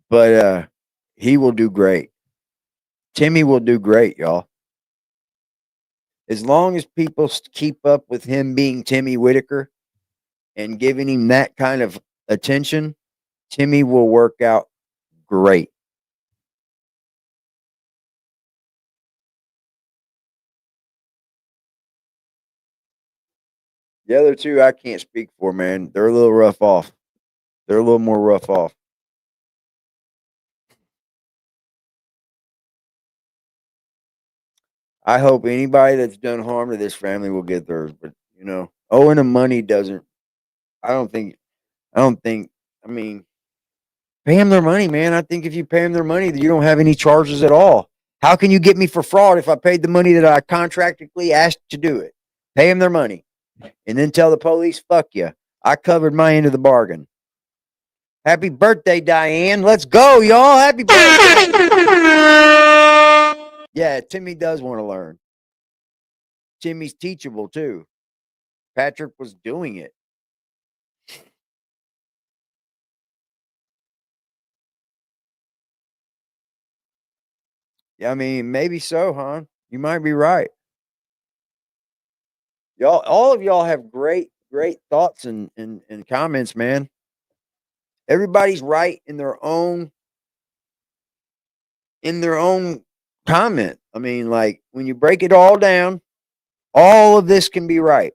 But he will do great. Timmy will do great, y'all. As long as people keep up with him being Timmy Whittaker and giving him that kind of attention, Timmy will work out great. The other two I can't speak for, man. They're a little rough off. They're a little more rough off. I hope anybody that's done harm to this family will get theirs, but owing them money doesn't. I don't think. I don't think. I mean, pay them their money, man. I think if you pay them their money, you don't have any charges at all. How can you get me for fraud if I paid the money that I contractually asked to do it? Pay them their money, and then tell the police, "Fuck you. I covered my end of the bargain." Happy birthday, Diane. Let's go, y'all. Happy birthday. Yeah, Timmy does want to learn. Timmy's teachable too. Patrick was doing it. Yeah, I mean, maybe so, huh? You might be right. Y'all, all of y'all have great thoughts and comments, man. Everybody's right in their own comment. I mean, like when you break it all down, all of this can be right.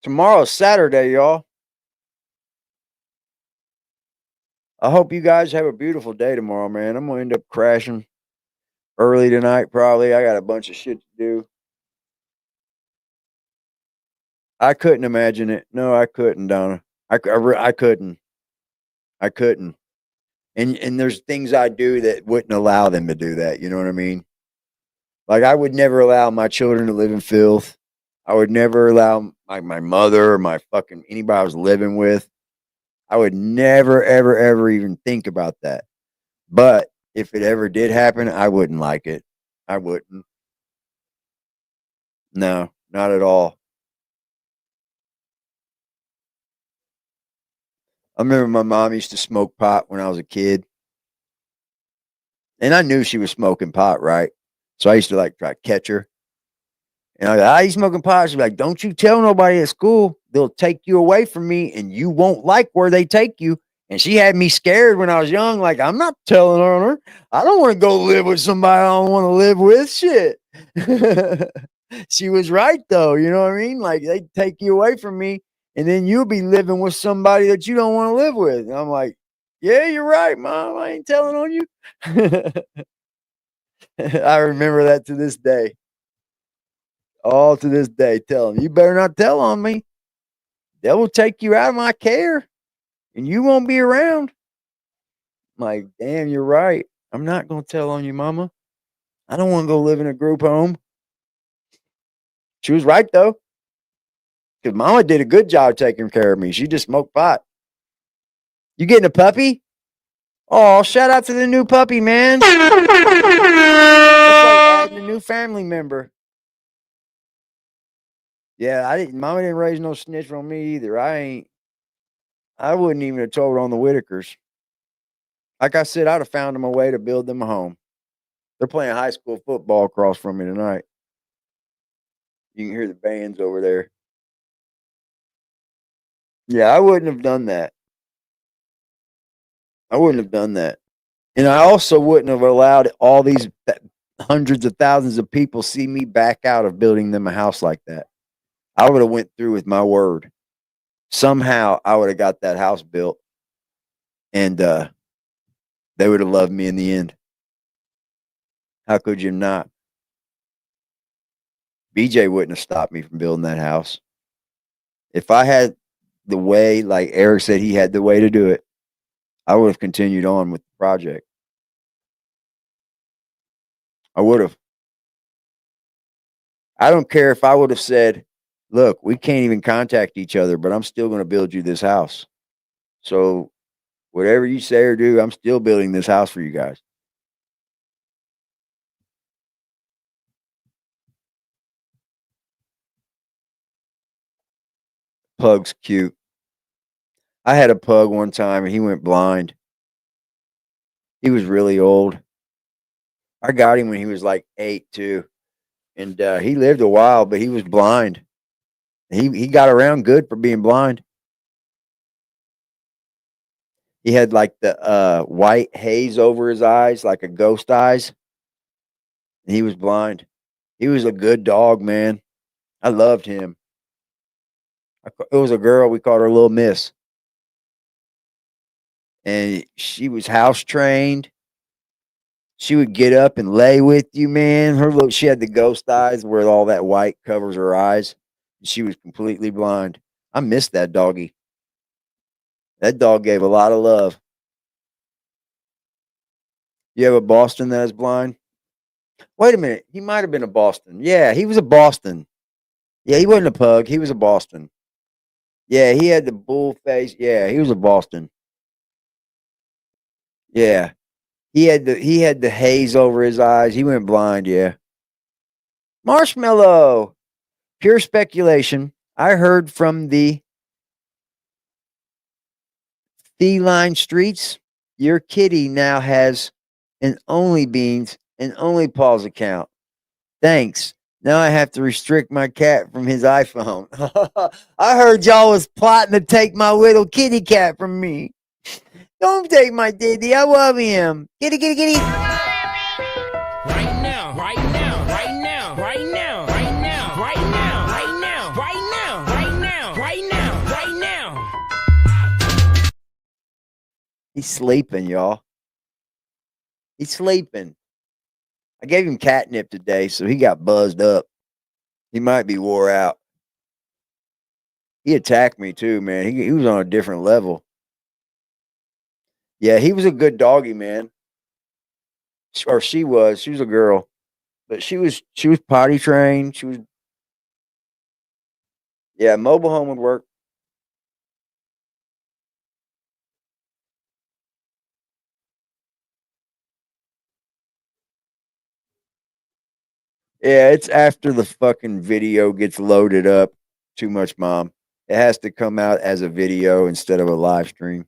Tomorrow's Saturday, y'all. I hope you guys have a beautiful day tomorrow, man. I'm gonna end up crashing early tonight, probably. I got a bunch of shit to do. I couldn't imagine it. No, I couldn't, Donna. I couldn't. I couldn't. And there's things I do that wouldn't allow them to do that. You know what I mean? Like I would never allow my children to live in filth. I would never allow my mother or my fucking anybody I was living with. I would never, ever, ever even think about that. But if it ever did happen, I wouldn't like it. I wouldn't. No, not at all. I remember my mom used to smoke pot when I was a kid. And I knew she was smoking pot, right? So I used to like try to catch her. And I was like, you smoking pot? She's like, don't you tell nobody at school. They'll take you away from me and you won't like where they take you. And she had me scared when I was young. Like, I'm not telling on her. I don't want to go live with somebody I don't want to live with. Shit. She was right, though. You know what I mean? Like, they take you away from me and then you'll be living with somebody that you don't want to live with. And I'm like, yeah, you're right, Mom. I ain't telling on you. I remember that to this day. All to this day, tell them, you better not tell on me. They will take you out of my care and you won't be around. I'm like, damn, you're right. I'm not going to tell on you, Mama. I don't want to go live in a group home. She was right, though. Because Mama did a good job taking care of me. She just smoked pot. You getting a puppy? Oh, shout out to the new puppy, man. It's like adding a new family member. Yeah, Mama didn't raise no snitch on me either. I wouldn't even have told on the Whittakers. Like I said, I'd have found them a way to build them a home. They're playing high school football across from me tonight. You can hear the bands over there. Yeah, I wouldn't have done that. I wouldn't have done that. And I also wouldn't have allowed all these hundreds of thousands of people see me back out of building them a house like that. I would have went through with my word. Somehow I would have got that house built and they would have loved me in the end. How could you not? BJ wouldn't have stopped me from building that house. If I had the way, like Eric said, he had the way to do it, I would have continued on with the project. I would have. I don't care if I would have said, look, we can't even contact each other, but I'm still going to build you this house. So whatever you say or do, I'm still building this house for you guys. Pug's cute. I had a pug one time and he went blind. He was really old. I got him when he was like 8 too. And he lived a while, but he was blind. He got around good for being blind. He had like the white haze over his eyes, like a ghost eyes. And he was blind. He was a good dog, man. I loved him. It was a girl. We called her Little Miss. And she was house trained. She would get up and lay with you, man. She had the ghost eyes where all that white covers her eyes. She was completely blind. I missed that doggy. That dog gave a lot of love. You have a Boston that is blind? Wait a minute. He might have been a Boston. Yeah, he was a Boston. Yeah, he wasn't a pug. He was a Boston. Yeah, he had the bull face. Yeah, he was a Boston. Yeah. He had the haze over his eyes. He went blind, yeah. Marshmallow. Pure speculation. I heard from the feline streets, your kitty now has an Only Beans and Only Paws account. Thanks. Now I have to restrict my cat from his iPhone. I heard y'all was plotting to take my little kitty cat from me. Don't take my daddy. I love him. Kitty, kitty, kitty. Right now, right now, right now, right now, right now, right now, right now, right now, right now, He's sleeping, y'all. He's sleeping. I gave him catnip today, so he got buzzed up. He might be wore out. He attacked me too, man. He was on a different level. Yeah, he was a good doggy, man. Or she was. She was a girl, but she was potty trained. She was. Yeah, mobile home would work. Yeah, it's after the fucking video gets loaded up. Too much, mom. It has to come out as a video instead of a live stream.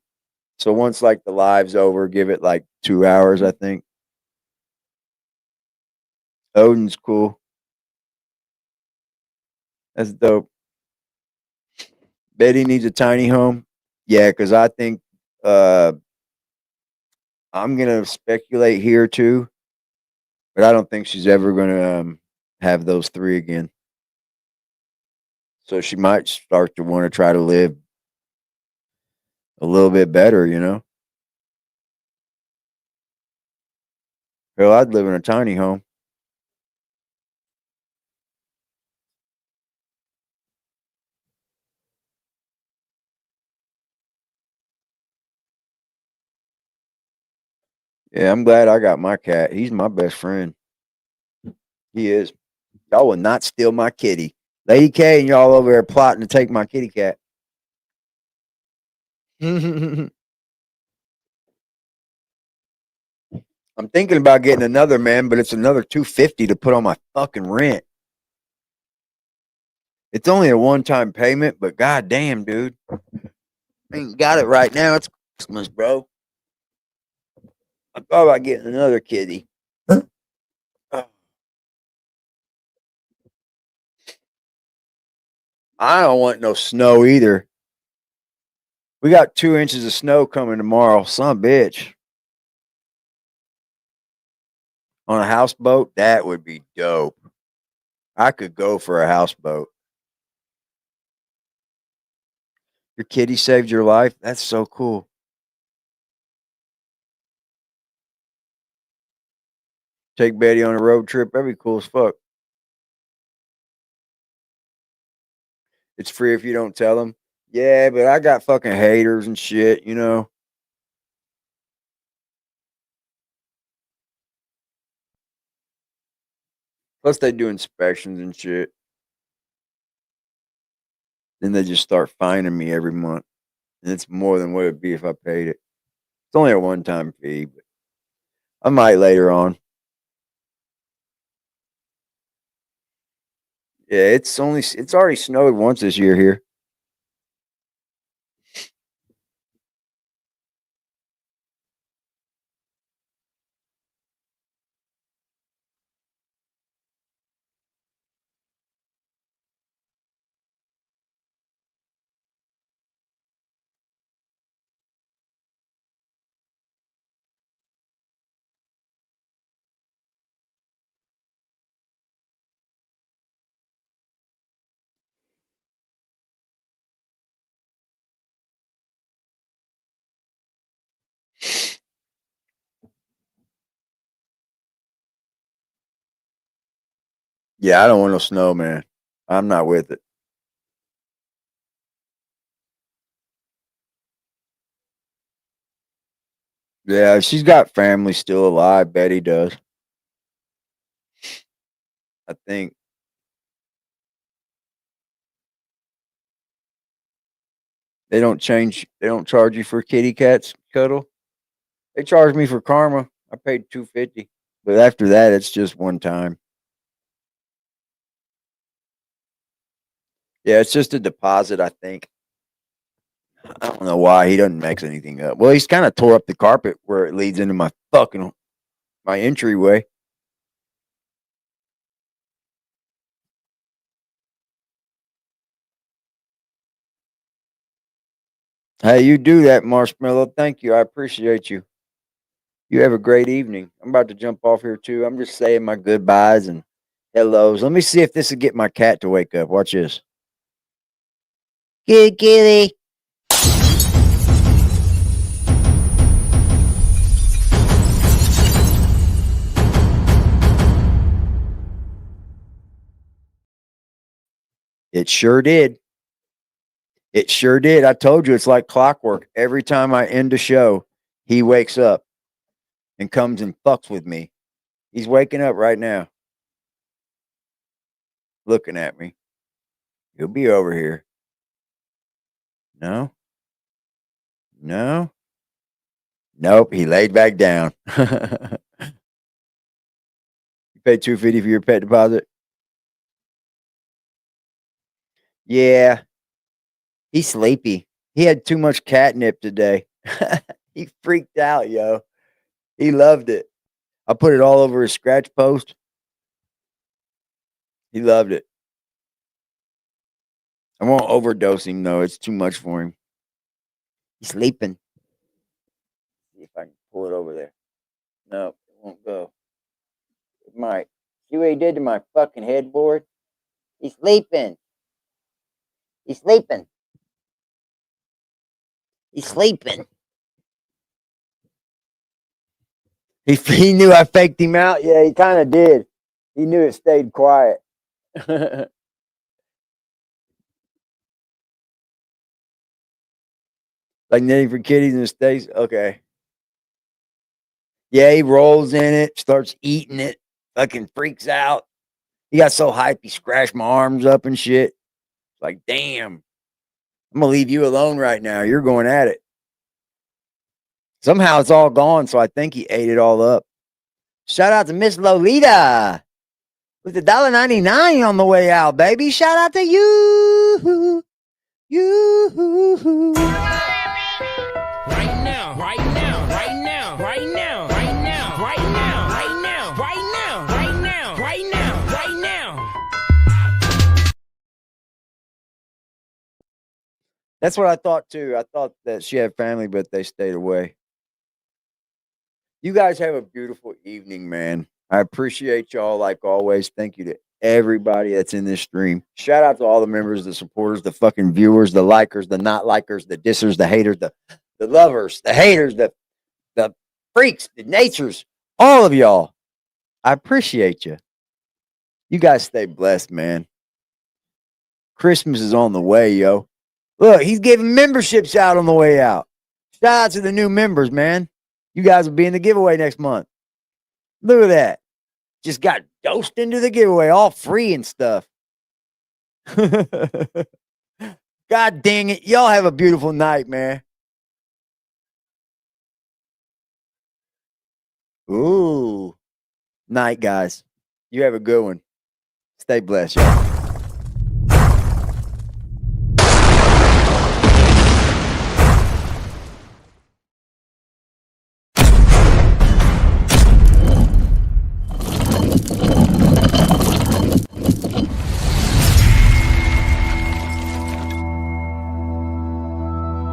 So once like the live's over, give it like 2 hours, I think. Odin's cool. That's dope. Betty needs a tiny home. Yeah, because I think I'm gonna speculate here too, but I don't think she's ever gonna have those three again. So she might start to want to try to live a little bit better, you know. Hell, I'd live in a tiny home. Yeah, I'm glad I got my cat. He's my best friend. He is. Y'all will not steal my kitty. Lady K and y'all over there plotting to take my kitty cat. I'm thinking about getting another, man, but it's another $250 to put on my fucking rent. It's only a one-time payment, but goddamn, dude, I ain't got it right now. It's Christmas, bro. I thought about getting another kitty. I don't want no snow either. We got 2 inches of snow coming tomorrow. Son of a bitch. On a houseboat, that would be dope. I could go for a houseboat. Your kitty saved your life? That's so cool. Take Betty on a road trip. That'd be cool as fuck. It's free if you don't tell them. Yeah, but I got fucking haters and shit, you know. Plus, they do inspections and shit. Then they just start fining me every month. And it's more than what it'd be if I paid it. It's only a one-time fee, but I might later on. Yeah, it's already snowed once this year here. Yeah, I don't want no snow, man. I'm not with it. Yeah, she's got family still alive. Betty does. I think. They don't charge you for kitty cats cuddle. They charge me for karma. I paid $250. But after that, it's just one time. Yeah, it's just a deposit, I think. I don't know why he doesn't mix anything up. Well, he's kind of tore up the carpet where it leads into my entryway. Hey, you do that, Marshmallow. Thank you. I appreciate you. You have a great evening. I'm about to jump off here too. I'm just saying my goodbyes and hellos. Let me see if this will get my cat to wake up. Watch this. Good kitty. It sure did. It sure did. I told you it's like clockwork. Every time I end a show, he wakes up and comes and fucks with me. He's waking up right now, looking at me. He'll be over here. No. No. Nope. He laid back down. You paid $250 for your pet deposit? Yeah. He's sleepy. He had too much catnip today. He freaked out, yo. He loved it. I put it all over his scratch post. He loved it. I won't overdose him, though. It's too much for him. He's sleeping. See if I can pull it over there. No, it won't go. It might. See what he did to my fucking headboard? He's sleeping. He's sleeping. He's sleeping. He knew I faked him out. Yeah, he kind of did. He knew it stayed quiet. Like knitting for kitties in the States? Okay. Yeah, he rolls in it, starts eating it, fucking freaks out. He got so hyped, he scratched my arms up and shit. Like, damn, I'm going to leave you alone right now. You're going at it. Somehow it's all gone, so I think he ate it all up. Shout out to Miss Lolita with the $1.99 on the way out, baby. Shout out to you. You. Right now, right now, right now, right now, right now, right now, right now, right now, right now, right now, right now. That's what I thought too. I thought that she had family, but they stayed away. You guys have a beautiful evening, man. I appreciate y'all like always. Thank you to everybody that's in this stream. Shout out to all the members, the supporters, the fucking viewers, the likers, the not likers, the dissers, the haters, the lovers, the haters, the freaks, the natures, all of y'all. I appreciate you. You guys stay blessed, man. Christmas is on the way, yo. Look, he's giving memberships out on the way out. Shout out to the new members, man. You guys will be in the giveaway next month. Look at that. Just got dosed into the giveaway, all free and stuff. God dang it. Y'all have a beautiful night, man. Ooh. Night, guys. You have a good one. Stay blessed, y'all.